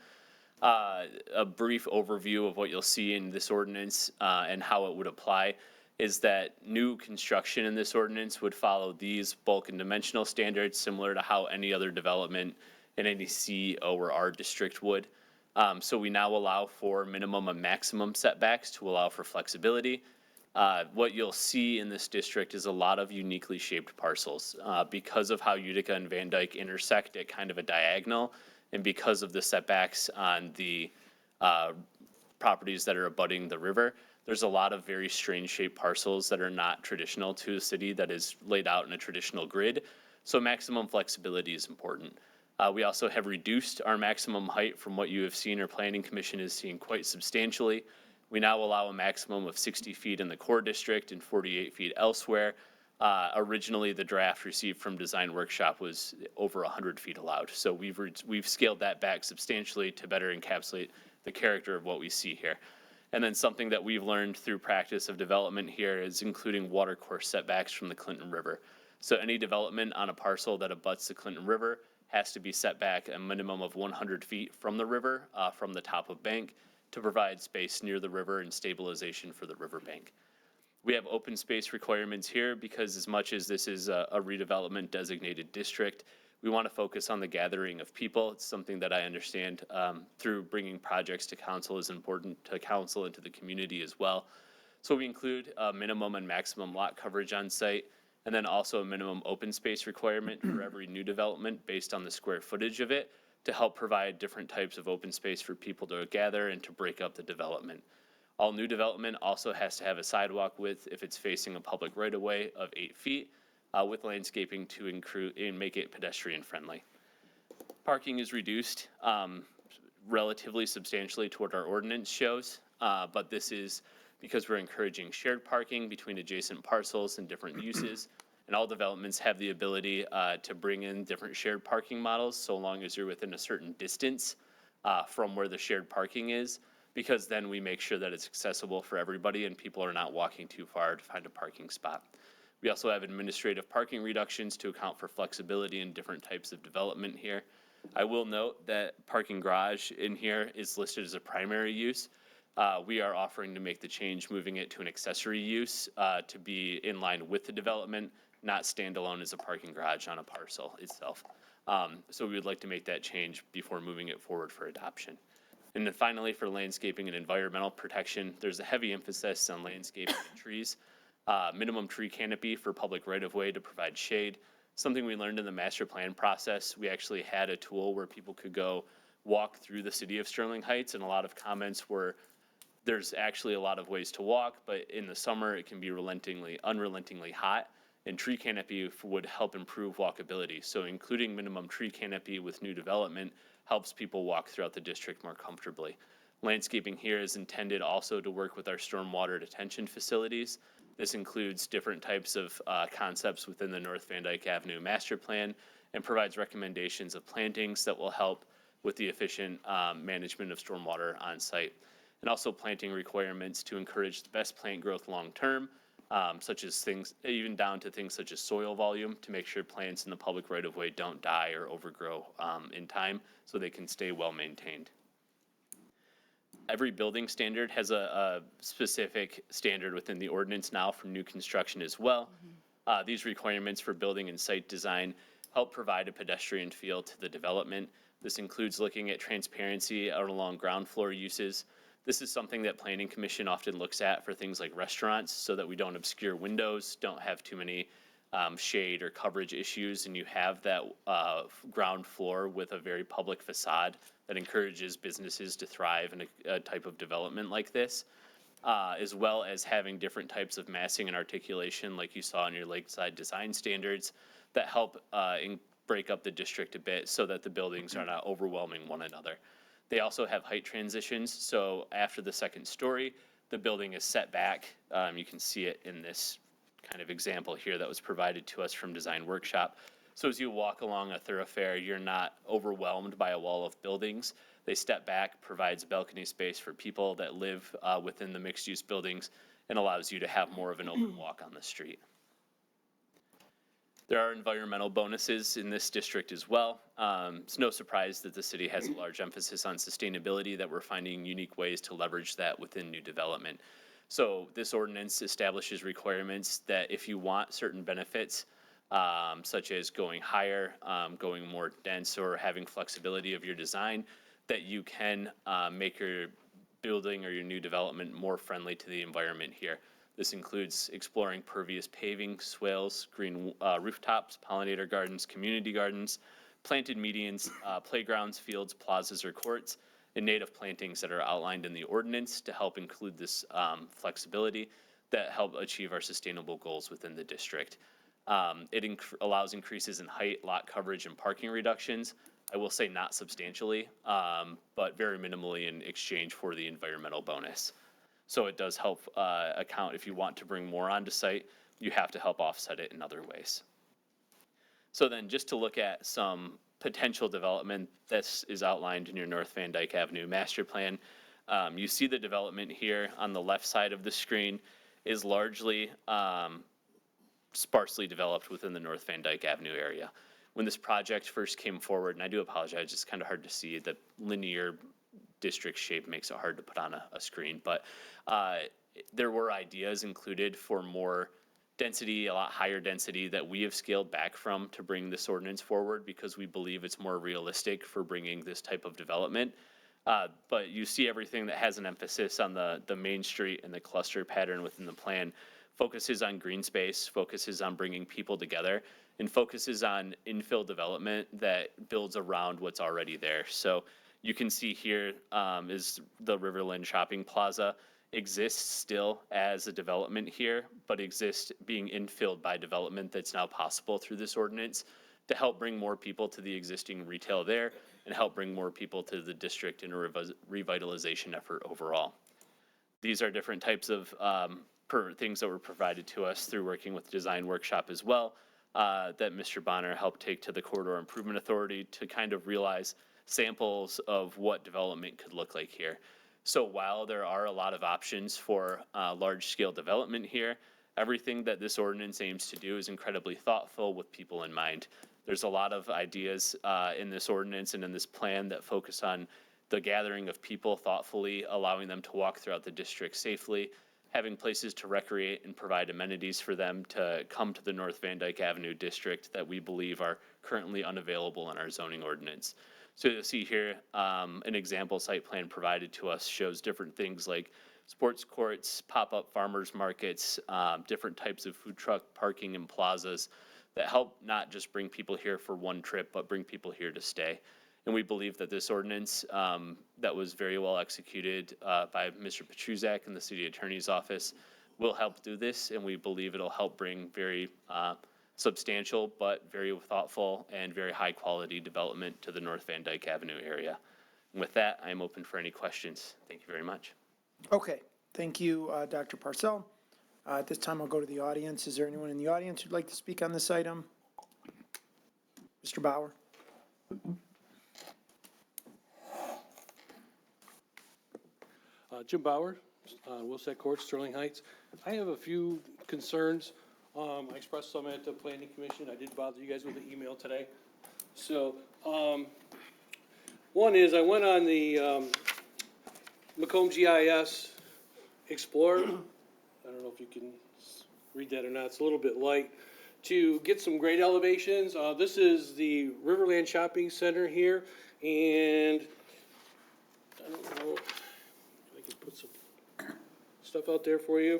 A brief overview of what you'll see in this ordinance and how it would apply is that new construction in this ordinance would follow these bulk and dimensional standards, similar to how any other development in any C, O, or R district would. So we now allow for minimum and maximum setbacks to allow for flexibility. What you'll see in this district is a lot of uniquely shaped parcels. Because of how Utica and Van Dyke intersect at kind of a diagonal, and because of the setbacks on the properties that are abutting the river, there's a lot of very strange shaped parcels that are not traditional to a city that is laid out in a traditional grid. So maximum flexibility is important. We also have reduced our maximum height from what you have seen or Planning Commission is seeing quite substantially. We now allow a maximum of 60 feet in the core district and 48 feet elsewhere. Originally, the draft received from Design Workshop was over 100 feet allowed. So we've scaled that back substantially to better encapsulate the character of what we see here. And then something that we've learned through practice of development here is including watercourse setbacks from the Clinton River. So any development on a parcel that abuts the Clinton River has to be set back a minimum of 100 feet from the river, from the top of bank, to provide space near the river and stabilization for the riverbank. We have open space requirements here because as much as this is a redevelopment designated district, we want to focus on the gathering of people. It's something that I understand through bringing projects to council is important to council and to the community as well. So we include a minimum and maximum lot coverage on site, and then also a minimum open space requirement for every new development based on the square footage of it to help provide different types of open space for people to gather and to break up the development. All new development also has to have a sidewalk width if it's facing a public right-of-way of 8 feet with landscaping to make it pedestrian friendly. Parking is reduced relatively substantially to what our ordinance shows, but this is because we're encouraging shared parking between adjacent parcels and different uses. And all developments have the ability to bring in different shared parking models so long as you're within a certain distance from where the shared parking is, because then we make sure that it's accessible for everybody and people are not walking too far to find a parking spot. We also have administrative parking reductions to account for flexibility in different types of development here. I will note that parking garage in here is listed as a primary use. We are offering to make the change, moving it to an accessory use to be in line with the development, not standalone as a parking garage on a parcel itself. So we would like to make that change before moving it forward for adoption. And then finally, for landscaping and environmental protection, there's a heavy emphasis on landscaping and trees. Minimum tree canopy for public right-of-way to provide shade. Something we learned in the master plan process. We actually had a tool where people could go walk through the city of Sterling Heights, and a lot of comments were there's actually a lot of ways to walk, but in the summer it can be unrelentingly hot, and tree canopy would help improve walkability. So including minimum tree canopy with new development helps people walk throughout the district more comfortably. Landscaping here is intended also to work with our stormwater detention facilities. This includes different types of concepts within the North Van Dyke Avenue master plan and provides recommendations of plantings that will help with the efficient management of stormwater on site. And also planting requirements to encourage the best plant growth long-term, such as things, even down to things such as soil volume, to make sure plants in the public right-of-way don't die or overgrow in time so they can stay well-maintained. Every building standard has a specific standard within the ordinance now for new construction as well. These requirements for building and site design help provide a pedestrian feel to the development. This includes looking at transparency out along ground floor uses. This is something that Planning Commission often looks at for things like restaurants so that we don't obscure windows, don't have too many shade or coverage issues, and you have that ground floor with a very public facade that encourages businesses to thrive in a type of development like this, as well as having different types of massing and articulation like you saw in your lakeside design standards that help break up the district a bit so that the buildings are not overwhelming one another. They also have height transitions, so after the second story, the building is set back. You can see it in this kind of example here that was provided to us from Design Workshop. So as you walk along a thoroughfare, you're not overwhelmed by a wall of buildings. They step back, provides balcony space for people that live within the mixed-use buildings, and allows you to have more of an open walk on the street. There are environmental bonuses in this district as well. It's no surprise that the city has a large emphasis on sustainability, that we're finding unique ways to leverage that within new development. So this ordinance establishes requirements that if you want certain benefits, such as going higher, going more dense, or having flexibility of your design, that you can make your building or your new development more friendly to the environment here. This includes exploring pervious paving, swales, green rooftops, pollinator gardens, community gardens, planted medians, playgrounds, fields, plazas, or courts, and native plantings that are outlined in the ordinance to help include this flexibility that help achieve our sustainable goals within the district. It allows increases in height, lot coverage, and parking reductions. I will say not substantially, but very minimally in exchange for the environmental bonus. So it does help account if you want to bring more onto site, you have to help offset it in other ways. So then just to look at some potential development, this is outlined in your North Van Dyke Avenue master plan. You see the development here on the left side of the screen is largely sparsely developed within the North Van Dyke Avenue area. When this project first came forward, and I do apologize, it's kind of hard to see, the linear district shape makes it hard to put on a screen, but there were ideas included for more density, a lot higher density that we have scaled back from to bring this ordinance forward because we believe it's more realistic for bringing this type of development. But you see everything that has an emphasis on the main street and the cluster pattern within the plan focuses on green space, focuses on bringing people together, and focuses on infill development that builds around what's already there. So you can see here is the Riverland Shopping Plaza exists still as a development here, but exists being infilled by development that's now possible through this ordinance to help bring more people to the existing retail there and help bring more people to the district in a revitalization effort overall. These are different types of things that were provided to us through working with Design Workshop as well, that Mr. Bonner helped take to the Corridor Improvement Authority to kind of realize samples of what development could look like here. So while there are a lot of options for large-scale development here, everything that this ordinance aims to do is incredibly thoughtful with people in mind. There's a lot of ideas in this ordinance and in this plan that focus on the gathering of people thoughtfully, allowing them to walk throughout the district safely, having places to recreate and provide amenities for them to come to the North Van Dyke Avenue district that we believe are currently unavailable in our zoning ordinance. So you'll see here, an example site plan provided to us shows different things like sports courts, pop-up farmers markets, different types of food truck parking and plazas that help not just bring people here for one trip, but bring people here to stay. And we believe that this ordinance that was very well executed by Mr. Petruzak in the city attorney's office will help do this, and we believe it'll help bring very substantial but very thoughtful and very high quality development to the North Van Dyke Avenue area. And with that, I'm open for any questions. Thank you very much. Okay, thank you, Dr. Parcell. At this time, I'll go to the audience. Is there anyone in the audience who'd like to speak on this item? Mr. Bauer? Jim Bauer, Wilsack Court, Sterling Heights. I have a few concerns. I expressed some at the Planning Commission. I did bother you guys with an email today. So, one is I went on the Macomb GIS Explorer. I don't know if you can read that or not. It's a little bit light. To get some grade elevations, this is the Riverland Shopping Center here, and I don't know if I can put some stuff out there for you.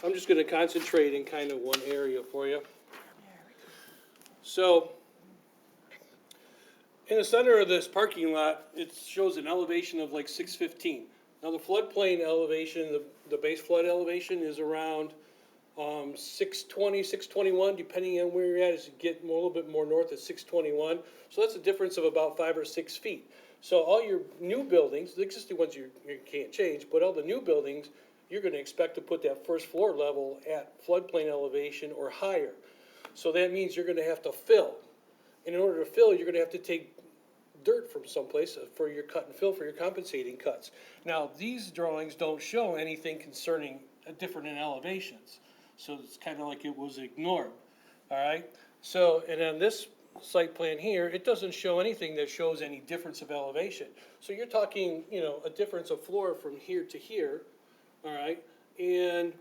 I'm just going to concentrate in kind of one area for you. So, in the center of this parking lot, it shows an elevation of like 615. Now the floodplain elevation, the base flood elevation is around 620, 621, depending on where you're at. As you get a little bit more north at 621. So that's a difference of about 5 or 6 feet. So all your new buildings, the existing ones you can't change, but all the new buildings, you're going to expect to put that first floor level at floodplain elevation or higher. So that means you're going to have to fill. And in order to fill, you're going to have to take dirt from someplace for your cut and fill, for your compensating cuts. Now, these drawings don't show anything concerning different in elevations. So it's kind of like it was ignored, all right? So, and on this site plan here, it doesn't show anything that shows any difference of elevation. So you're talking, you know, a difference of floor from here to here, all right? And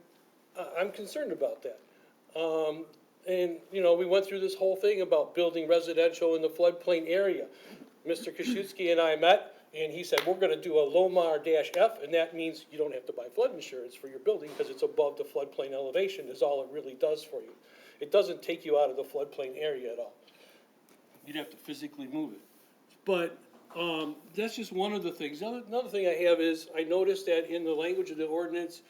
I'm concerned about that. And, you know, we went through this whole thing about building residential in the floodplain area. Mr. Koszewski and I met, and he said, we're gonna do a Lomar-F, and that means you don't have to buy flood insurance for your building because it's above the floodplain elevation is all it really does for you. It doesn't take you out of the floodplain area at all. You'd have to physically move it. But, that's just one of the things. Another thing I have is, I noticed that in the language of the ordinance,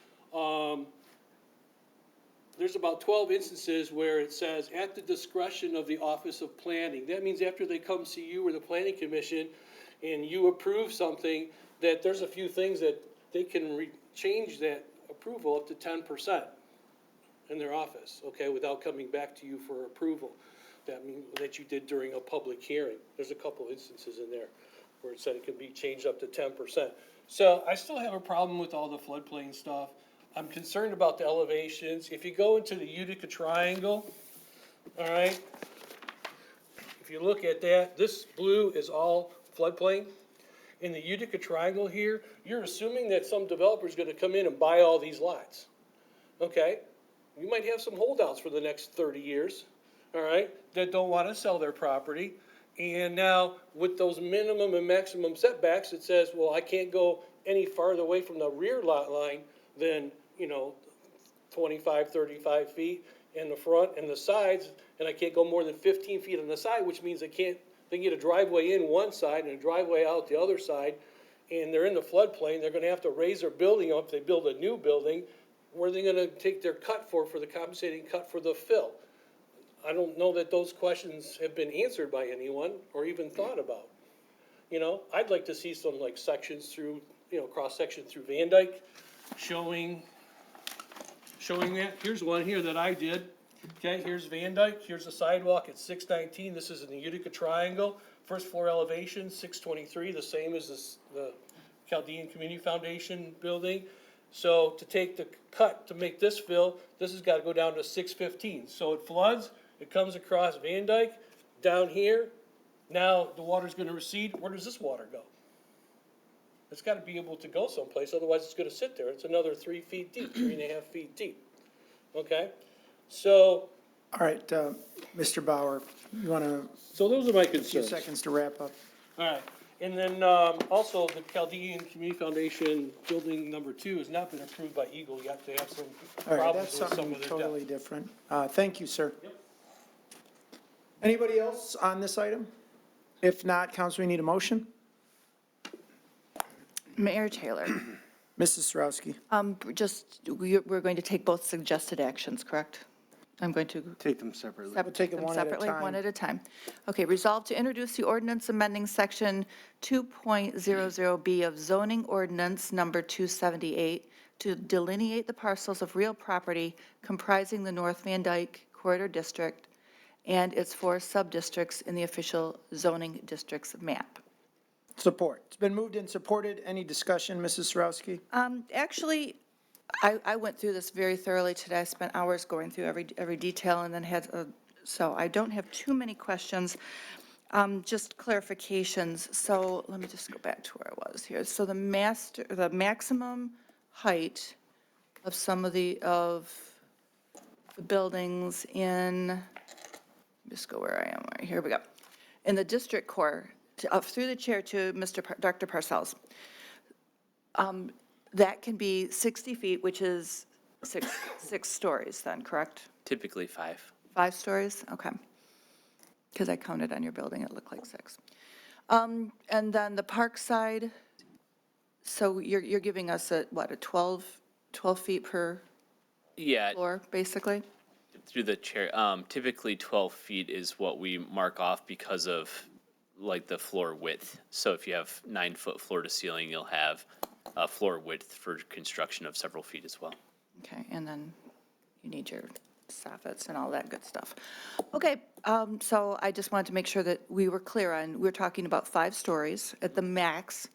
there's about 12 instances where it says, at the discretion of the Office of Planning. That means after they come see you or the Planning Commission and you approve something, that there's a few things that they can change that approval up to 10% in their office, okay, without coming back to you for approval. That means that you did during a public hearing. There's a couple instances in there where it said it can be changed up to 10%. So I still have a problem with all the floodplain stuff. I'm concerned about the elevations. If you go into the Utica Triangle, all right, if you look at that, this blue is all floodplain. In the Utica Triangle here, you're assuming that some developer's gonna come in and buy all these lots, okay? You might have some holdouts for the next 30 years, all right, that don't wanna sell their property. And now, with those minimum and maximum setbacks, it says, well, I can't go any farther away from the rear lot line than, you know, 25, 35 feet in the front and the sides, and I can't go more than 15 feet on the side, which means they can get a driveway in one side and a driveway out the other side, and they're in the floodplain, they're gonna have to raise their building up, if they build a new building, where are they gonna take their cut for the compensating cut for the fill? I don't know that those questions have been answered by anyone or even thought about. You know, I'd like to see some like sections through, you know, cross-section through Van Dyke, showing that. Here's one here that I did. Okay, here's Van Dyke, here's the sidewalk at 619, this is in the Utica Triangle. First floor elevation, 623, the same as the Chaldean Community Foundation building. So to take the cut to make this fill, this has gotta go down to 615. So it floods, it comes across Van Dyke, down here. Now the water's gonna recede, where does this water go? It's gotta be able to go someplace, otherwise it's gonna sit there. It's another 3 feet deep, 3.5 feet deep, okay? So. All right, Mr. Bauer, you want to? So those are my A few concerns. seconds to wrap up. All right, and then, also the Chaldean Community Foundation Building Number 2 has not been approved by Eagle yet. They have some All right, problems that's with some something of their totally depth. different. Thank you, sir. Yep. Anybody else on this item? If not, council, we need a motion. Mayor Taylor, Mrs. Sarowski. we're going to take both suggested actions, correct? I'm going to Take them separately. We'll take it one at a separately, time. one at a time. Okay, resolve to introduce the ordinance amending section 2.00B of zoning ordinance number 278 to delineate the parcels of real property comprising the North Van Dyke Corridor District and its 4 sub-districts in the official zoning districts map. Support. It's been moved and supported. Any discussion, Mrs. Sarowski? Actually, I went through this very thoroughly today. I spent hours going through every detail and then so I don't have too many questions, just clarifications. So let me just go back to where I was here. So the maximum height of some of the buildings in, just go where I am, right here we go. In the district core, through the chair to Dr. Parcells. That can be 60 feet, which is six stories then, correct? Typically 5. 5 stories? Okay. Because I counted on your building, it looked like 6. And then the park side, so you're giving us a 12 feet per Yeah, floor, basically? through the chair, typically 12 feet is what we mark off because of like the floor width. So if you have 9-foot floor to ceiling, you'll have a floor width for construction of several feet as well. Okay, and then you need your soffits and all that good stuff. Okay, so I just wanted to make sure that we were clear on, we're talking about 5 stories at the max,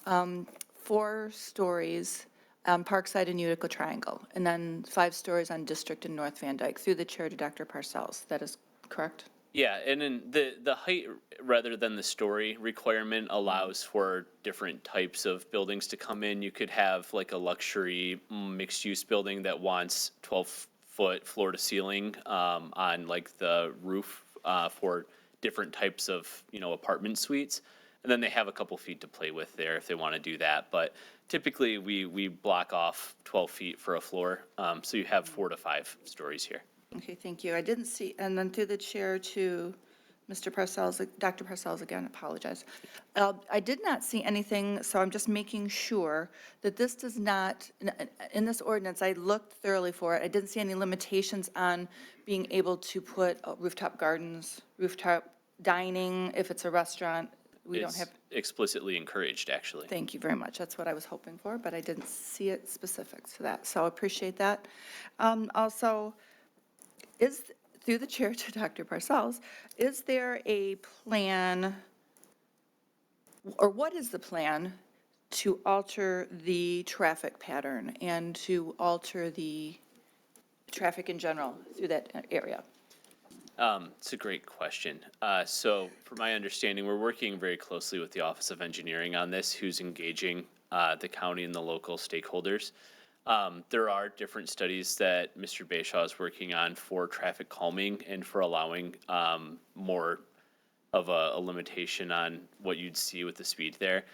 4 stories on Parkside and Utica Triangle, and then 5 stories on District and North Van Dyke, through the chair to Dr. Parcells. That is correct? Yeah, and then the height rather than the story requirement allows for different types of buildings to come in. You could have like a luxury mixed-use building that wants 12-foot floor to ceiling on like the roof for different types of, apartment suites. And then they have a couple feet to play with there if they want to do that. But typically, we block off 12 feet for a floor, so you have 4 to 5 stories here. Okay, thank you. I didn't see, and then through the chair to Mr. Parcells, Dr. Parcells again, apologize. I did not see anything, so I'm just making sure that this does not, in this ordinance, I looked thoroughly for it. I didn't see any limitations on being able to put rooftop gardens, rooftop dining, if it's a restaurant. We don't It's have, explicitly encouraged, actually. thank you very much. That's what I was hoping for, but I didn't see it specific to that, so I appreciate that. Also, through the chair to Dr. Parcells, is there a plan, or what is the plan to alter the traffic pattern and to alter the traffic in general through that area? It's a great question. So from my understanding, we're working very closely with the Office of Engineering on this, who's engaging the county and the local stakeholders. There are different studies that Mr. Bayshaw is working on for traffic calming and for allowing more of a limitation on what you'd see with the speed there.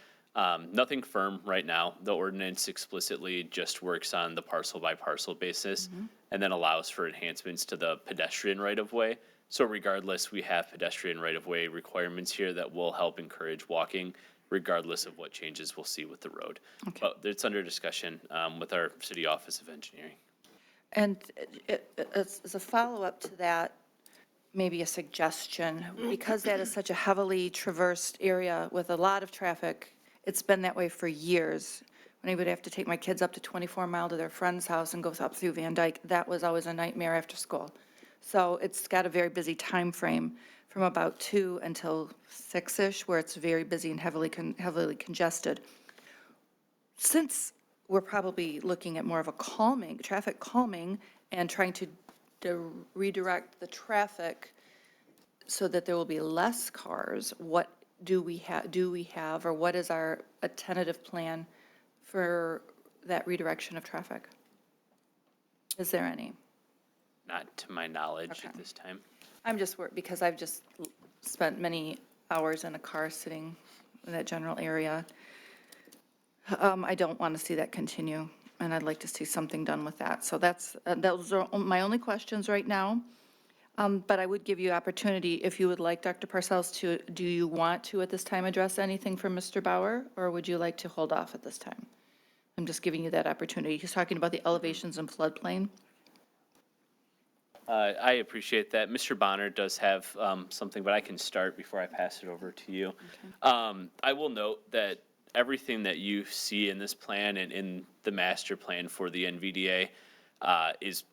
Nothing firm right now. The ordinance explicitly just works on the parcel by parcel basis and then allows for enhancements to the pedestrian right-of-way. So regardless, we have pedestrian right-of-way requirements here that will help encourage walking regardless of what changes we'll see with the road. But it's under discussion with our City Office of Engineering. And as a follow-up to that, maybe a suggestion, because that is such a heavily traversed area with a lot of traffic, it's been that way for years. When I would have to take my kids up to 24 Mile to their friend's house and go up through Van Dyke, that was always a nightmare after school. So it's got a very busy time frame from about 2 until 6-ish, where it's very busy and heavily congested. Since we're probably looking at more of a traffic calming, and trying to redirect the traffic so that there will be less cars, what do we have, or what is a tentative plan for that redirection of traffic? Is there any? Not to my knowledge at this time. I'm just worried because I've just spent many hours in a car sitting in that general area. I don't want to see that continue, and I'd like to see something done with that. So those are my only questions right now. But I would give you opportunity, if you would like, Dr. Parcells, do you want to at this time address anything from Mr. Bauer, or would you like to hold off at this time? I'm just giving you that opportunity. He's talking about the elevations and floodplain. I appreciate that. Mr. Bonner does have something, but I can start before I pass it over to you. I will note that everything that you see in this plan and in the master plan for the NVDA is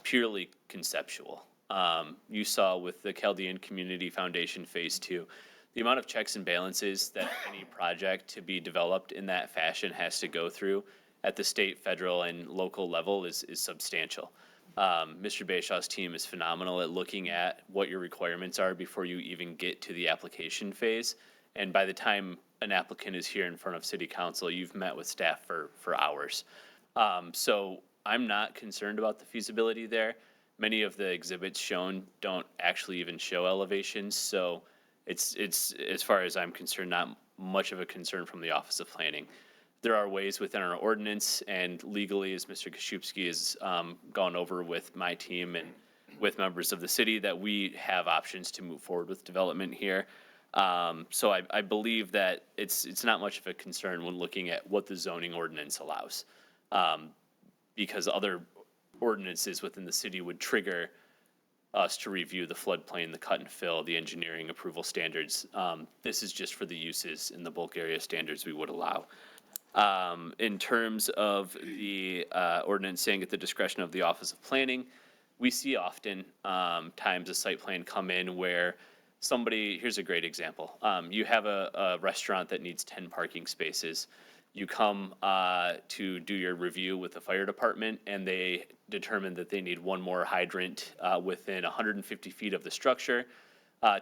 purely conceptual. You saw with the Chaldean Community Foundation Phase 2, the amount of checks and balances that any project to be developed in that fashion has to go through at the state, federal, and local level is substantial. Mr. Bayshaw's team is phenomenal at looking at what your requirements are before you even get to the application phase. And by the time an applicant is here in front of City Council, you've met with staff for hours. So I'm not concerned about the feasibility there. Many of the exhibits shown don't actually even show elevations. So it's as far as I'm concerned, not much of a concern from the Office of Planning. There are ways within our ordinance and legally, as Mr. Kaszubski has gone over with my team and with members of the city, that we have options to move forward with development here. So I believe that it's not much of a concern when looking at what the zoning ordinance allows, because other ordinances within the city would trigger us to review the floodplain, the cut and fill, the engineering approval standards. This is just for the uses in the bulk area standards we would allow. In terms of the ordinance saying at the discretion of the Office of Planning, we see often times a site plan come in where here's a great example. You have a restaurant that needs 10 parking spaces. You come to do your review with the fire department, and they determine that they need one more hydrant within 150 feet of the structure.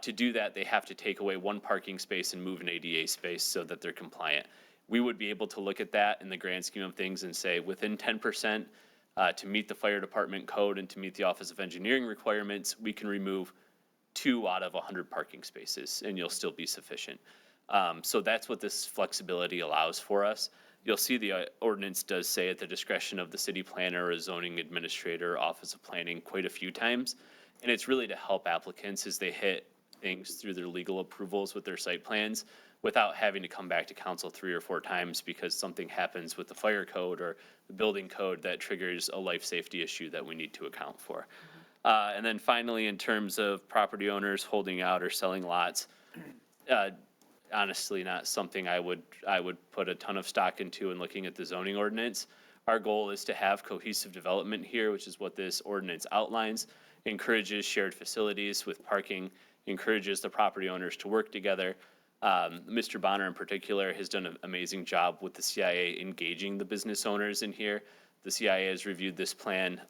To do that, they have to take away one parking space and move an ADA space so that they're compliant. We would be able to look at that in the grand scheme of things and say within 10% to meet the fire department code and to meet the Office of Engineering requirements, we can remove 2 out of 100 parking spaces and you'll still be sufficient. So that's what this flexibility allows for us. You'll see the ordinance does say at the discretion of the city planner or zoning administrator, Office of Planning quite a few times. And it's really to help applicants as they hit things through their legal approvals with their site plans without having to come back to council 3 or 4 times because something happens with the fire code or the building code that triggers a life safety issue that we need to account for. And then finally, in terms of property owners holding out or selling lots, honestly, not something I would put a ton of stock into in looking at the zoning ordinance. Our goal is to have cohesive development here, which is what this ordinance outlines, encourages shared facilities with parking, encourages the property owners to work together. Mr. Bonner in particular has done an amazing job with the CIA engaging the business owners in here. The CIA has reviewed this plan.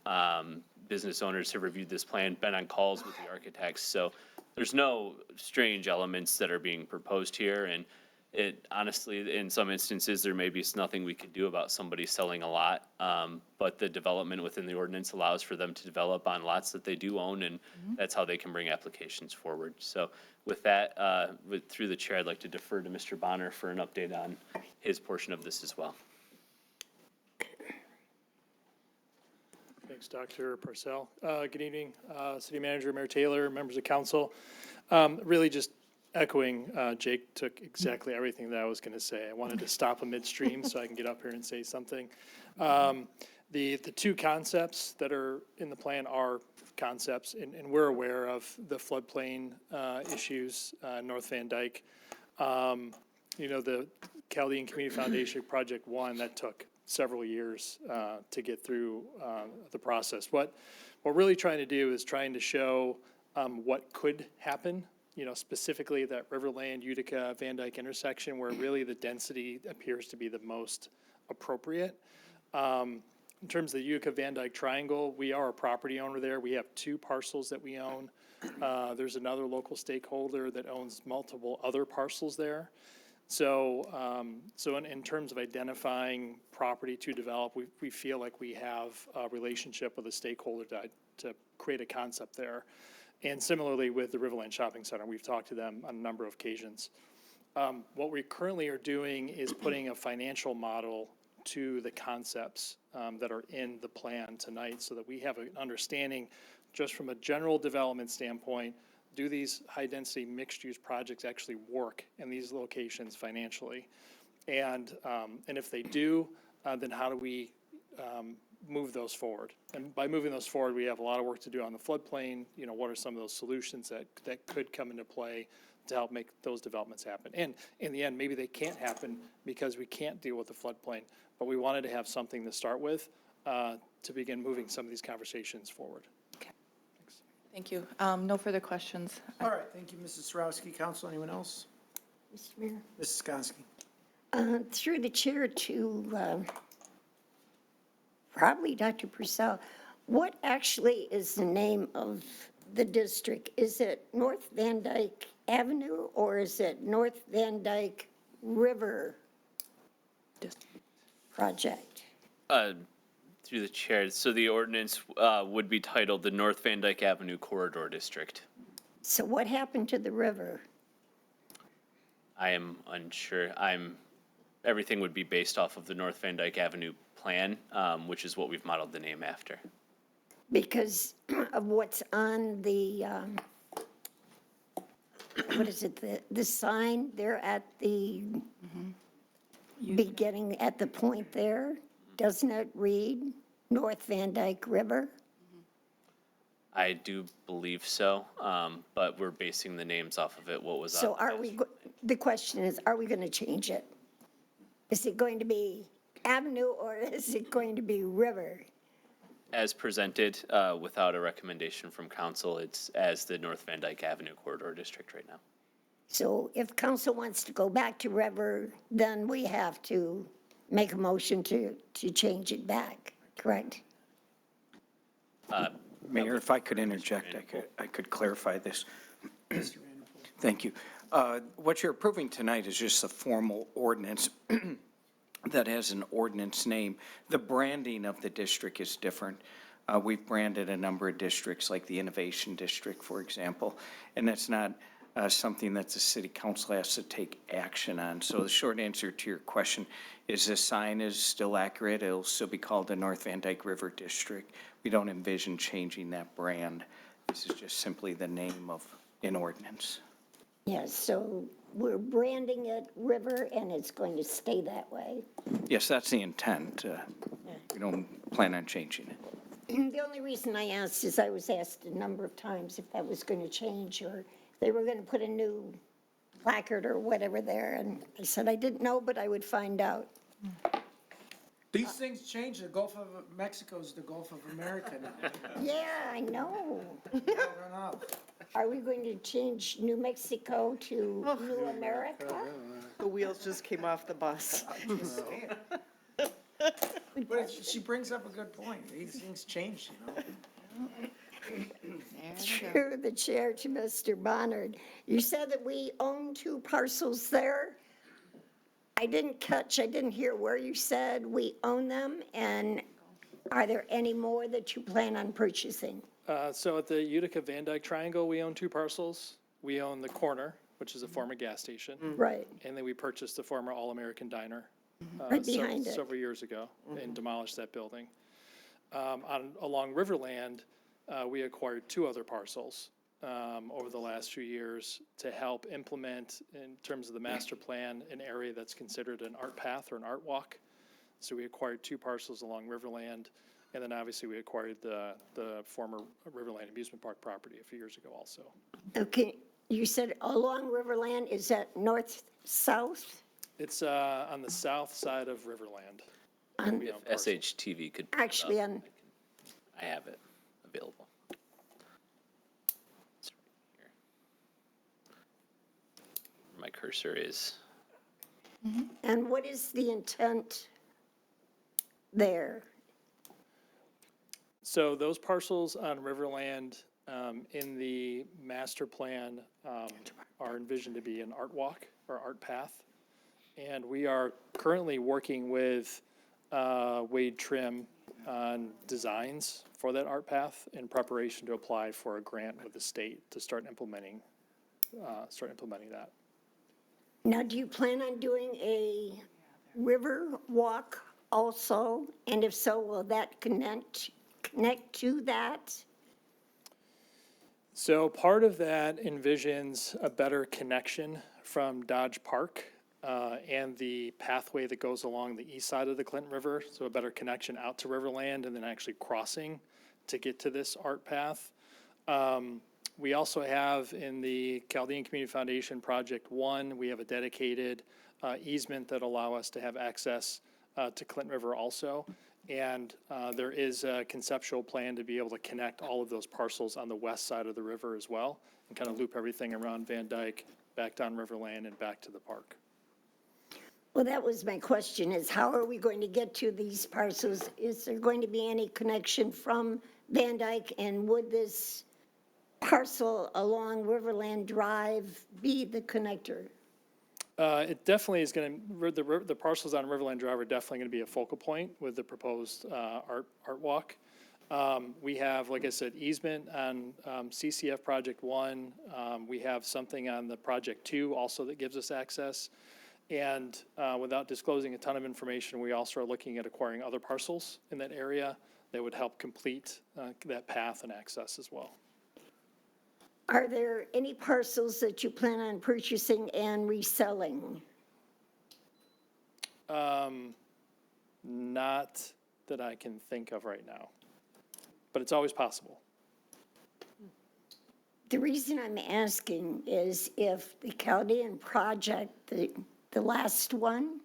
Business owners have reviewed this plan, been on calls with the architects. So there's no strange elements that are being proposed here. And it honestly, in some instances, there may be nothing we could do about somebody selling a lot. But the development within the ordinance allows for them to develop on lots that they do own, and that's how they can bring applications forward. So with that, through the chair, I'd like to defer to Mr. Bonner for an update on his portion of this as well. Thanks, Dr. Parcell. Good evening, City Manager, Mayor Taylor, members of council. Really just echoing, Jake took exactly everything that I was going to say. I wanted to stop him midstream so I can get up here and say something. The 2 concepts that are in the plan are concepts, and we're aware of the floodplain issues, North Van Dyke. The Chaldean Community Foundation Project 1, that took several years to get through the process. What we're really trying to do is trying to show what could happen, specifically that Riverland, Utica, Van Dyke intersection where really the density appears to be the most appropriate. In terms of the Utica Van Dyke triangle, we are a property owner there. We have 2 parcels that we own. There's another local stakeholder that owns multiple other parcels there. So in terms of identifying property to develop, we feel like we have a relationship with a stakeholder to create a concept there. And similarly with the Riverland Shopping Center, we've talked to them on a number of occasions. What we currently are doing is putting a financial model to the concepts that are in the plan tonight so that we have an understanding just from a general development standpoint. Do these high-density mixed-use projects actually work in these locations financially? And if they do, then how do we move those forward? And by moving those forward, we have a lot of work to do on the floodplain. What are some of those solutions that could come into play to help make those developments happen? And in the end, maybe they can't happen because we can't deal with the floodplain, but we wanted to have something to start with to begin moving some of these conversations forward. Thank you. No further questions. All right, thank you, Mrs. Sarowski. Council, anyone else? Mr. Mayor. Mrs. Skoski. Through the chair to probably Dr. Purcell, what actually is the name of the district? Is it North Van Dyke Avenue or is it North Van Dyke River project? Through the chair, so the ordinance would be titled the North Van Dyke Avenue Corridor District. So what happened to the river? I am unsure. Everything would be based off of the North Van Dyke Avenue plan, which is what we've modeled the name after. Because of what's on the, what is it, the sign there at the beginning, at the point there, doesn't it read North Van Dyke River? I do believe so, but we're basing the names off of it, what was on. So are we, the question is, are we going to change it? Is it going to be Avenue or is it going to be River? As presented, without a recommendation from council, it's as the North Van Dyke Avenue Corridor District right now. So if council wants to go back to River, then we have to make a motion to change it back, correct? Mayor, if I could interject, I could clarify this. Thank you. What you're approving tonight is just a formal ordinance that has an ordinance name. The branding of the district is different. We've branded a number of districts, like the Innovation District, for example, and that's not something that the city council has to take action on. So the short answer to your question is the sign is still accurate. It'll still be called the North Van Dyke River District. We don't envision changing that brand. This is just simply the name of an ordinance. Yes, so we're branding it River, and it's going to stay that way. Yes, that's the intent. We don't plan on changing it. The only reason I asked is I was asked a number of times if that was going to change or they were going to put a new placard or whatever there, and I said I didn't know, but I would find out. These things change. The Gulf of Mexico is the Gulf of America now. Yeah, I know. Run up. Are we going to change New Mexico to New America? The wheels just came off the bus. But she brings up a good point. These things change, you know. Through the chair to Mr. Bonnard. You said that we own 2 parcels there. I didn't hear where you said we own them, and are there any more that you plan on purchasing? So at the Utica Van Dyke Triangle, we own 2 parcels. We own the corner, which is a former gas station. Right. And then we purchased the former All-American Diner. Right behind it. Several years ago, and demolished that building. Along Riverland, we acquired 2 other parcels over the last few years to help implement, in terms of the master plan, an area that's considered an art path or an art walk. So we acquired 2 parcels along Riverland, and then obviously we acquired the former Riverland Amusement Park property a few years ago also. Okay, you said along Riverland, is that north, south? It's on the south side of Riverland. If SHTV could. Actually, on, I have it available. It's right here. Where my cursor is. and what is the intent there? So those parcels on Riverland in the master plan are envisioned to be an art walk or art path. And we are currently working with Wade Trim on designs for that art path in preparation to apply for a grant with the state to start implementing that. Now, do you plan on doing a river walk also? And if so, will that connect to that? So part of that envisions a better connection from Dodge Park and the pathway that goes along the east side of the Clinton River, so a better connection out to Riverland and then actually crossing to get to this art path. We also have in the Chaldean Community Foundation Project 1, we have a dedicated easement that allow us to have access to Clinton River also. And there is a conceptual plan to be able to connect all of those parcels on the west side of the river as well and kind of loop everything around Van Dyke, back down Riverland and back to the park. Well, that was my question, is how are we going to get to these parcels? Is there going to be any connection from Van Dyke, and would this parcel along Riverland Drive be the connector? It definitely is going to, the parcels on Riverland Drive are definitely going to be a focal point with the proposed art walk. We have, like I said, easement on CCF Project 1. We have something on the Project 2 also that gives us access. And without disclosing a ton of information, we also are looking at acquiring other parcels in that area that would help complete that path and access as well. Are there any parcels that you plan on purchasing and reselling? Not that I can think of right now, but it's always possible. The reason I'm asking is if the Chaldean project, the last one,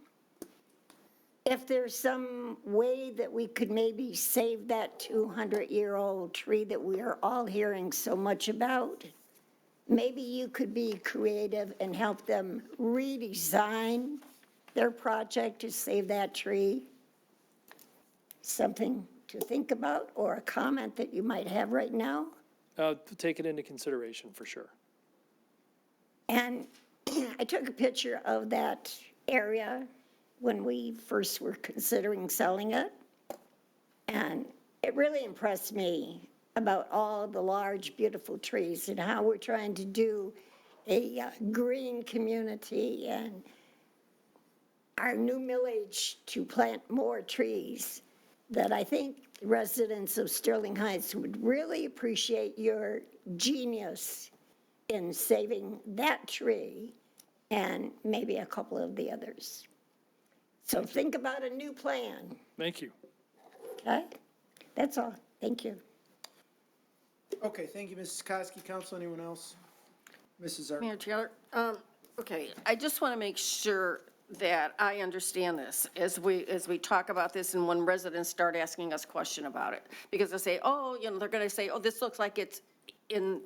if there's some way that we could maybe save that 200-year-old tree that we are all hearing so much about, maybe you could be creative and help them redesign their project to save that tree? Something to think about, or a comment that you might have right now? Take it into consideration for sure. And I took a picture of that area when we first were considering selling it. And it really impressed me about all the large, beautiful trees and how we're trying to do a green community and our new millage to plant more trees, that I think residents of Sterling Heights would really appreciate your genius in saving that tree and maybe a couple of the others. So think about a new plan, Thank you. okay? That's all. Thank you. Okay, thank you, Mrs. Koski. Council, anyone else? Mrs. Art. Mayor Taylor, okay, I just want to make sure that I understand this as we talk about this and when residents start asking us question about it. Because they say, oh, they're going to say, oh, this looks like it's in,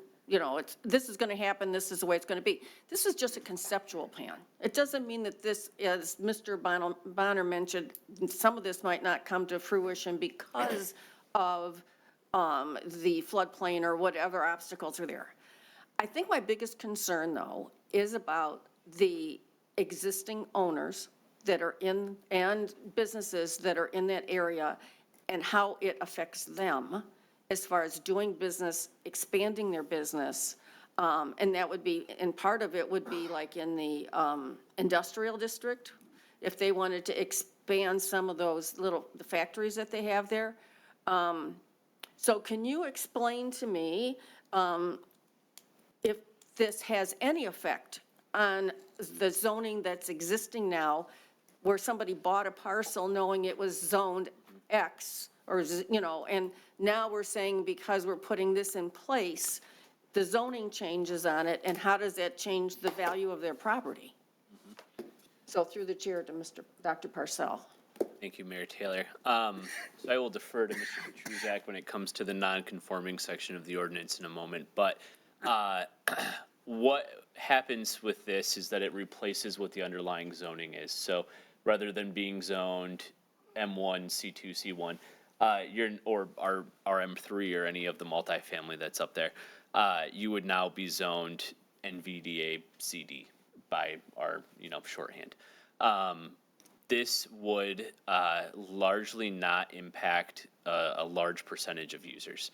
this is going to happen, this is the way it's going to be. This is just a conceptual plan. It doesn't mean that this, as Mr. Bonner mentioned, some of this might not come to fruition because of the floodplain or whatever obstacles are there. I think my biggest concern, though, is about the existing owners that are in, and businesses that are in that area, and how it affects them as far as doing business, expanding their business. And that would be, and part of it would be like in the industrial district, if they wanted to expand some of those the factories that they have there. So can you explain to me if this has any effect on the zoning that's existing now, where somebody bought a parcel knowing it was zoned X, or, and now we're saying because we're putting this in place, the zoning changes on it, and how does that change the value of their property? So through the chair to Dr. Parcell. Thank you, Mayor Taylor. So I will defer to Mr. Petruzak when it comes to the non-conforming section of the ordinance in a moment. But what happens with this is that it replaces what the underlying zoning is. So rather than being zoned M1, C2, C1, or RM3 or any of the multifamily that's up there, you would now be zoned NVDA CD by our shorthand. This would largely not impact a large percentage of users.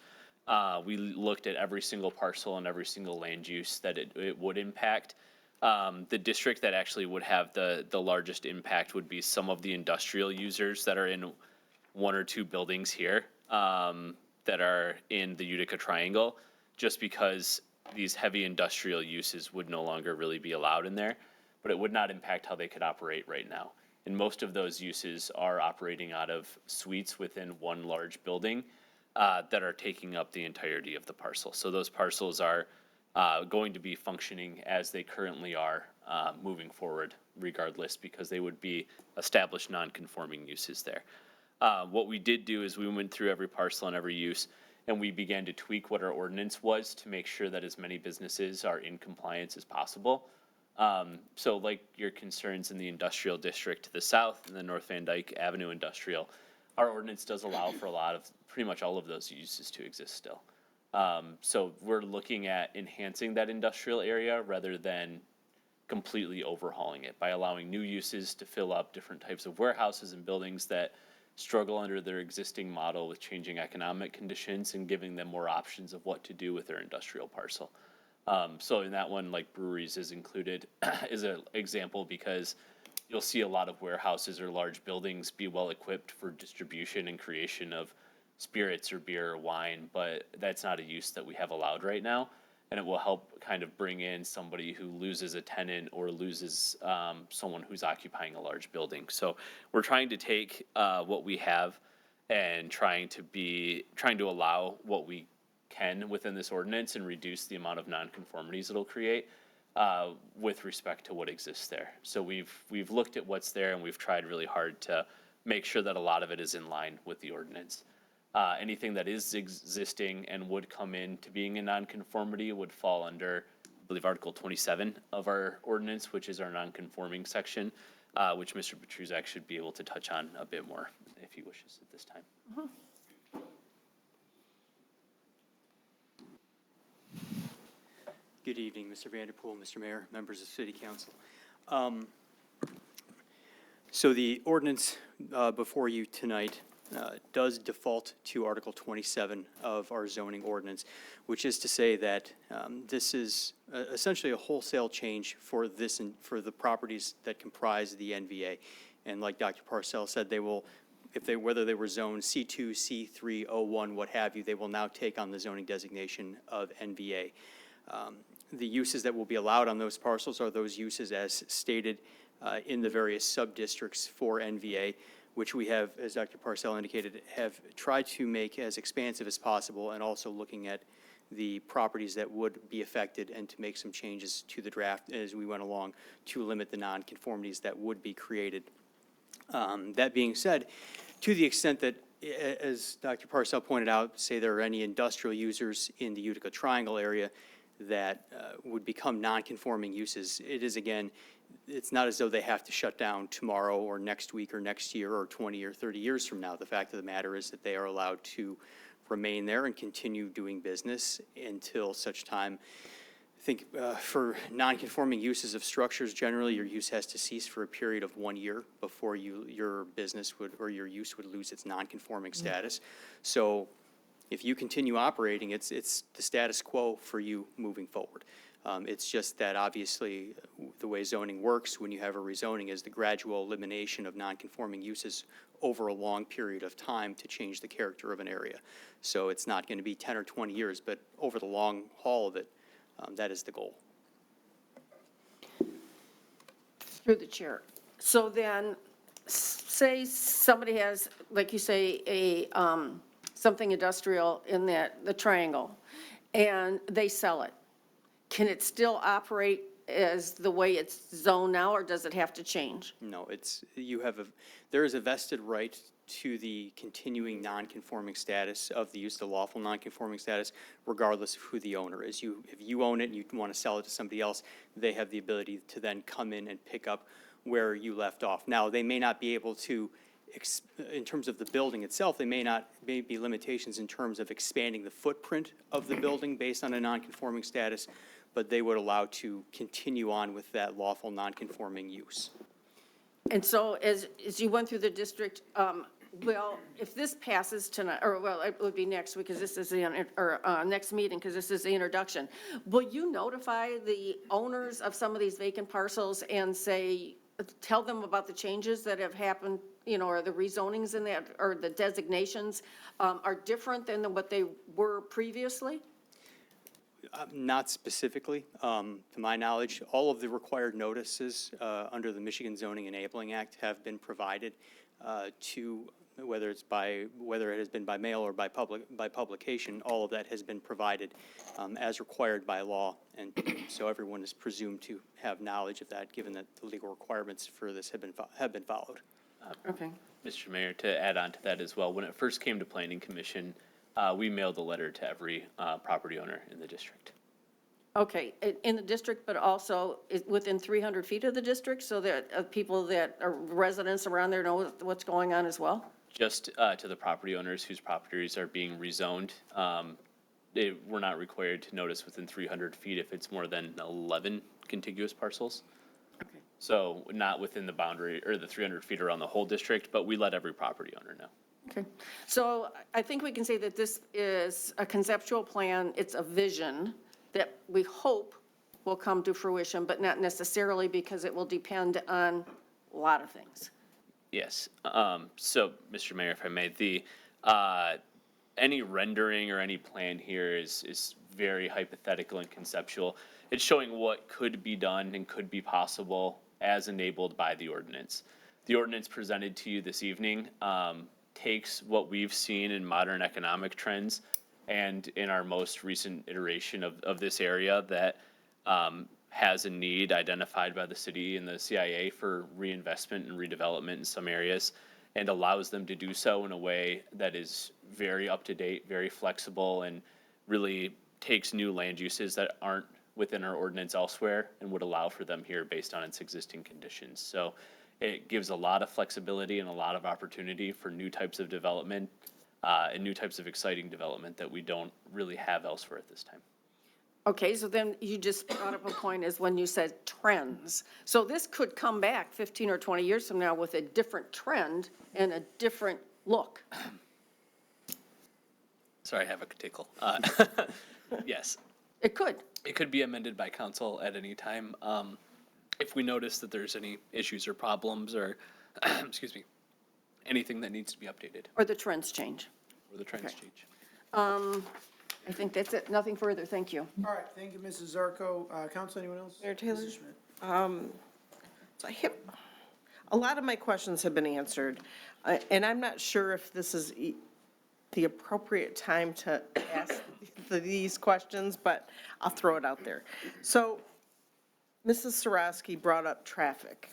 We looked at every single parcel and every single land use that it would impact. The district that actually would have the largest impact would be some of the industrial users that are in one or two buildings here that are in the Utica Triangle, just because these heavy industrial uses would no longer really be allowed in there, but it would not impact how they could operate right now. And most of those uses are operating out of suites within one large building that are taking up the entirety of the parcel. So those parcels are going to be functioning as they currently are moving forward regardless, because they would be established non-conforming uses there. What we did do is we went through every parcel and every use, and we began to tweak what our ordinance was to make sure that as many businesses are in compliance as possible. So like your concerns in the industrial district to the south and the North Van Dyke Avenue industrial, our ordinance does allow for pretty much all of those uses to exist still. So we're looking at enhancing that industrial area rather than completely overhauling it by allowing new uses to fill up different types of warehouses and buildings that struggle under their existing model with changing economic conditions, and giving them more options of what to do with their industrial parcel. So in that one, like breweries is included as an example, because you'll see a lot of warehouses or large buildings be well equipped for distribution and creation of spirits or beer or wine, but that's not a use that we have allowed right now. And it will help kind of bring in somebody who loses a tenant or loses someone who's occupying a large building. So we're trying to take what we have and trying to allow what we can within this ordinance and reduce the amount of nonconformities it'll create with respect to what exists there. So we've looked at what's there, and we've tried really hard to make sure that a lot of it is in line with the ordinance. Anything that is existing and would come into being a nonconformity would fall under, I believe, Article 27 of our ordinance, which is our nonconforming section. which Mr. Petruzak should be able to touch on a bit more if he wishes at this time. Good evening, Mr. Vanderpool, Mr. Mayor, members of City Council. So the ordinance before you tonight does default to Article 27 of our zoning ordinance, which is to say that this is essentially a wholesale change for this and for the properties that comprise the NVA. And like Dr. Parcell said, they will, whether they were zoned C2, C3, O1, what have you, they will now take on the zoning designation of NVA. The uses that will be allowed on those parcels are those uses as stated in the various sub-districts for NVA, which we have, as Dr. Parcell indicated, have tried to make as expansive as possible, and also looking at the properties that would be affected and to make some changes to the draft as we went along to limit the nonconformities that would be created. That being said, to the extent that, as Dr. Parcell pointed out, say there are any industrial users in the Utica Triangle area that would become non-conforming uses, it is, again, it's not as though they have to shut down tomorrow or next week or next year or 20 or 30 years from now. The fact of the matter is that they are allowed to remain there and continue doing business until such time. I think for non-conforming uses of structures, generally your use has to cease for a period of 1 year before your business would, or your use would lose its non-conforming status. So if you continue operating, it's the status quo for you moving forward. It's just that obviously the way zoning works when you have a rezoning is the gradual elimination of nonconforming uses over a long period of time to change the character of an area. So it's not going to be 10 or 20 years, but over the long haul of it, that is the goal. Through the chair. So then, say somebody has, like you say, a, something industrial in the triangle, and they sell it. Can it still operate as the way it's zoned now, or does it have to change? No, there is a vested right to the continuing non-conforming status of the use, the lawful non-conforming status, regardless of who the owner is. If you own it and you want to sell it to somebody else, they have the ability to then come in and pick up where you left off. Now, they may not be able to, in terms of the building itself, may be limitations in terms of expanding the footprint of the building based on a non-conforming status, but they would allow to continue on with that lawful non-conforming use. And so as you went through the district, well, if this passes tonight, or well, it would be next week, because this is next meeting, because this is the introduction. Will you notify the owners of some of these vacant parcels and say, tell them about the changes that have happened, you know, or the rezonings in that, or the designations are different than what they were previously? Not specifically. To my knowledge, all of the required notices under the Michigan Zoning Enabling Act have been provided to, whether it has been by mail or by publication, all of that has been provided as required by law. And so everyone is presumed to have knowledge of that, given that the legal requirements for this have been followed. Okay. Mr. Mayor, to add on to that as well, when it first came to Planning Commission, we mailed a letter to every property owner in the district. Okay, in the district, but also within 300 feet of the district, so that people that are residents around there know what's going on as well? Just to the property owners whose properties are being rezoned. We're not required to notice within 300 feet if it's more than 11 contiguous parcels. Okay. So not within the boundary or the 300 feet around the whole district, but we let every property owner know. Okay, so I think we can say that this is a conceptual plan, it's a vision that we hope will come to fruition, but not necessarily, because it will depend on a lot of things. Yes. So, Mr. Mayor, if I may, any rendering or any plan here is very hypothetical and conceptual. It's showing what could be done and could be possible as enabled by the ordinance. The ordinance presented to you this evening takes what we've seen in modern economic trends and in our most recent iteration of this area that has a need identified by the city and the CIA for reinvestment and redevelopment in some areas, and allows them to do so in a way that is very up-to-date, very flexible, and really takes new land uses that aren't within our ordinance elsewhere and would allow for them here based on its existing conditions. So It gives a lot of flexibility and a lot of opportunity for new types of development and new types of exciting development that we don't really have elsewhere at this time. Okay, so then you just brought up a point is when you said trends. So this could come back 15 or 20 years from now with a different trend and a different look. Sorry, I have a tickle. Yes. It could. It could be amended by council at any time. If we notice that there's any issues or problems or, excuse me, anything that needs to be updated. Or the trends change. Or the trends change. I think that's it. Nothing further. Thank you. All right, thank you, Mrs. Zarko. Council, anyone else? Mayor Taylor? Mrs. Schmidt. So I have, a lot of my questions have been answered, and I'm not sure if this is the appropriate time to ask these questions, but I'll throw it out there. So Mrs. Sarowski brought up traffic,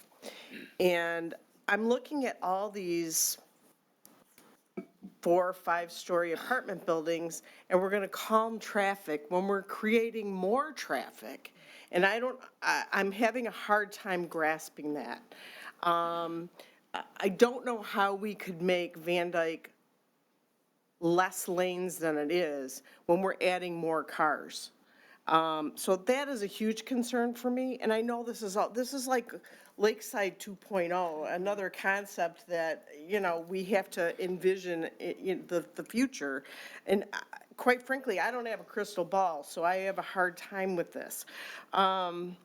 and I'm looking at all these 4 or 5-story apartment buildings, and we're going to calm traffic when we're creating more traffic. And I'm having a hard time grasping that. I don't know how we could make Van Dyke less lanes than it is when we're adding more cars. So that is a huge concern for me, and I know this is like Lakeside 2.0, another concept that, you know, we have to envision in the future. And quite frankly, I don't have a crystal ball, so I have a hard time with this. And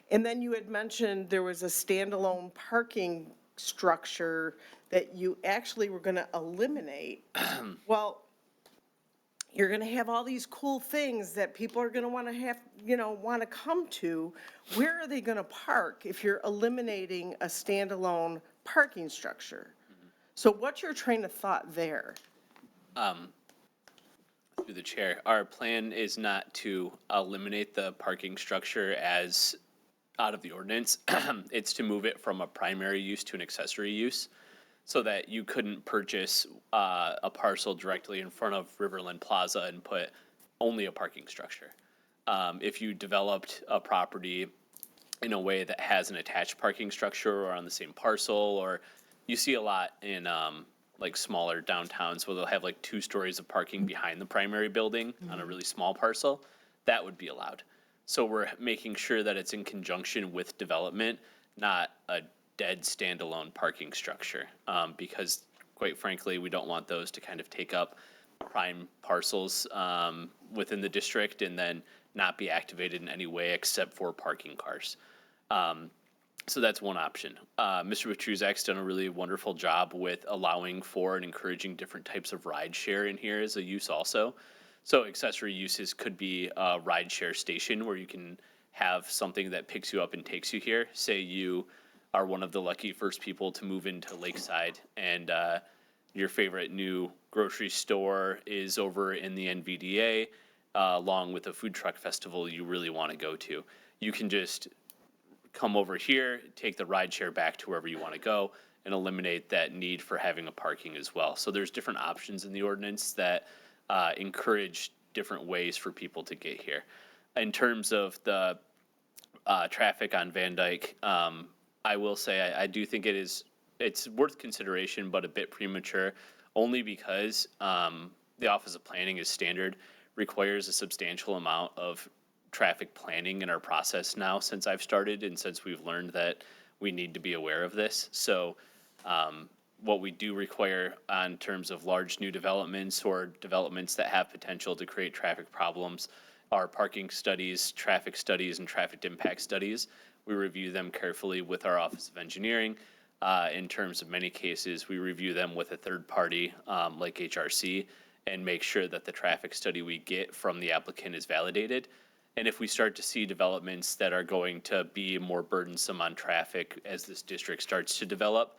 then you had mentioned there was a standalone parking structure that you actually were going to eliminate. Well, you're going to have all these cool things that people are going to want to have, you know, want to come to. Where are they going to park if you're eliminating a standalone parking structure? So what's your train of thought there? Through the chair, our plan is not to eliminate the parking structure as out of the ordinance. It's to move it from a primary use to an accessory use, so that you couldn't purchase a parcel directly in front of Riverland Plaza and put only a parking structure. If you developed a property in a way that has an attached parking structure or on the same parcel, or you see a lot in like smaller downtowns where they'll have like 2 stories of parking behind the primary building on a really small parcel, that would be allowed. So we're making sure that it's in conjunction with development, not a dead standalone parking structure, because quite frankly, we don't want those to kind of take up prime parcels within the district and then not be activated in any way except for parking cars. So that's one option. Mr. Petruzak's done a really wonderful job with allowing for and encouraging different types of ride share in here as a use also. So accessory uses could be a ride share station where you can have something that picks you up and takes you here. Say you are one of the lucky first people to move into Lakeside, and your favorite new grocery store is over in the NVDA, along with a food truck festival you really want to go to. You can just come over here, take the ride share back to wherever you want to go, and eliminate that need for having a parking as well. So there's different options in the ordinance that encourage different ways for people to get here. In terms of the traffic on Van Dyke, I will say I do think it's worth consideration, but a bit premature, only because the Office of Planning as standard requires a substantial amount of traffic planning in our process now since I've started and since we've learned that we need to be aware of this. So what we do require on terms of large new developments or developments that have potential to create traffic problems are parking studies, traffic studies, and traffic impact studies. We review them carefully with our Office of Engineering. In terms of many cases, we review them with a third party like HRC and make sure that the traffic study we get from the applicant is validated. And if we start to see developments that are going to be more burdensome on traffic as this district starts to develop,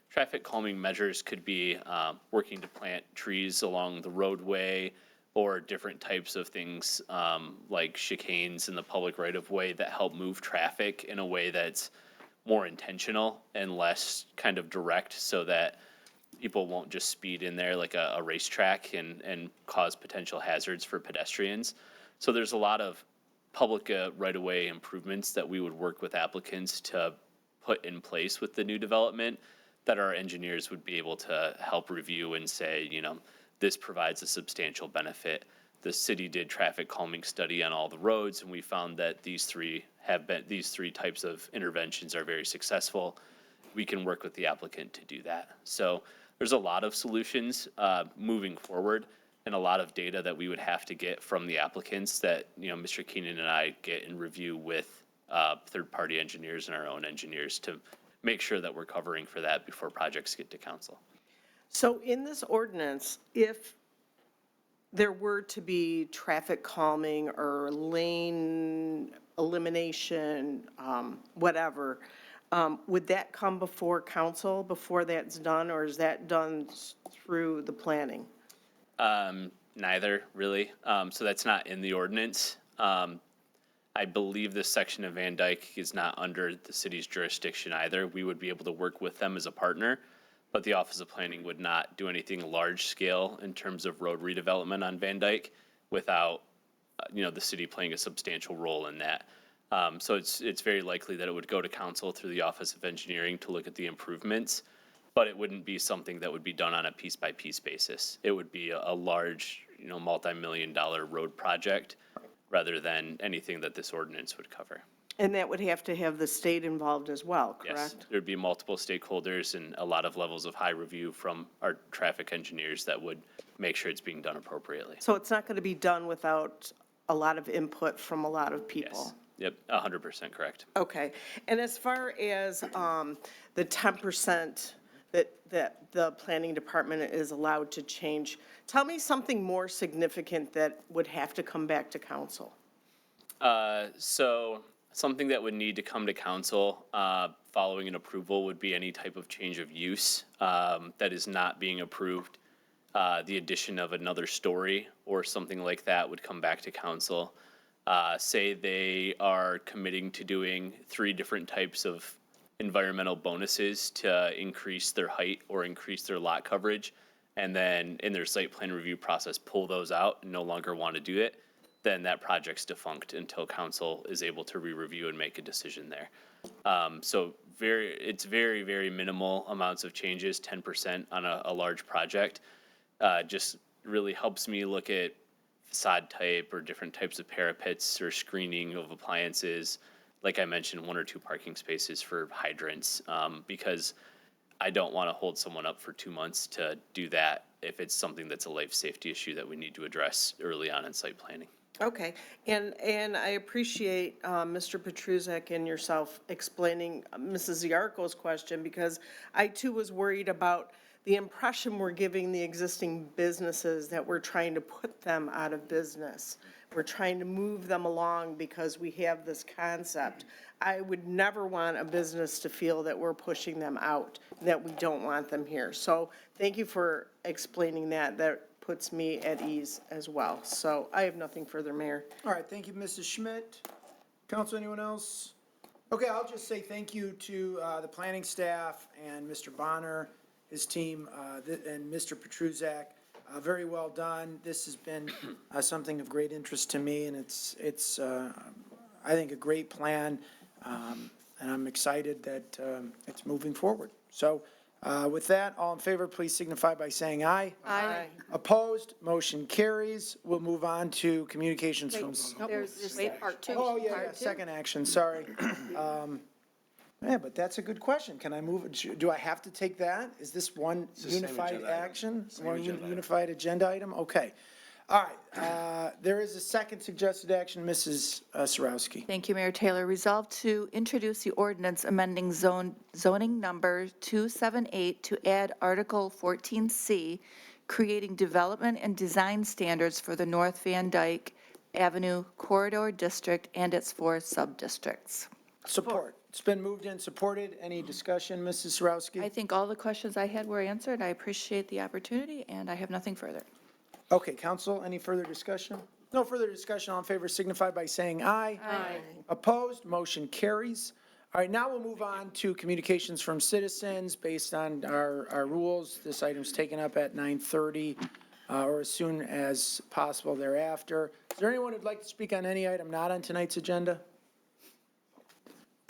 traffic calming measures could be working to plant trees along the roadway or different types of things like chicanes in the public right-of-way that help move traffic in a way that's more intentional and less kind of direct, so that people won't just speed in there like a racetrack and cause potential hazards for pedestrians. So there's a lot of public right-of-way improvements that we would work with applicants to put in place with the new development that our engineers would be able to help review and say, this provides a substantial benefit. The city did traffic calming study on all the roads, and we found that these three types of interventions are very successful. We can work with the applicant to do that. So there's a lot of solutions moving forward, and a lot of data that we would have to get from the applicants that, Mr. Keenan and I get and review with third-party engineers and our own engineers to make sure that we're covering for that before projects get to council. So in this ordinance, if there were to be traffic calming or lane elimination, whatever, would that come before council before that's done, or is that done through the planning? Neither, really. So that's not in the ordinance. I believe this section of Van Dyke is not under the city's jurisdiction either. We would be able to work with them as a partner, but the Office of Planning would not do anything large scale in terms of road redevelopment on Van Dyke without, the city playing a substantial role in that. So it's very likely that it would go to council through the Office of Engineering to look at the improvements, but it wouldn't be something that would be done on a piece-by-piece basis. It would be a large, multi-million-dollar road project rather than anything that this ordinance would cover. And that would have to have the state involved as well, correct? Yes, there'd be multiple stakeholders and a lot of levels of high review from our traffic engineers that would make sure it's being done appropriately. So it's not going to be done without a lot of input from a lot of people? Yes, yep, 100% correct. Okay. And as far as the 10% that the planning department is allowed to change, tell me something more significant that would have to come back to council. So something that would need to come to council following an approval would be any type of change of use that is not being approved. The addition of another story or something like that would come back to council. Say they are committing to doing 3 different types of environmental bonuses to increase their height or increase their lot coverage, and then in their site plan review process pull those out and no longer want to do it, then that project's defunct until council is able to re-review and make a decision there. So it's very, very minimal amounts of changes, 10% on a large project. Just really helps me look at facade type or different types of parapets or screening of appliances. Like I mentioned, 1 or 2 parking spaces for hydrants, because I don't want to hold someone up for 2 months to do that if it's something that's a life safety issue that we need to address early on in site planning. Okay, and I appreciate Mr. Petruzek and yourself explaining Mrs. Ziarko's question, because I too was worried about the impression we're giving the existing businesses that we're trying to put them out of business. We're trying to move them along because we have this concept. I would never want a business to feel that we're pushing them out, that we don't want them here. So thank you for explaining that. That puts me at ease as well. So I have nothing further, Mayor. All right, thank you, Mrs. Schmidt. Council, anyone else? Okay, I'll just say thank you to the planning staff and Mr. Bonner, his team, and Mr. Petruzak. Very well done. This has been something of great interest to me, and it's I think, a great plan, and I'm excited that it's moving forward. So with that, all in favor, please signify by saying aye. Aye. Opposed, motion carries. We'll move on to communications from. There's part 2. Oh, yeah, second action, sorry. Yeah, but that's a good question. Can I move, do I have to take that? Is this one unified action? One unified agenda item? Okay. All right, there is a second suggested action, Mrs. Sarowski. Thank you, Mayor Taylor. Resolved to introduce the ordinance amending zoning number 278 to add Article 14C, creating development and design standards for the North Van Dyke Avenue Corridor District and its 4 sub-districts. Support. It's been moved and supported. Any discussion, Mrs. Sarowski? I think all the questions I had were answered. I appreciate the opportunity, and I have nothing further. Okay, council, any further discussion? No further discussion. All in favor signify by saying aye. Aye. Opposed, motion carries. All right, now we'll move on to communications from citizens based on our rules. This item's taken up at 9:30 or as soon as possible thereafter. Is there anyone who'd like to speak on any item not on tonight's agenda?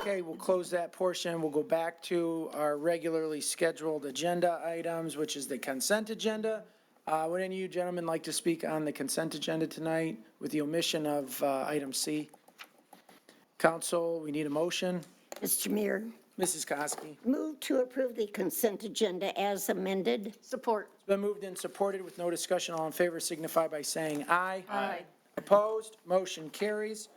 Okay, we'll close that portion. We'll go back to our regularly scheduled agenda items, which is the consent agenda. Would any of you gentlemen like to speak on the consent agenda tonight with the omission of item C? Council, we need a motion. Mr. Mayor, Mrs. Koski. move to approve the consent agenda as amended. Support. It's been moved and supported with no discussion. All in favor signify by saying aye. Aye. Opposed? Motion carries.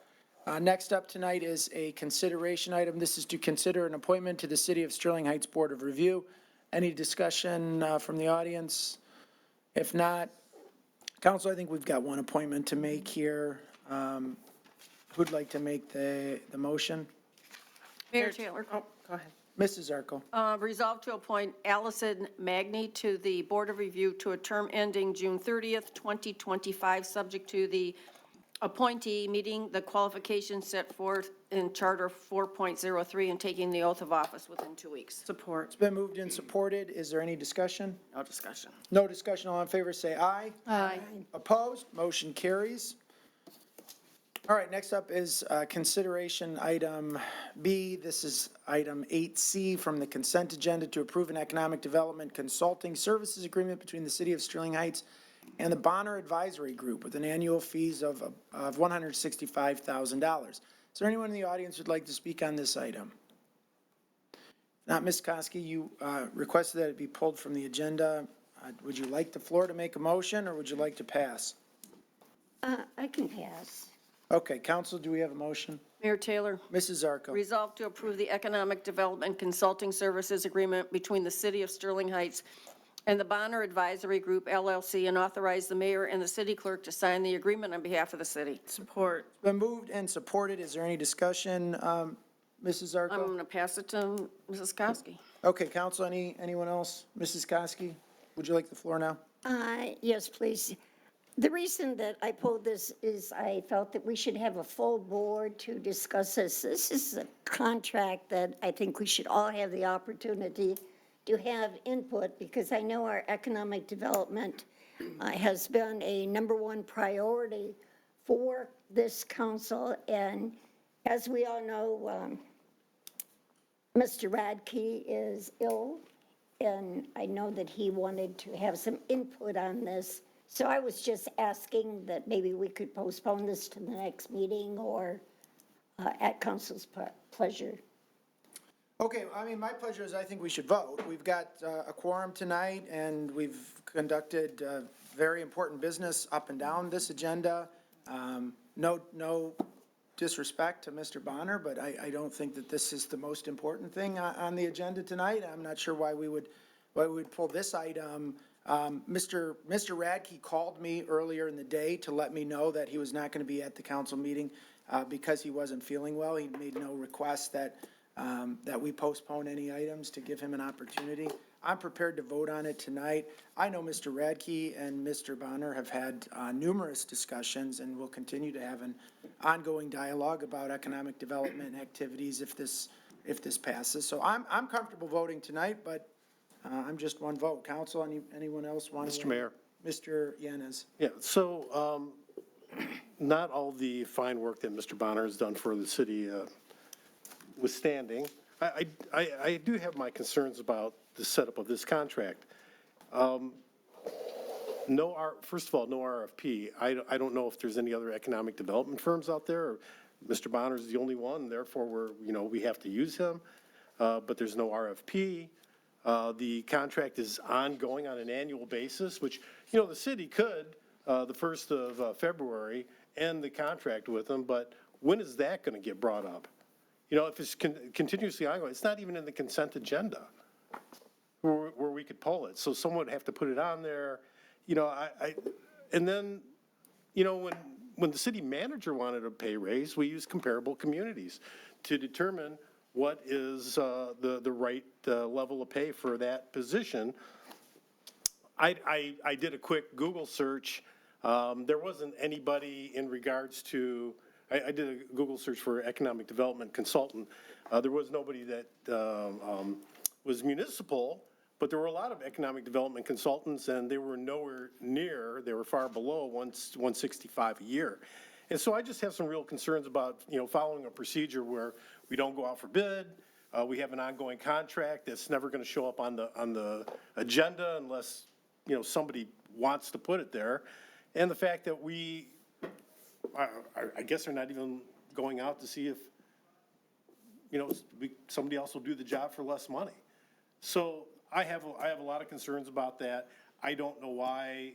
Next up tonight is a consideration item. This is to consider an appointment to the City of Sterling Heights Board of Review. Any discussion from the audience? If not, council, I think we've got one appointment to make here. Who'd like to make the motion? Mayor Taylor. Oh, go ahead. Mrs. Zarko. Resolve to appoint Allison Magny to the Board of Review to a term ending June 30th, 2025, subject to the appointee meeting the qualifications set forth in Charter 4.03 and taking the oath of office within 2 weeks. Support. It's been moved and supported. Is there any discussion? No discussion. No discussion. All in favor say aye. Aye. Opposed? Motion carries. All right, next up is consideration item B. This is item 8C from the consent agenda to approve an economic development consulting services agreement between the City of Sterling Heights and the Bonner Advisory Group with an annual fees of $165,000. Is there anyone in the audience who'd like to speak on this item? If not, Ms. Koski, you requested that it be pulled from the agenda. Would you like the floor to make a motion, or would you like to pass? I can pass. Okay, council, do we have a motion? Mayor Taylor. Mrs. Zarko. Resolve to approve the Economic Development Consulting Services Agreement between the City of Sterling Heights and the Bonner Advisory Group LLC and authorize the mayor and the city clerk to sign the agreement on behalf of the city. Support. It's been moved and supported. Is there any discussion? Mrs. Zarko? I'm going to pass it to Mrs. Koski. Okay, council, anyone else? Mrs. Koski, would you like the floor now? Yes, please. The reason that I pulled this is I felt that we should have a full board to discuss this. This is a contract that I think we should all have the opportunity to have input, because I know our economic development has been a #1 priority for this council. And as we all know, Mr. Radke is ill, and I know that he wanted to have some input on this. So I was just asking that maybe we could postpone this to the next meeting or at council's pleasure. Okay, I mean, my pleasure is I think we should vote. We've got a quorum tonight, and we've conducted very important business up and down this agenda. No disrespect to Mr. Bonner, but I don't think that this is the most important thing on the agenda tonight. I'm not sure why we would pull this item. Mr. Radke called me earlier in the day to let me know that he was not going to be at the council meeting because he wasn't feeling well. He made no request that we postpone any items to give him an opportunity. I'm prepared to vote on it tonight. I know Mr. Radke and Mr. Bonner have had numerous discussions and will continue to have an ongoing dialogue about economic development activities if this passes. So I'm comfortable voting tonight, but I'm just one vote. Council, anyone else want to? Mr. Mayor. Mr. Yanez. Yeah, so not all the fine work that Mr. Bonner has done for the city withstanding, I do have my concerns about the setup of this contract. First of all, no RFP. I don't know if there's any other economic development firms out there. Or Mr. Bonner's the only one, therefore we have to use him. But there's no RFP. The contract is ongoing on an annual basis, which, the city could, the 1st of February, end the contract with them, but when is that going to get brought up? If it's continuously ongoing, it's not even in the consent agenda where we could pull it. So someone would have to put it on there, and then, when the city manager wanted a pay raise, we used comparable communities to determine what is the right level of pay for that position. I did a quick Google search. There wasn't anybody in regards to, I did a Google search for economic development consultant. There was nobody that was municipal, but there were a lot of economic development consultants, and they were nowhere near, they were far below 165 a year. And so I just have some real concerns about, following a procedure where we don't go out for bid. We have an ongoing contract that's never going to show up on the agenda unless, somebody wants to put it there. And the fact that I guess they're not even going out to see if, somebody else will do the job for less money. So I have a lot of concerns about that. I don't know why,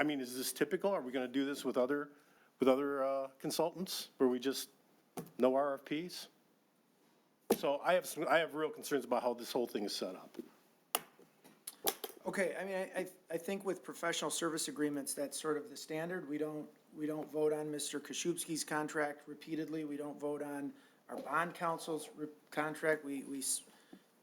is this typical? Are we going to do this with other consultants where we just no RFPs? So I have real concerns about how this whole thing is set up. Okay, I think with professional service agreements, that's sort of the standard. We don't vote on Mr. Koszubski's contract repeatedly. We don't vote on our bond counsel's contract. We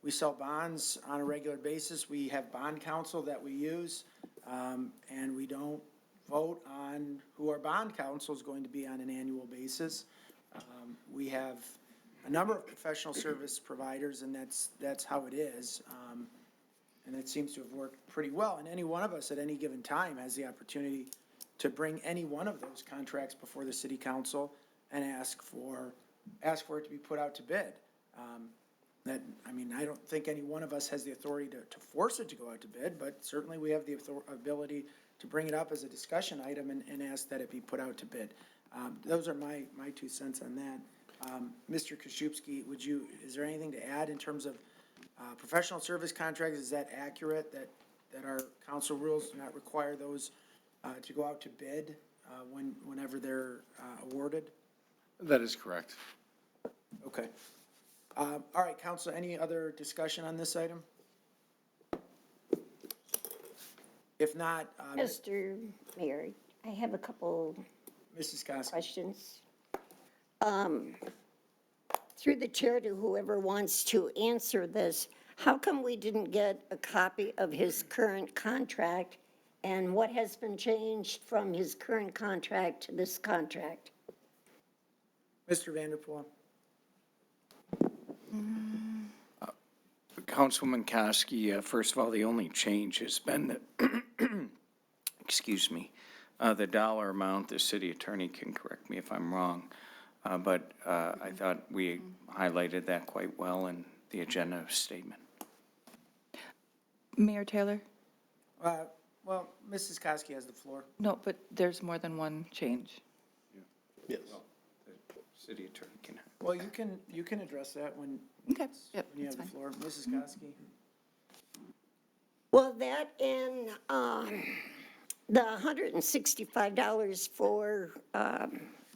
sell bonds on a regular basis. We have bond counsel that we use, and we don't vote on who our bond counsel is going to be on an annual basis. We have a number of professional service providers, and that's how it is. And it seems to have worked pretty well. And any one of us at any given time has the opportunity to bring any one of those contracts before the city council and ask for it to be put out to bid. I don't think any one of us has the authority to force it to go out to bid, but certainly we have the ability to bring it up as a discussion item and ask that it be put out to bid. Those are my 2 cents on that. Mr. Koszubski, is there anything to add in terms of professional service contracts? Is that accurate, that our council rules do not require those to go out to bid whenever they're awarded? That is correct. Okay. All right, council, any other discussion on this item? If not, Mr. Mayor, I have a couple Mrs. Koski. questions. Through the chair to whoever wants to answer this, how come we didn't get a copy of his current contract, and what has been changed from his current contract to this contract? Mr. Vanderpool. Councilwoman Koski, first of all, the only change has been that, excuse me, the dollar amount. The city attorney can correct me if I'm wrong, but I thought we highlighted that quite well in the agenda statement. Mayor Taylor? Well, Mrs. Koski has the floor. No, but there's more than one change. Yes. The city attorney can. Well, you can address that when Okay, yep, you have the that's floor. Mrs. Koski. Well, that and the $165 for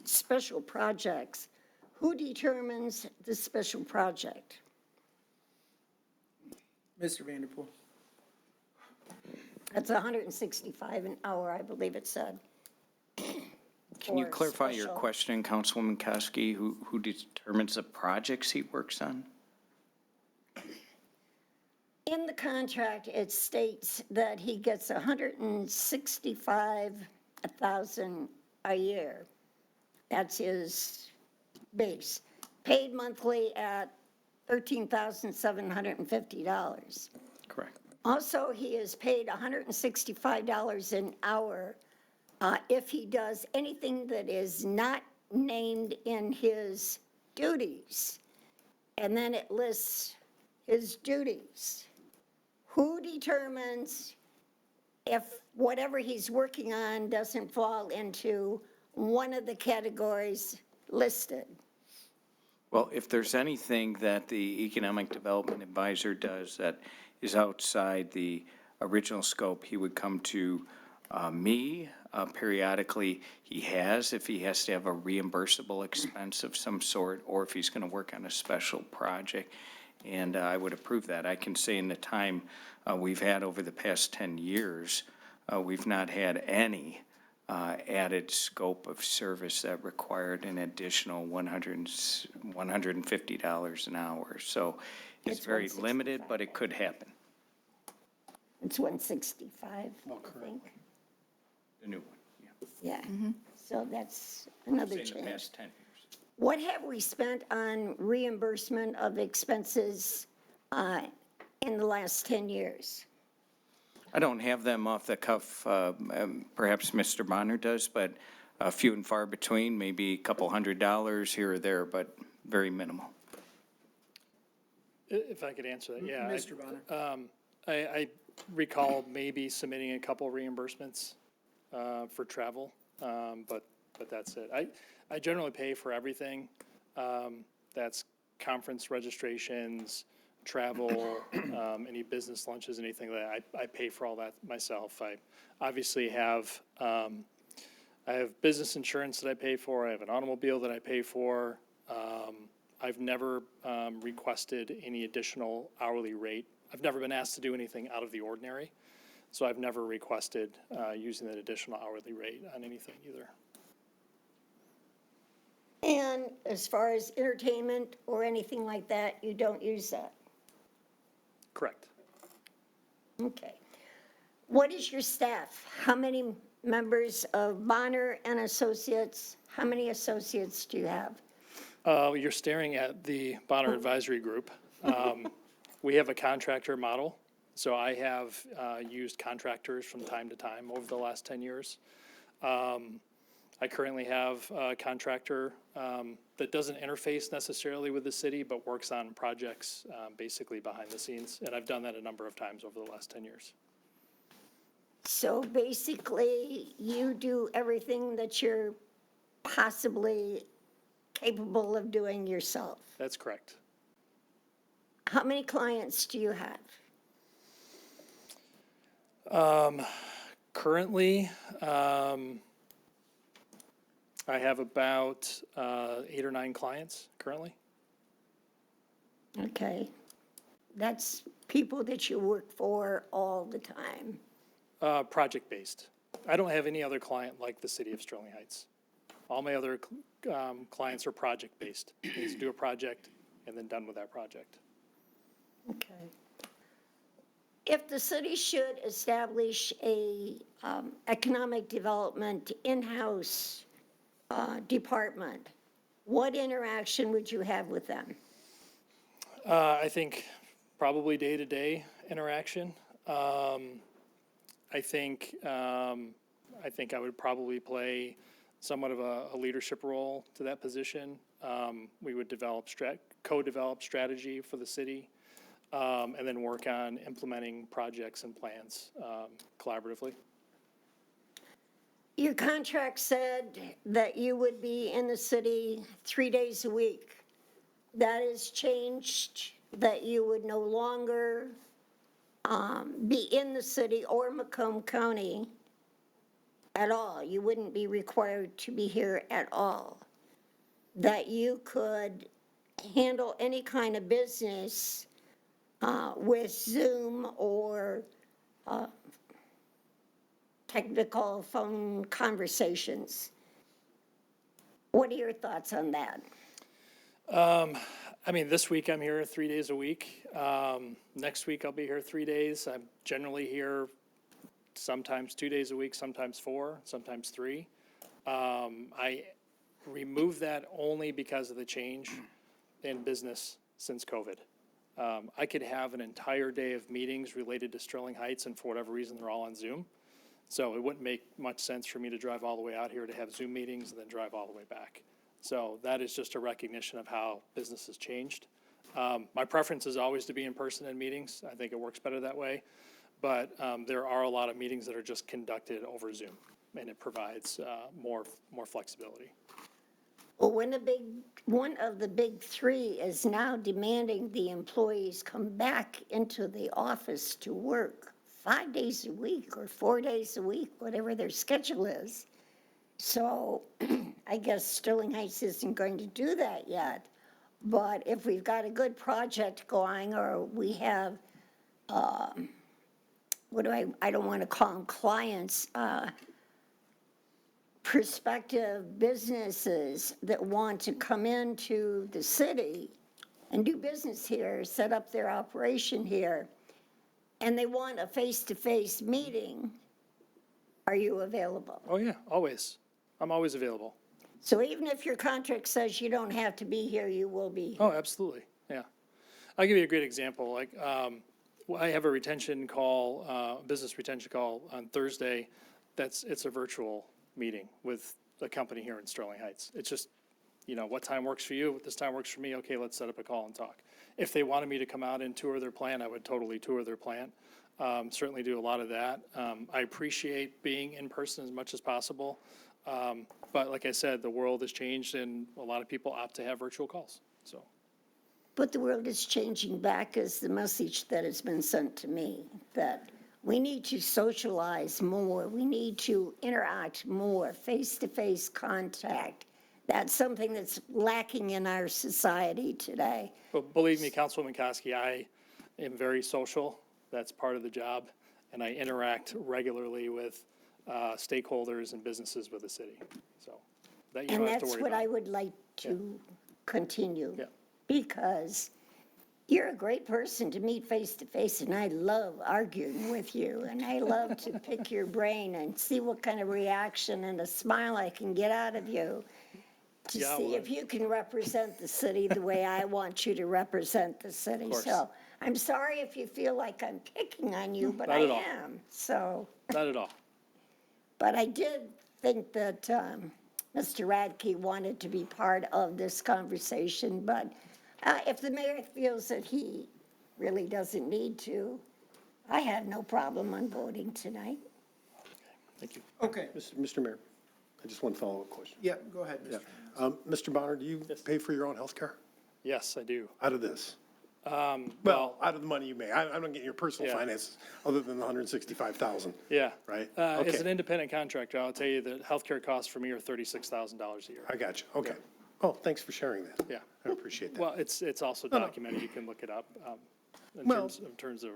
special projects, who determines the special project? Mr. Vanderpool. That's $165 an hour, I believe it said. Can you for clarify your special. question, Councilwoman Koski? Who determines the projects he works on? In the contract, it states that he gets $165,000 a year. That's his base, paid monthly at $13,750. Correct. Also, he is paid $165 an hour if he does anything that is not named in his duties. And then it lists his duties. Who determines if whatever he's working on doesn't fall into one of the categories listed? Well, if there's anything that the Economic Development Advisor does that is outside the original scope, he would come to me periodically. He has, if he has to have a reimbursable expense of some sort, or if he's going to work on a special project, and I would approve that. I can say in the time we've had over the past 10 years, we've not had any added scope of service that required an additional $150 an hour. So it's very limited, but it could happen. It's 165, I think. The new one, Yeah, so that's another in the change. past 10 years. What have we spent on reimbursement of expenses in the last 10 years? I don't have them off the cuff. Perhaps Mr. Bonner does, but few and far between, maybe a couple $100 here or there, but very minimal. If I could answer that, yeah. Mr. Bonner. I recall maybe submitting a couple reimbursements for travel, but that's it. I generally pay for everything. That's conference registrations, travel, any business lunches, anything that I pay for all that myself. I obviously have, I have business insurance that I pay for. I have an automobile that I pay for. I've never requested any additional hourly rate. I've never been asked to do anything out of the ordinary, so I've never requested using that additional hourly rate on anything either. And as far as entertainment or anything like that, you don't use that? Correct. Okay. What is your staff? How many members of Bonner and Associates? How many associates do you have? You're staring at the Bonner Advisory Group. We have a contractor model, so I have used contractors from time to time over the last 10 years. I currently have a contractor that doesn't interface necessarily with the city, but works on projects basically behind the scenes, and I've done that a number of times over the last 10 years. So basically, you do everything that you're possibly capable of doing yourself? That's correct. How many clients do you have? Currently, I have about 8 or 9 clients currently. Okay. That's people that you work for all the time. Project-based. I don't have any other client like the city of Sterling Heights. All my other clients are project-based. Means do a project and then done with that project. Okay. If the city should establish a economic development in-house department, what interaction would you have with them? I think probably day-to-day interaction. I think I would probably play somewhat of a leadership role to that position. We would co-develop strategy for the city, and then work on implementing projects and plans collaboratively. Your contract said that you would be in the city 3 days a week. That has changed, that you would no longer be in the city or Macomb County at all. You wouldn't be required to be here at all. That you could handle any kind of business with Zoom or technical phone conversations. What are your thoughts on that? I mean, this week I'm here 3 days a week. Next week I'll be here 3 days. I'm generally here sometimes 2 days a week, sometimes 4, sometimes 3. I removed that only because of the change in business since COVID. I could have an entire day of meetings related to Sterling Heights, and for whatever reason, they're all on Zoom. So it wouldn't make much sense for me to drive all the way out here to have Zoom meetings and then drive all the way back. So that is just a recognition of how business has changed. My preference is always to be in person in meetings. I think it works better that way. But there are a lot of meetings that are just conducted over Zoom, and it provides more flexibility. Well, one of the big three is now demanding the employees come back into the office to work 5 days a week or 4 days a week, whatever their schedule is. So I guess Sterling Heights isn't going to do that yet. But if we've got a good project going, or we have, I don't want to call them clients, prospective businesses that want to come into the city and do business here, set up their operation here, and they want a face-to-face meeting, are you available? Oh, yeah, always. I'm always available. So even if your contract says you don't have to be here, you will be here? Oh, absolutely, yeah. I'll give you a great example. Like, I have a retention call, business retention call on Thursday. It's a virtual meeting with a company here in Sterling Heights. It's just, what time works for you, this time works for me, okay, let's set up a call and talk. If they wanted me to come out and tour their plant, I would totally tour their plant. Certainly do a lot of that. I appreciate being in person as much as possible. But like I said, the world has changed and a lot of people opt to have virtual calls, so. But the world is changing back is the message that has been sent to me, that we need to socialize more. We need to interact more, face-to-face contact. That's something that's lacking in our society today. But believe me, Councilwoman Koski, I am very social. That's part of the job. And I interact regularly with stakeholders and businesses with the city. So that you don't And have to that's worry what about. I would like to continue. Yeah. Because you're a great person to meet face-to-face, and I love arguing with you, and I love to pick your brain and see what kind of reaction and a smile I can get out of you to Yeah, see well, if you can represent the city the way I want you to represent the city. course. So I'm sorry if you feel like I'm picking on you, but Not I at all. am, so. Not at all. But I did think that Mr. Radke wanted to be part of this conversation, but if the mayor feels that he really doesn't need to, I have no problem on voting tonight. Thank you. Okay, Mr. Mayor, I just want to follow up question. yeah, go ahead, Mr. Mr. Bonner, do you pay for your own health care Yes, I do. out of this? Well, Out of the money you make. I'm not getting your personal Yeah. finances, other than the 165,000, yeah. right? As Okay. an independent contractor, I'll tell you that healthcare costs for me are $36,000 a year. I got you, okay. Oh, thanks for sharing that. Yeah. I appreciate that. Well, it's also no. documented. You can look it up in Well- terms of,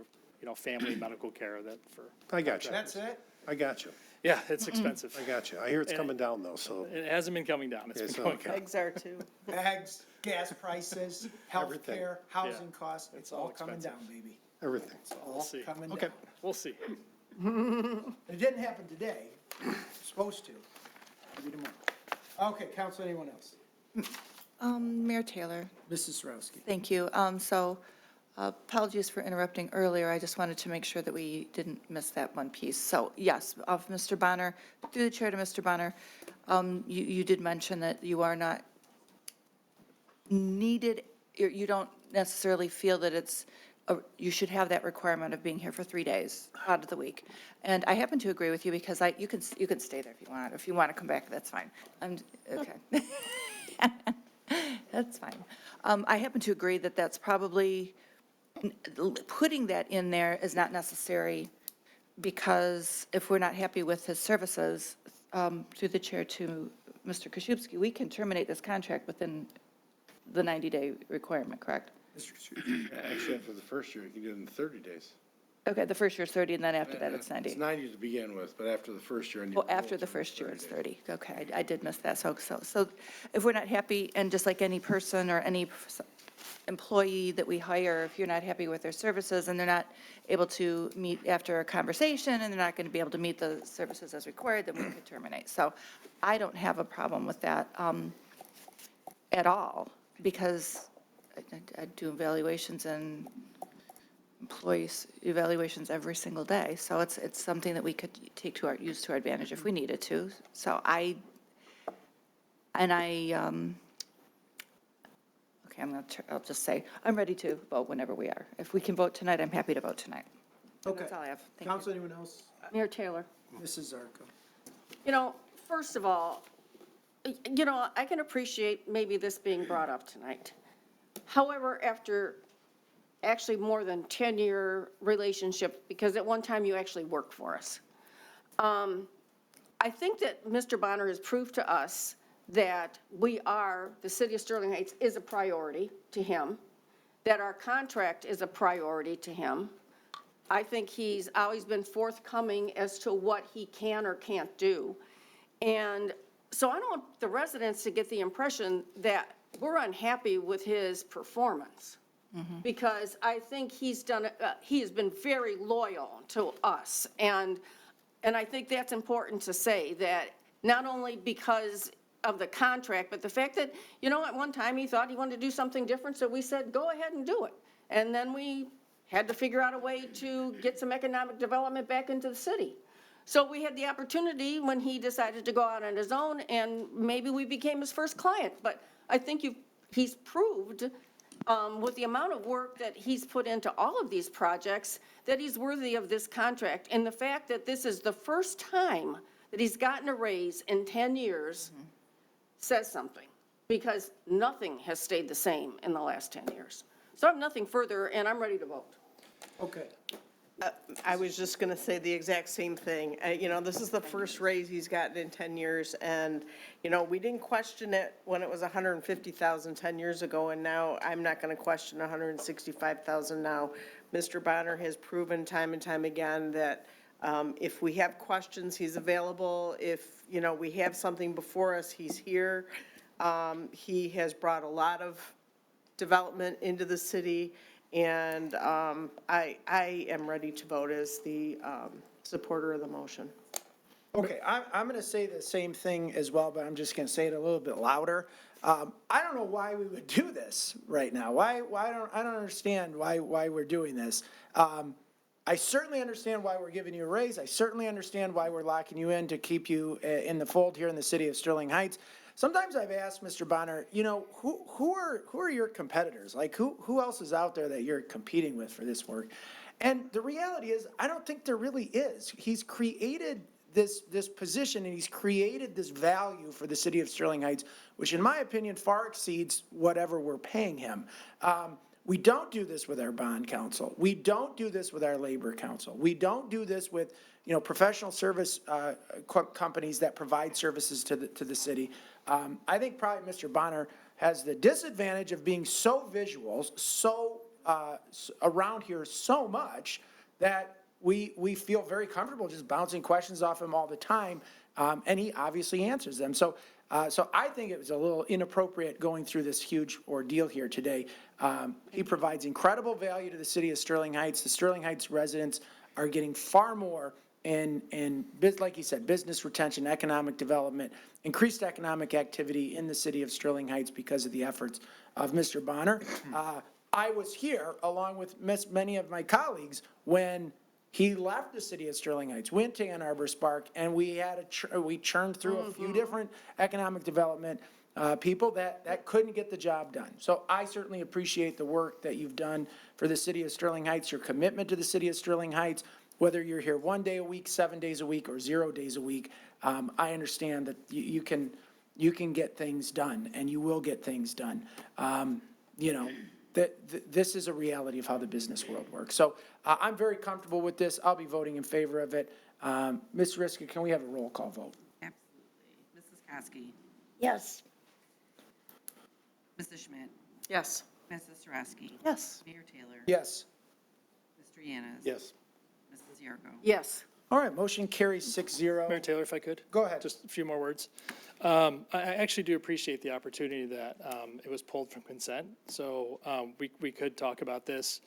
family medical care that for. I got you. That's it? I got you. Yeah, it's expensive. I got you. I hear it's coming down though, so. It hasn't been coming down. It's It's been going okay. up. Eggs are too. Eggs, gas prices, healthcare, housing Yeah. costs, it's all coming expensive. down, baby. Everything. We'll All see. coming Okay. down. We'll see. It didn't happen today, it's supposed to, maybe tomorrow. Okay, council, anyone else? Mayor Taylor, Mrs. Sarowski. thank you. Apologies for interrupting earlier. I just wanted to make sure that we didn't miss that one piece. So yes, of Mr. Bonner, through the chair to Mr. Bonner, you did mention that you are not needed, you don't necessarily feel that you should have that requirement of being here for 3 days out of the week. And I happen to agree with you because you can stay there if you want. If you want to come back, that's fine. Okay. That's fine. I happen to agree that that's probably, putting that in there is not necessary because if we're not happy with his services, through the chair to Mr. Koszybski, we can terminate this contract within the 90-day requirement, correct? Actually, after the first year, you can do it in 30 days. Okay, the first year is 30, and then after that, it's 90. It's 90 to begin with, but after the first year. Oh, after the first year, it's 30. Okay, I did miss that. So if we're not happy, and just like any person or any employee that we hire, if you're not happy with their services and they're not able to meet after a conversation and they're not going to be able to meet the services as required, then we could terminate. So I don't have a problem with that at all, because I do evaluations and employees evaluations every single day. So it's something that we could use to our advantage if we needed to. So okay, I'll just say, I'm ready to vote whenever we are. If we can vote tonight, I'm happy to vote tonight. And Okay. that's all I have. Thank Council, anyone else? Mayor Taylor. Mrs. Zarko. First of all, I can appreciate maybe this being brought up tonight. However, after actually more than 10-year relationship, because at one time you actually worked for us, I think that Mr. Bonner has proved to us that the city of Sterling Heights is a priority to him, that our contract is a priority to him. I think he's always been forthcoming as to what he can or can't do. And so I don't want the residents to get the impression that we're unhappy with his performance. Because I think he has been very loyal to us. And I think that's important to say, that not only because of the contract, but the fact that, at one time he thought he wanted to do something different, so we said, go ahead and do it. And then we had to figure out a way to get some economic development back into the city. So we had the opportunity when he decided to go out on his own, and maybe we became his first client. But I think he's proved, with the amount of work that he's put into all of these projects, that he's worthy of this contract. And the fact that this is the first time that he's gotten a raise in 10 years says something, because nothing has stayed the same in the last 10 years. So I have nothing further, and I'm ready to vote. Okay. I was just going to say the exact same thing. This is the first raise he's gotten in 10 years, and, we didn't question it when it was 150,000 10 years ago, and now I'm not going to question 165,000 now. Mr. Bonner has proven time and time again that if we have questions, he's available. If, we have something before us, he's here. He has brought a lot of development into the city. And I am ready to vote as the supporter of the motion. Okay, I'm going to say the same thing as well, but I'm just going to say it a little bit louder. I don't know why we would do this right now. I don't understand why we're doing this. I certainly understand why we're giving you a raise. I certainly understand why we're locking you in to keep you in the fold here in the city of Sterling Heights. Sometimes I've asked Mr. Bonner, who are your competitors? Like who else is out there that you're competing with for this work? And the reality is, I don't think there really is. He's created this position, and he's created this value for the city of Sterling Heights, which in my opinion far exceeds whatever we're paying him. We don't do this with our bond council. We don't do this with our labor council. We don't do this with, professional service companies that provide services to the city. I think probably Mr. Bonner has the disadvantage of being so visual, so around here so much that we feel very comfortable just bouncing questions off him all the time, and he obviously answers them. So I think it was a little inappropriate going through this huge ordeal here today. He provides incredible value to the city of Sterling Heights. The Sterling Heights residents are getting far more in like you said, business retention, economic development, increased economic activity in the city of Sterling Heights because of the efforts of Mr. Bonner. I was here along with many of my colleagues when he left the city of Sterling Heights, went to Ann Arbor Spark, and we had we churned through a few different economic development people that couldn't get the job done. So I certainly appreciate the work that you've done for the city of Sterling Heights, your commitment to the city of Sterling Heights, whether you're here 1 day a week, 7 days a week, or 0 days a week. I understand that you can get things done, and you will get things done. This is a reality of how the business world works. So I'm very comfortable with this. I'll be voting in favor of it. Ms. Riska, can we have a roll call vote? Absolutely. Mrs. Kosky. Yes. Mrs. Schmidt. Yes. Mrs. Sarowski. Yes. Mayor Taylor. Yes. Mr. Yanas. Yes. Mrs. Yargo. Yes. All right, motion carries 6-0. Mayor Taylor, if I could? Go ahead. Just a few more words. I actually do appreciate the opportunity that it was pulled from consent, so we could talk about this.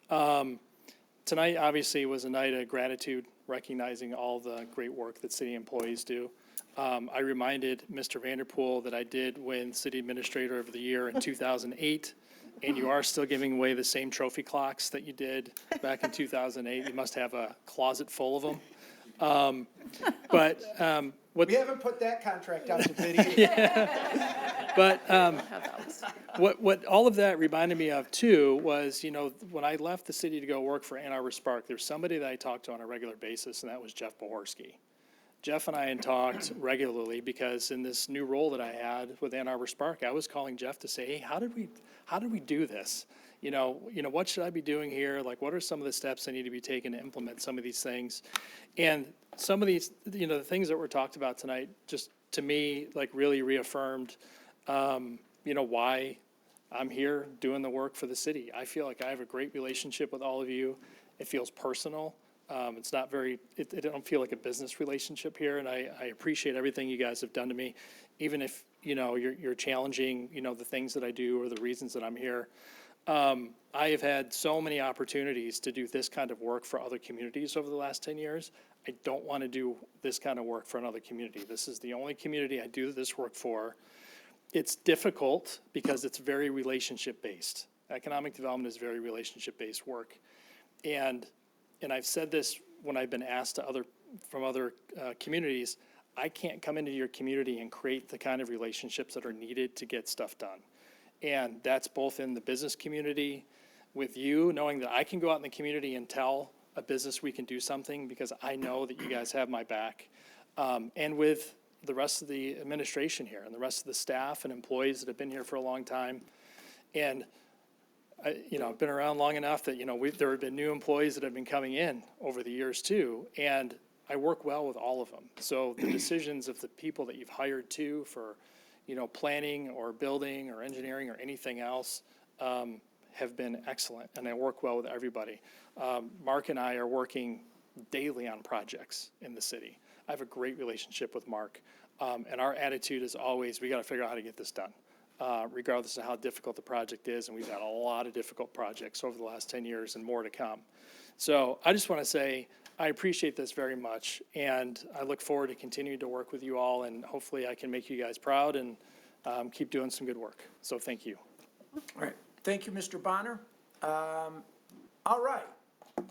Tonight, obviously, was a night of gratitude, recognizing all the great work that city employees do. I reminded Mr. Vanderpool that I did win City Administrator of the Year in 2008, and you are still giving away the same trophy clocks that you did back in 2008. You must have a closet full of them. We haven't put that contract out to bid yet. But what all of that reminded me of too was, when I left the city to go work for Ann Arbor Spark, there's somebody that I talked to on a regular basis, and that was Jeff Bohorsky. Jeff and I had talked regularly because in this new role that I had with Ann Arbor Spark, I was calling Jeff to say, hey, how did we do this? What should I be doing here? Like, what are some of the steps I need to be taking to implement some of these things? And some of these, the things that were talked about tonight, just to me, like really reaffirmed, why I'm here doing the work for the city. I feel like I have a great relationship with all of you. It feels personal. It's not very, it don't feel like a business relationship here, and I appreciate everything you guys have done to me, even if, you're challenging, the things that I do or the reasons that I'm here. I have had so many opportunities to do this kind of work for other communities over the last 10 years. I don't want to do this kind of work for another community. This is the only community I do this work for. It's difficult because it's very relationship-based. Economic development is very relationship-based work. And I've said this when I've been asked to other from other communities, I can't come into your community and create the kind of relationships that are needed to get stuff done. And that's both in the business community with you, knowing that I can go out in the community and tell a business we can do something because I know that you guys have my back. And with the rest of the administration here and the rest of the staff and employees that have been here for a long time. And I've been around long enough that, there have been new employees that have been coming in over the years too. And I work well with all of them. So the decisions of the people that you've hired too for, planning or building or engineering or anything else, have been excellent. And I work well with everybody. Mark and I are working daily on projects in the city. I have a great relationship with Mark. And our attitude is always, we got to figure out how to get this done. Regardless of how difficult the project is, and we've had a lot of difficult projects over the last 10 years and more to come. So I just want to say I appreciate this very much, and I look forward to continuing to work with you all, and hopefully I can make you guys proud and keep doing some good work. So thank you. All right, thank you, Mr. Bonner. All right,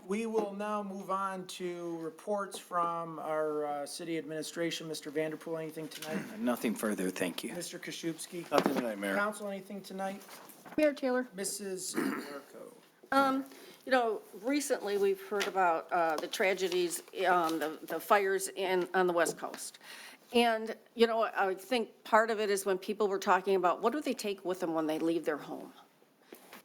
we will now move on to reports from our city administration. Mr. Vanderpool, anything tonight? Nothing further, thank you. Mr. Koszybski? Nothing tonight, Mayor. Council, anything tonight? Mayor Taylor? Mrs. Marco? Recently, we've heard about the tragedies, the fires on the West Coast. And, I think part of it is when people were talking about what do they take with them when they leave their home?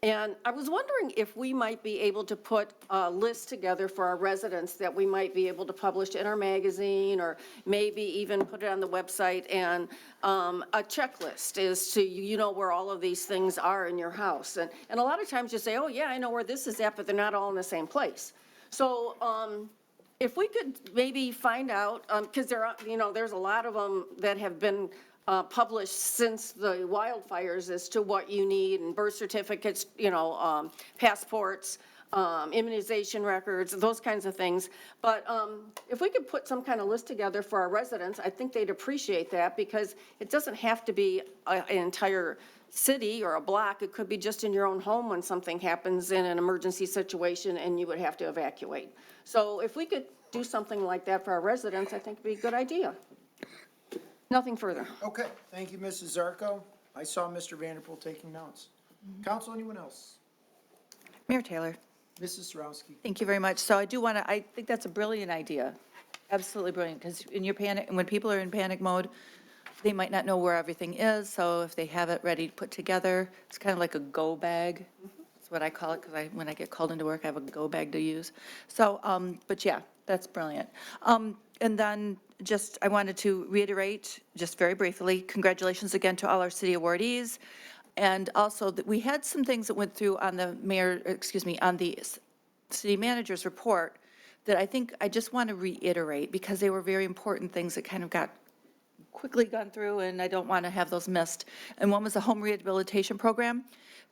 And I was wondering if we might be able to put a list together for our residents that we might be able to publish in our magazine, or maybe even put it on the website, and a checklist as to, where all of these things are in your house. And a lot of times you say, oh yeah, I know where this is at, but they're not all in the same place. So if we could maybe find out, because there's a lot of them that have been published since the wildfires as to what you need, and birth certificates, passports, immunization records, those kinds of things. But if we could put some kind of list together for our residents, I think they'd appreciate that, because it doesn't have to be an entire city or a block. It could be just in your own home when something happens in an emergency situation and you would have to evacuate. So if we could do something like that for our residents, I think it'd be a good idea. Nothing further. Okay, thank you, Mrs. Zarko. I saw Mr. Vanderpool taking notes. Council, anyone else? Mayor Taylor, Mrs. Sarowski? thank you very much. So I think that's a brilliant idea. Absolutely brilliant, because in your panic, when people are in panic mode, they might not know where everything is. So if they have it ready to put together, it's kind of like a go bag. That's what I call it, because when I get called into work, I have a go bag to use. So, but yeah, that's brilliant. And then I wanted to reiterate, just very briefly, congratulations again to all our city awardees. And also that we had some things that went through on the on the city manager's report that I think I just want to reiterate, because they were very important things that kind of got quickly gone through, and I don't want to have those missed. And one was the home rehabilitation program,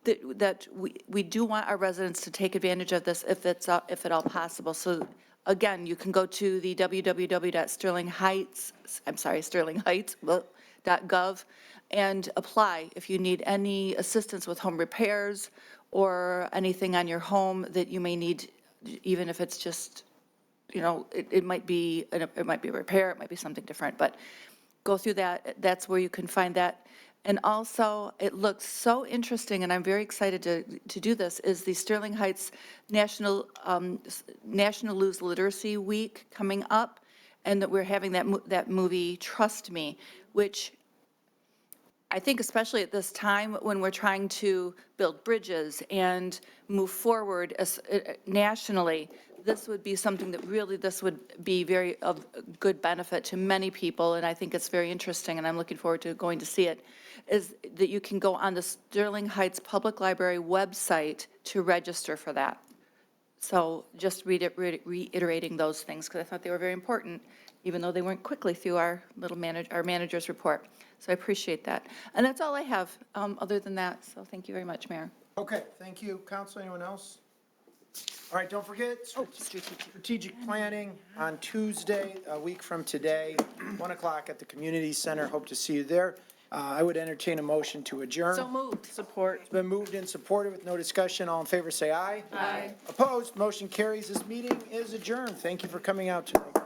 that we do want our residents to take advantage of this if at all possible. So again, you can go to the sterlingheights.gov and apply if you need any assistance with home repairs or anything on your home that you may need, even if it's just, it might be a repair, it might be something different, but go through that. That's where you can find that. And also, it looks so interesting, and I'm very excited to do this, is the Sterling Heights National Lose Literacy Week coming up, and that we're having that movie, Trust Me, which I think especially at this time when we're trying to build bridges and move forward nationally, this would be something that really, this would be very of good benefit to many people, and I think it's very interesting, and I'm looking forward to going to see it, is that you can go on the Sterling Heights Public Library website to register for that. So just reiterating those things, because I thought they were very important, even though they went quickly through our manager's report. So I appreciate that. And that's all I have other than that, so thank you very much, Mayor. Okay, thank you. Council, anyone else? All right, don't forget, strategic planning on Tuesday, a week from today, 1 o'clock at the community center. Hope to see you there. I would entertain a motion to adjourn. So moved. Support. It's been moved and supported with no discussion. All in favor, say aye. Aye. Opposed, motion carries. This meeting is adjourned. Thank you for coming out tonight.